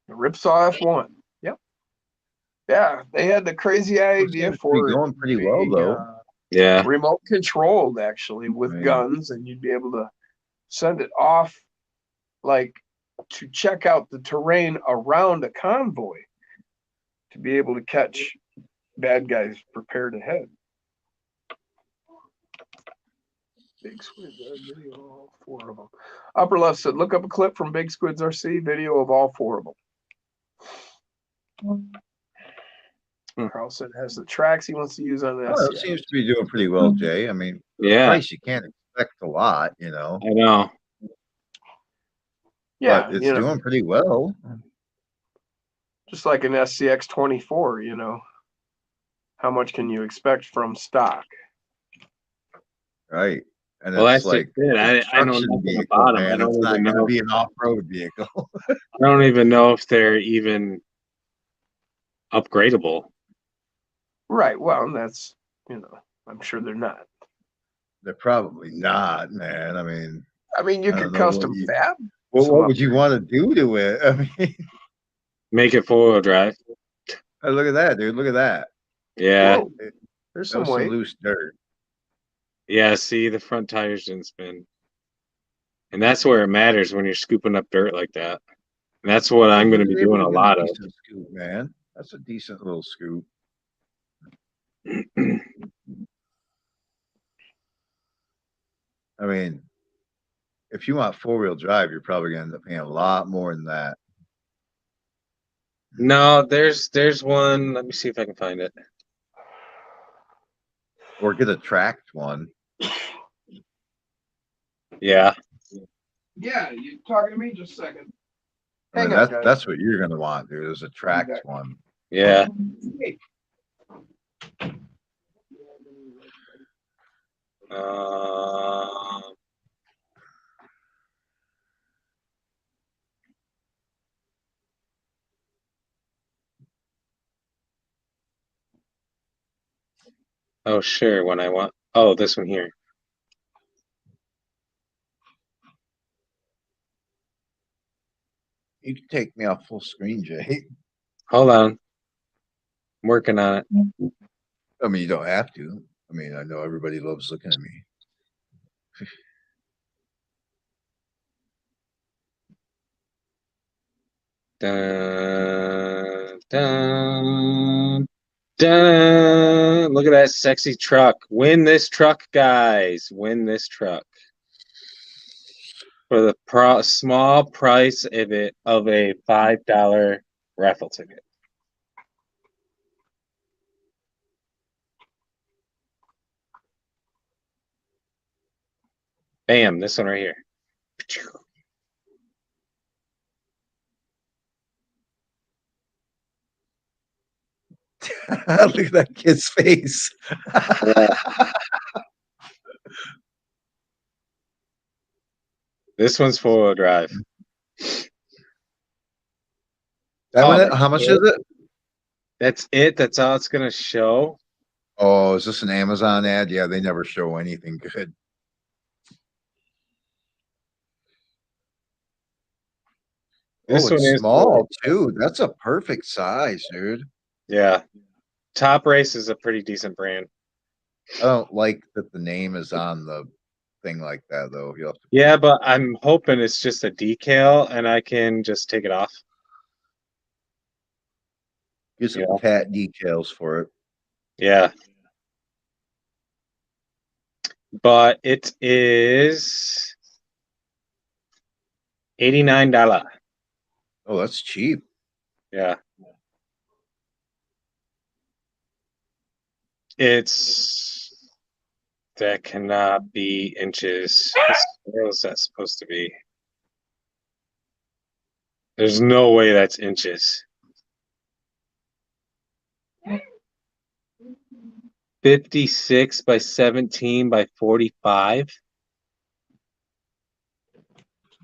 The Ripsaw F1. Yep. Yeah, they had the crazy idea Seems to for be it going pretty well being, though. Yeah. remote controlled, actually, with Right. guns, and you'd be able to send it off, like, to check out the terrain around a convoy to be able to catch bad guys prepared ahead. Big Squids video, all four of them. Upper left said, look up a clip from Big Squids RC video of all four of them. Carlson has the tracks he wants to use on that. Oh, it seems to be doing pretty well, Jay. I mean, for the Yeah. price you can't expect a lot, you know. I know. Yeah, But it's you know, doing pretty well. just like an SCX 24, you know. How much can you expect from stock? Right. And Well, it's that's like it. I know construction nothing vehicle, about 'em. I man. don't It's not even going to know. be an off-road vehicle. I don't even know if they're even upgradable. Right. Well, that's, you know, I'm sure they're not. They're probably not, man. I mean, I mean, you I could don't know what custom you- fab. what some would you want to do to it? I mean, Make it four-wheel drive. hey, look at that, dude. Look at that. Yeah. Whoa, there's That some was some weight. loose dirt. Yeah, see, the front tires didn't spin. And that's where it matters when you're scooping up dirt like that. And that's what I'm going to be He was able doing a get lot of. decent scoop, man. That's a decent little scoop. I mean, if you want four-wheel drive, you're probably going to end up paying a lot more than that. No, there's one. Let me see if I can find it. Or get a tracked one. Yeah. Yeah, you talking to me? Just a second. I mean, Hang on, guys. that's what you're going to want, dude, is a tracked Okay. one. Yeah. Hey, Um, oh, sure. When I want. Oh, this one here. You can take me off full screen, Jay. Hold on. I'm working on it. I mean, you don't have to. I mean, I know everybody loves looking at me. Dun, dun, dun. Look at that sexy truck. Win this truck, guys. Win this truck. For the small price of a $5 raffle ticket. Bam, this one right here. Look at that kid's face. This one's four-wheel drive. How much is it? That's it. That's all it's gonna show. Oh, is this an Amazon ad? Yeah, they never show anything good. This Oh, one it's is small too. That's a perfect size, dude. Yeah. Top Race is a pretty decent brand. I don't like that the name is on the thing like that, though. You'll have to Yeah, but I'm hoping it's just a decal and I can just take it off. get some Yeah. cat decals for it. Yeah. But it is $89. Oh, that's cheap. Yeah. That cannot be inches. What is that supposed to be? There's no way that's inches. 56 by 17 by 45.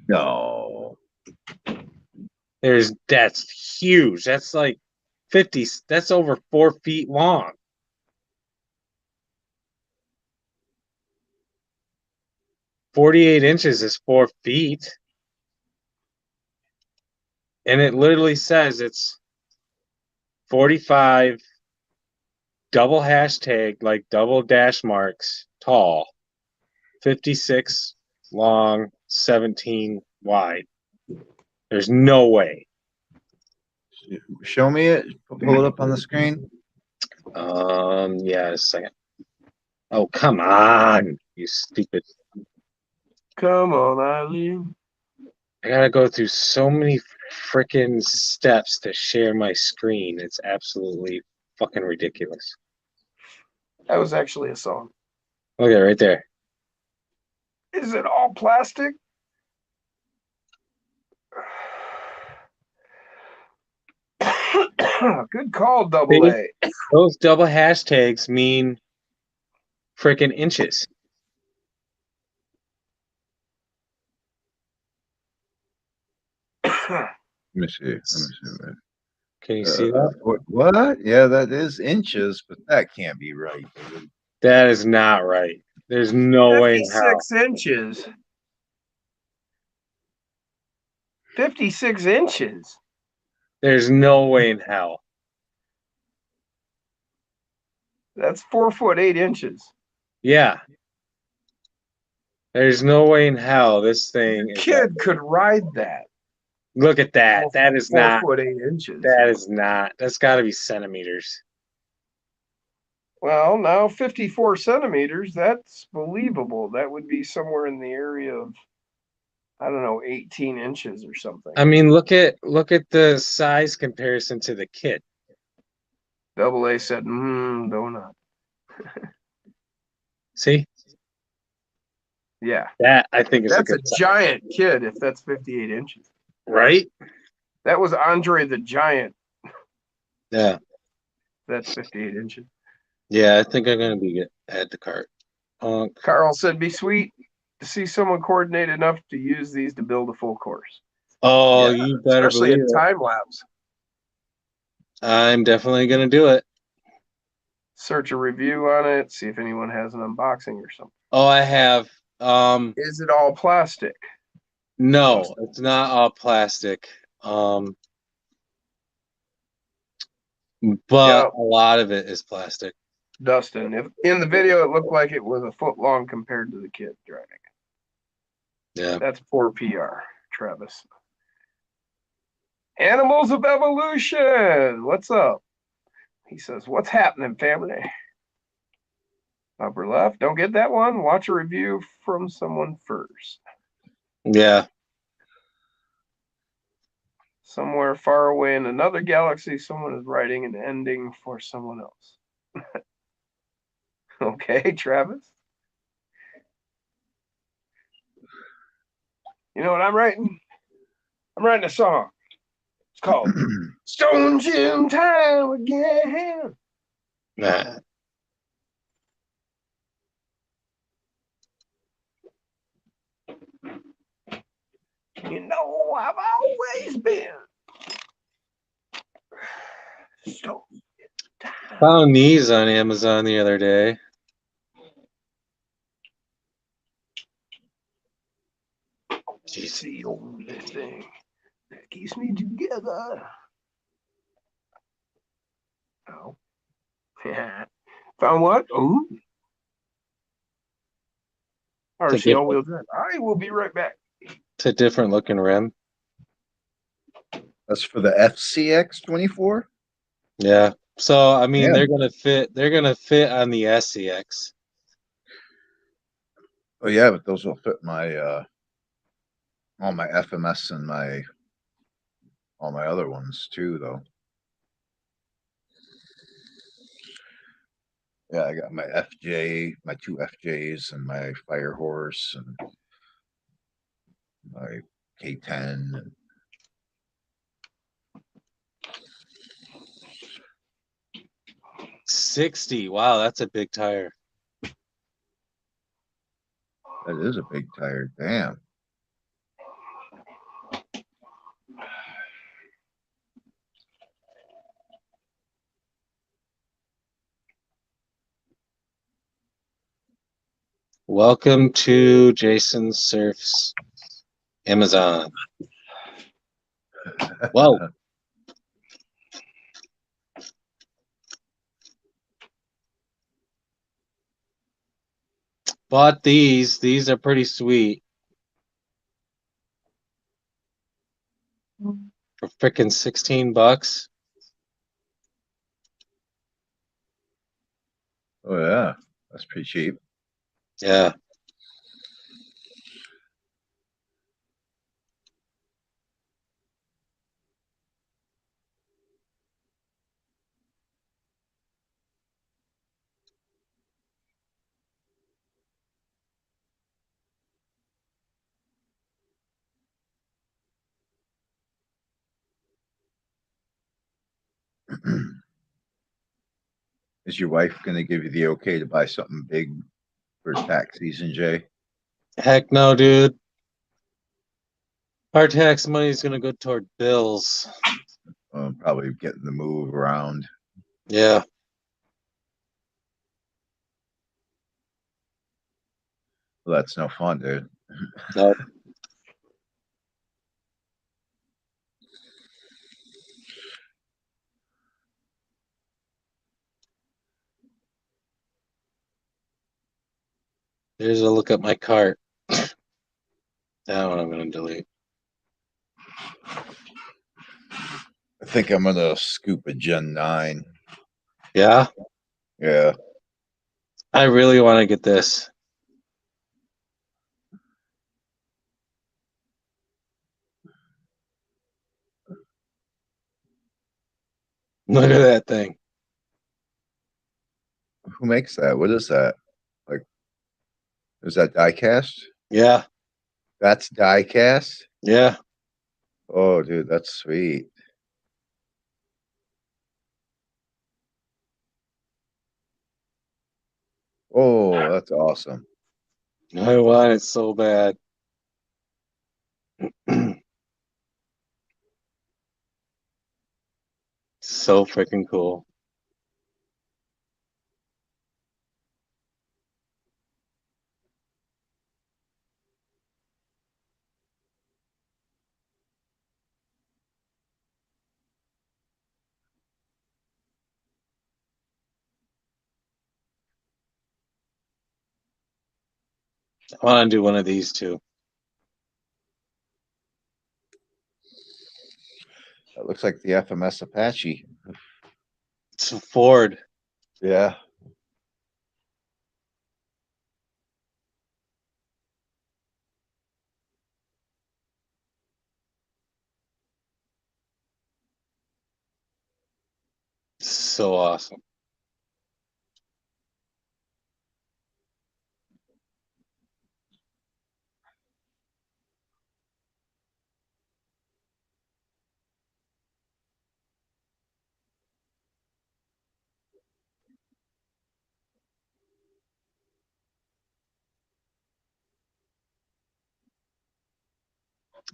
No. That's huge. That's like 50. That's over 4 feet long. "48 inches is 4 feet. And it literally says it's 45 double hashtag, like double dash marks tall, 56 long, 17 wide. There's no way. Show me it. Pull it up on the screen. Yeah, a second. Oh, come on, you stupid. Come on, Eileen. I gotta go through so many freaking steps to share my screen. It's absolutely fucking ridiculous. That was actually a song. Look at it right there. Is it all plastic? Good call, Double A. Those double hashtags mean freaking inches. Let me see. Can you see that? What? Yeah, that is inches, but that can't be right, dude. That is not right. There's no way in hell. 56 inches. 56 inches. There's no way in hell. That's 4 foot 8 inches. Yeah. There's no way in hell this thing is Kid could ride that. Look at that. That is 4 not. foot 8 inches. That is not. That's got to be centimeters. Well, now 54 centimeters, that's believable. That would be somewhere in the area of, I don't know, 18 inches or something. I mean, look at the size comparison to the kit. Double A said, donut. See? Yeah. That I think is That's a a good giant kid if that's 58 inches. right? That was Andre the Giant. Yeah. That's 58 inches. Yeah, I think I'm gonna add to cart. Carl said, be sweet to see someone coordinate enough to use these to build a full course. Oh, Yeah, you better especially believe in it. time lapse. I'm definitely gonna do it. Search a review on it, see if anyone has an unboxing or something. Oh, I have. Is it all plastic? No, it's not all plastic. But a lot of it is plastic. Dustin, if in the video it looked like it was a foot long compared to the kid driving. Yeah. That's poor PR, Travis. Animals of Evolution, what's up? He says, what's happening, family? Upper left, don't get that one. Watch a review from someone first. Yeah. Somewhere far away in another galaxy, someone is writing an ending for someone else. Okay, Travis. You know what I'm writing? I'm writing a song. It's called Stone Gym Time Again. Nah. You know I've always been Stone Gym Time. Found these on Amazon the other day. It's the only thing that keeps me together. Oh. Yeah. Found what? Ooh. RC all-wheel drive. I will be right back. It's a different looking rim. That's for the FCX 24. Yeah. So I mean, Yeah. they're gonna fit on the SCX. Oh yeah, but those will fit my all my FMS and all my other ones too, though. Yeah, I got my FJ, my two FJs, and my Fire Horse, and my K10. And 60. Wow, that's a big tire. that is a big tire. Damn. Welcome to Jason Surf's Amazon. Whoa. Bought these. These are pretty sweet. For frickin' 16 bucks. Oh yeah, that's pretty cheap. Yeah. Is your wife going to give you the okay to buy something big for tax season, Jay? Heck no, dude. Our tax money is gonna go toward bills. Probably getting the move around. Yeah. Well, that's no fun, dude. No. Here's a look at my cart. That one I'm gonna delete. I think I'm gonna scoop a Gen 9. Yeah, Yeah. I really want to get this. Look at that thing. Who makes that? What is that? Like, is that die cast? Yeah, That's die cast? yeah. Oh, dude, that's sweet. Oh, that's awesome. I want it so bad. So freaking cool. I want to do one of these too. That looks like the FMS Apache. It's a Ford. Yeah. So awesome.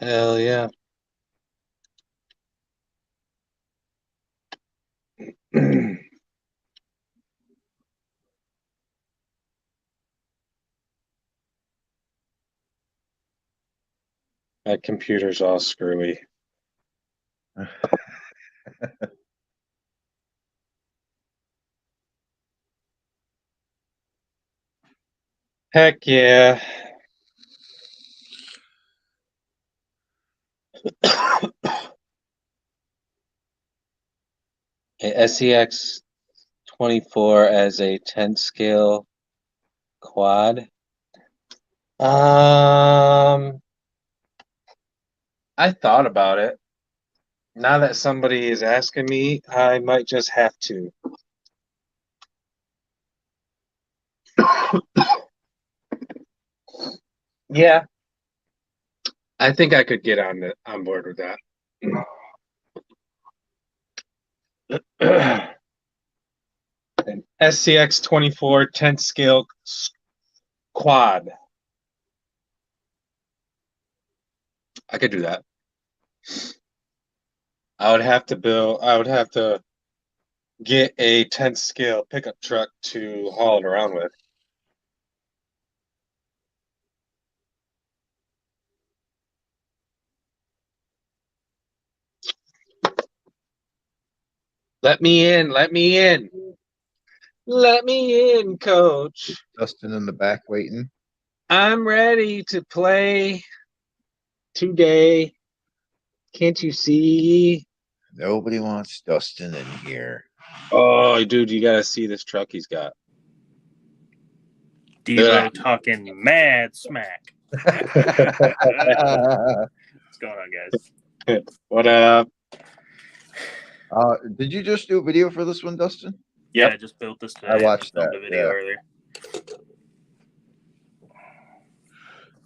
Hell yeah. My computer's all screwy. Heck yeah. A SEX 24 as a 10 scale quad. I thought about it. Now that somebody is asking me, I might just have to. Yeah, I think I could get on board with that. An SCX 24 10 scale quad. I could do that. I would have to get a 10 scale pickup truck to haul it around with. Let me in, let me in. Let me in, coach. Dustin in the back waiting. I'm ready to play today. Can't you see? Nobody wants Dustin in here. Oh, dude, you gotta see this truck he's got. Devo talking mad smack. What's going on, guys? What up? Did you just do a video for this one, Dustin? Yeah, Yep. I just built this today. I watched filmed that, a video yeah. earlier.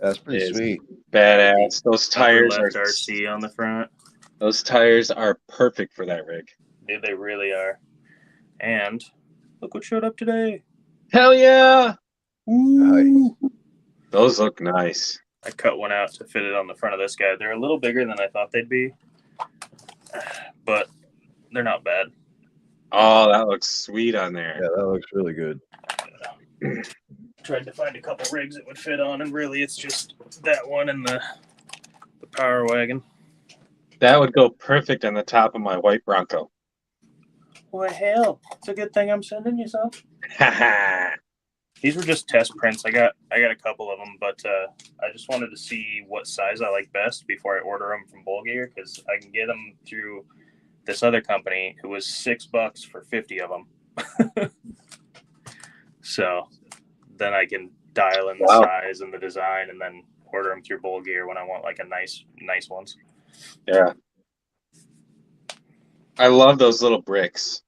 That's pretty It's sweet. badass. Those Upper tires left are RC on the front. those tires are perfect for that rig. Dude, they really are. And look what showed up today. Hell yeah! Ooh. Those look nice. I cut one out to fit it on the front of this guy. They're a little bigger than I thought they'd be, but they're not bad. Oh, that looks sweet on there. Yeah, that looks really good. Tried to find a couple rigs it would fit on, and really it's just that one and the Power Wagon. That would go perfect on the top of my white Bronco. Well, hell, it's a good thing I'm sending you some. Haha. These were just test prints. I got a couple of them, but I just wanted to see what size I like best before I order them from Bull Gear, because I can get them through this other company who was $6 for 50 of them. So then I can dial in the size and the design, and then order them through Bull Gear when I want like a nice ones. Yeah. I love those little bricks.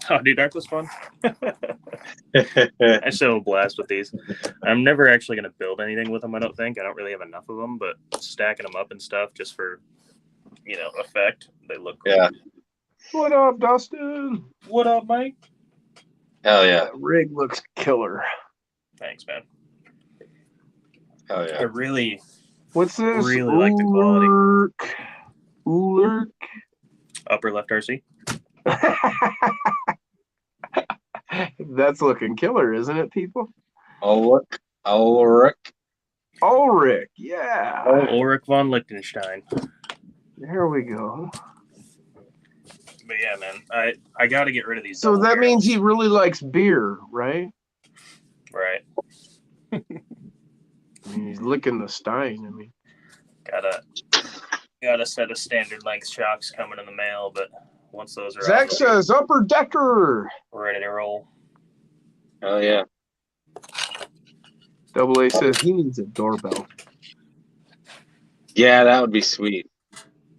Oh, dude, aren't those fun? I still have a blast with these. I'm never actually going to build anything with them, I don't think. I don't really have enough of them, but stacking them up and stuff just for, effect, they look cool. Yeah. What up, Dustin? What up, Mike? Hell yeah. That rig looks killer. Thanks, man. Hell I yeah. really What's this? Really like the quality. Ulrich. upper left RC. That's looking killer, isn't it, people? Ulrich. Ulrich, yeah. Ulrich von Lichtenstein. There we go. But yeah, man, I got to get rid of these. So double that means barrels. he really likes beer, right? Right. I mean, he's licking the Stein. I mean, Got a set of standard length shocks coming in the mail, but once those are Zach out, says upper decker. we're ready to roll. Hell yeah. Double A says he needs a doorbell. Yeah, that would be sweet.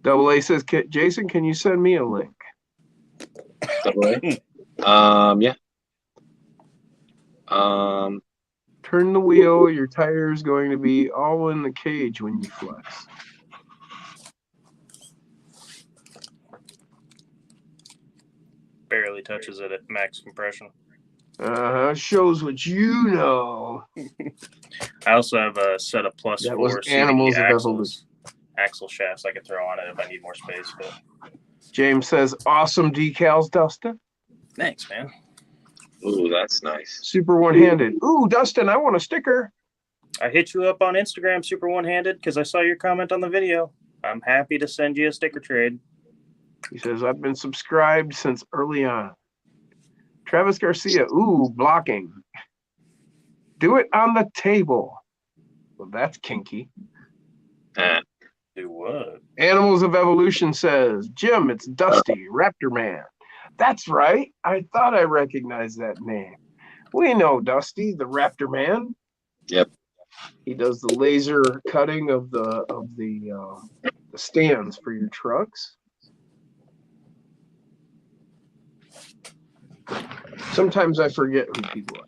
Double A says, Jason, can you send me a link? Double A? Yeah. Turn the wheel. Your tire is going to be all in the cage when you flex. Barely touches it at max compression. Shows what you know. I also have a set of plus That 4 was CVT Animals of Evolution. axle shafts I could throw on it if I need more space. But James says, awesome decals, Dustin. thanks, man. Ooh, that's nice. Super one-handed. Ooh, Dustin, I want a sticker. I hit you up on Instagram super one-handed because I saw your comment on the video. I'm happy to send you a sticker trade. He says, I've been subscribed since early on. Travis Garcia, ooh, blocking. Do it on the table. Well, that's kinky. Do what? Animals of Evolution says, Jim, it's Dusty, Raptor Man. That's right. I thought I recognized that name. We know Dusty, the Raptor Man. Yep. He does the laser cutting of the stands for your trucks. Sometimes I forget who people are.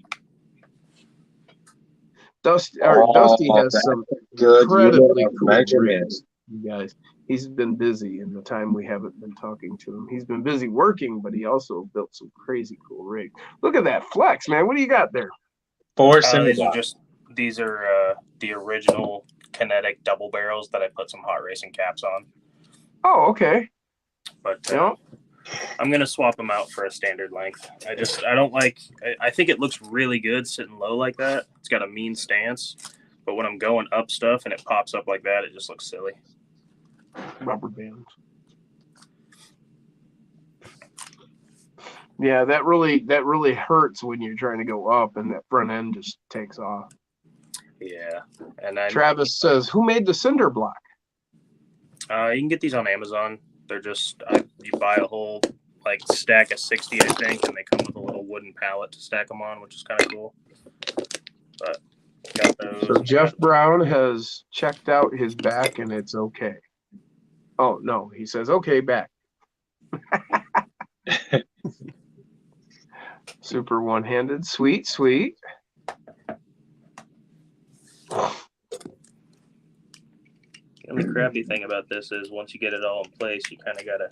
Dusty Oh, has that's some good incredibly unit of cool measurement. rigs, you guys. He's been busy in the time we haven't been talking to him. He's been busy working, but he also built some crazy cool rigs. Look at that flex, man. What do you got there? 4 cinder These are blocks. the original Kinetic double barrels that I put some hot racing caps on. Oh, okay. But Yeah. I'm gonna swap them out for a standard length. I don't like. I think it looks really good sitting low like that. It's got a mean stance, but when I'm going up stuff and it pops up like that, it just looks silly. Rubber bands. Yeah, that really hurts when you're trying to go up and that front end just takes off. Yeah, and then Travis says, "Who made the cinder block?" you can get these on Amazon. They're just you buy a whole like stack of 60, I think, and they come with a little wooden pallet to stack them on, which is kind of cool. But got those. So Jeff Brown has checked out his back and it's okay. Oh no, he says okay back. Super one-handed, sweet. The only crappy thing about this is once you get it all in place, you kind of gotta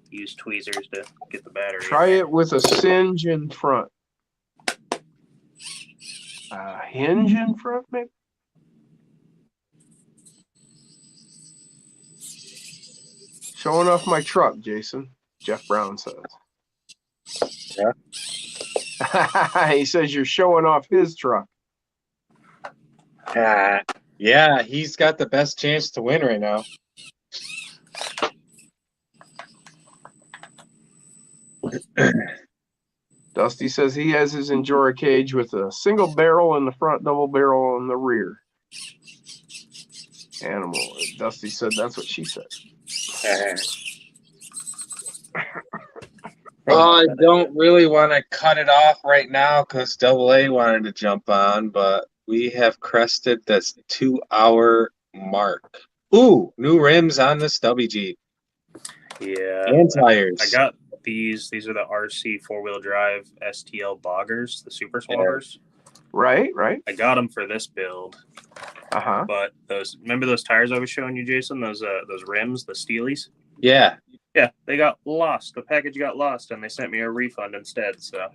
use tweezers to get the battery. Try it with a singe in front. Hinge in front, maybe? Showing off my truck, Jason. Jeff Brown says. Yeah. He says you're showing off his truck. Yeah, he's got the best chance to win right now. Dusty says he has his Endura cage with a single barrel in the front, double barrel in the rear. Animal. Dusty said that's what she said. I don't really want to cut it off right now because AA wanted to jump on, but we have crested this 2-hour mark. Ooh, new rims on this WG. Yeah. And tires. I got these. These are the RC 4-wheel drive STL boggers, the super swabbers. Right. I got them for this build. Uh-huh. But remember those tires I was showing you, Jason? Those rims, the Steelies? Yeah. Yeah, they got lost. The package got lost, and they sent me a refund instead. So,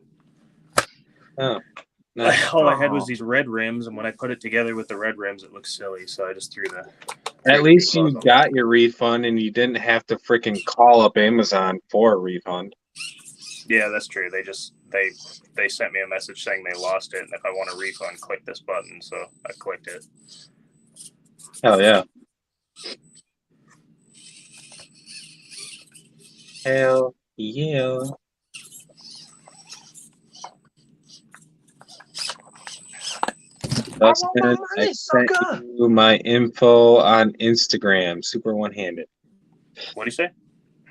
Nice. all I had was these red rims, and when I put it together with the red rims, it looked silly. So I just threw the. At least you got your refund and you didn't have to freaking call up Amazon for a refund. Yeah, that's true. They sent me a message saying they lost it, and if I want a refund, click this button. So I clicked it. Hell yeah. Hell yeah. Dustin, I sent you my info on Instagram. Super one-handed. What do you say?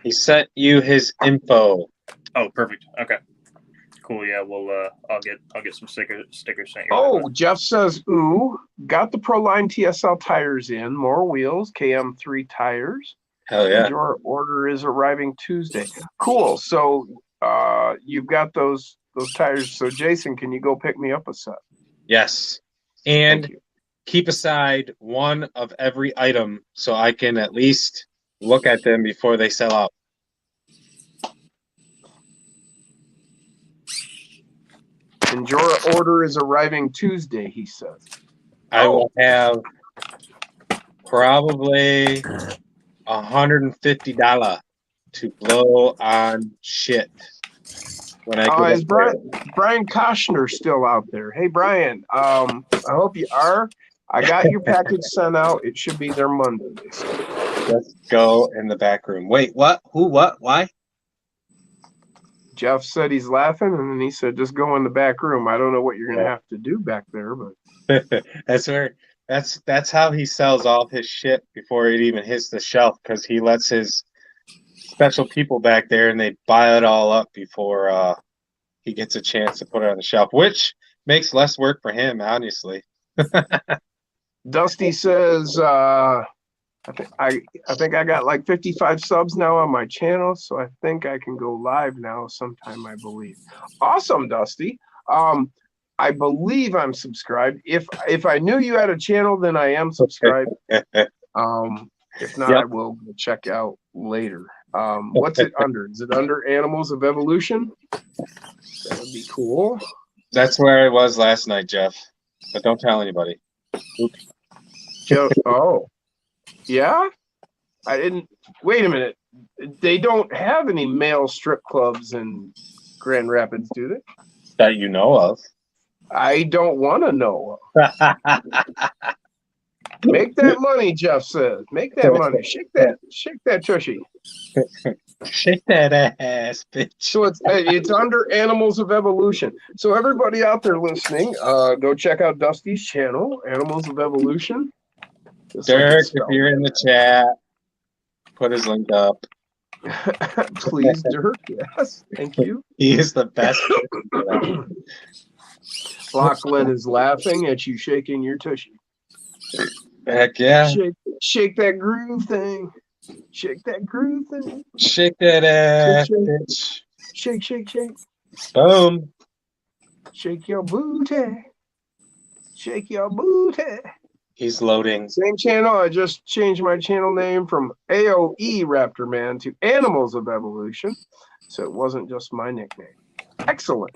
He sent you his info. Oh, perfect. Okay. Cool. Yeah. Well, I'll get some stickers sent your way. Oh, Jeff says, ooh, got the Proline TSL tires in, more wheels, KM3 tires. Hell yeah. Your order is arriving Tuesday. Cool. So you've got those tires. So Jason, can you go pick me up a set? Yes. Thank And you. keep aside one of every item so I can at least look at them before they sell out. Endura order is arriving Tuesday, he says. I will have probably $150 to blow on shit when I go. Is Brian Koshner still out there? Hey Brian, I hope you are. I got your package sent out. It should be there Monday. Let's go in the back room. Wait, what? Who? What? Why? Jeff said he's laughing, and then he said, "Just go in the back room." I don't know what you're gonna have to do back there, but that's how he sells all his shit before it even hits the shelf, because he lets his special people back there and they buy it all up before he gets a chance to put it on the shelf, which makes less work for him, honestly. Dusty says, I think I got like 55 subs now on my channel, so I think I can go live now sometime, I believe. Awesome, Dusty. I believe I'm subscribed. If I knew you had a channel, then I am subscribed. If not, Yep. I will check out later. What's it under? Is it under Animals of Evolution? That would be cool. That's where I was last night, Jeff. But don't tell anybody. Oh, yeah. I didn't. Wait a minute. They don't have any male strip clubs in Grand Rapids, do they? That you know of. I don't want to know. Make that money, Jeff says. Make that money. Shake that tushy. Shake that ass, bitch. So it's under Animals of Evolution. So everybody out there listening, go check out Dusty's channel, Animals of Evolution. Just like Dirk, it's if you're in the chat, put his link up. spelled. Please, Dirk. Yes, thank you. He is the best. Lachlan is laughing at you shaking your tushy. Heck yeah. Shake that groove thing. Shake that groove thing. Shake that ass, Shake. bitch. Shake, shake, shake. Boom. Shake your booty. Shake your booty. He's loading. Same channel. I just changed my channel name from AOE Raptor Man to Animals of Evolution. So it wasn't just my nickname. Excellent.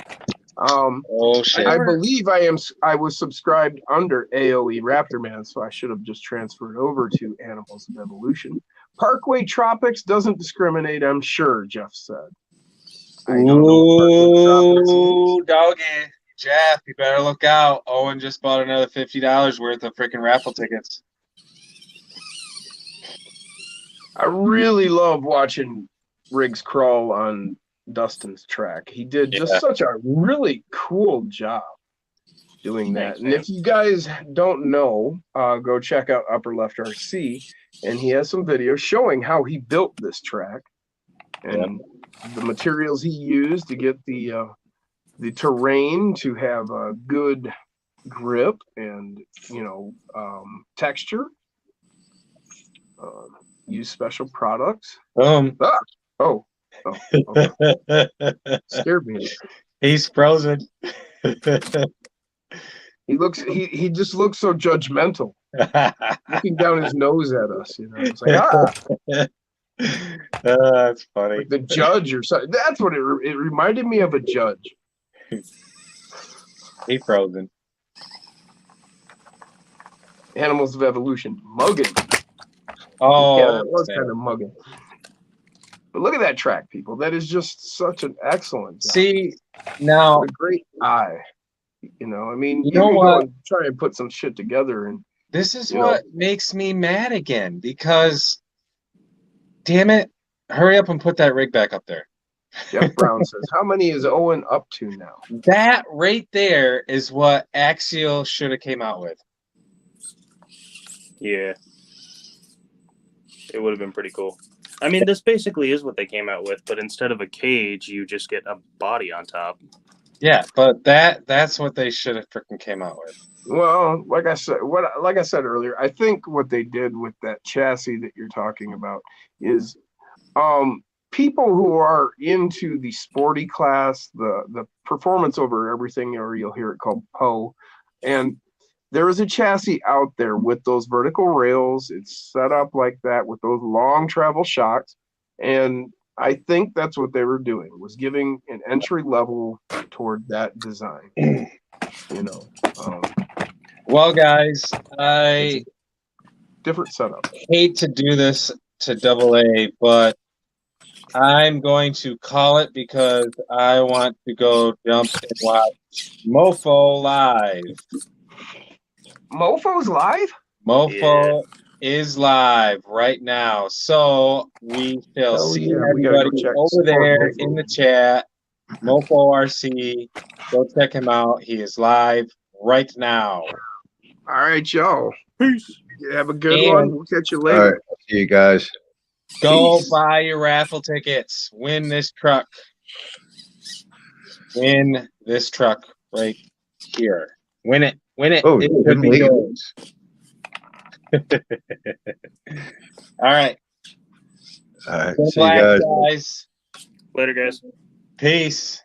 Oh shit. I believe I was subscribed under AOE Raptor Man, so I should have just transferred over to Animals of Evolution. Parkway Tropics doesn't discriminate, I'm sure, Jeff said. I don't know what Parkway Tropics is. Ooh, doggy. Jeff, you better look out. Owen just bought another $50 worth of freaking raffle tickets. I really love watching Riggs crawl on Dustin's track. He did just such a really cool job doing that. And if you guys don't know, go check out Upper Left RC, and he has some videos showing how he built this track and the materials he used to get the terrain to have a good grip and texture. Use special products. Oh, okay. Scared me. He's frozen. He just looks so judgmental, looking down his nose at us. It's like that's funny. like the judge or something. That's what it reminded me of, a judge. He frozen. Animals of Evolution, mugging. Oh, yeah, that was kind of mugging. But look at that track, people. That is just such an excellent job. See, now What a great eye. I mean, You you know can what? go and try and put some shit together, and this is what makes me mad again, because damn it, hurry up and put that rig back up there. Jeff Brown says, how many is Owen up to now? That right there is what Axial should have came out with. Yeah. It would have been pretty cool. I mean, this basically is what they came out with, but instead of a cage, you just get a body on top. Yeah, but that's what they should have freaking came out with. Well, like I said earlier, I think what they did with that chassis that you're talking about is people who are into the sporty class, the performance over everything, or you'll hear it called PO, and there is a chassis out there with those vertical rails. It's set up like that with those long travel shocks, and I think that's what they were doing, was giving an entry level toward that design. Well, guys, I Different setup. hate to do this to Double A, but I'm going to call it because I want to go jump and watch Mofo live. Mofo's live? Mofo is live right now, so we shall see we gotta go everybody check over support there Mofo. in the chat. Mofo RC, go check him out. He is live right now. All right, y'all. Peace. Have a good And- one. We'll catch you All later. right. See you guys. Go Peace. buy your raffle tickets. Win this truck. Win this truck right here. Win it. Win it. Oh, It you could didn't be leave. yours. All right. All right. Go See you Black, guys. guys. Later, guys. Peace.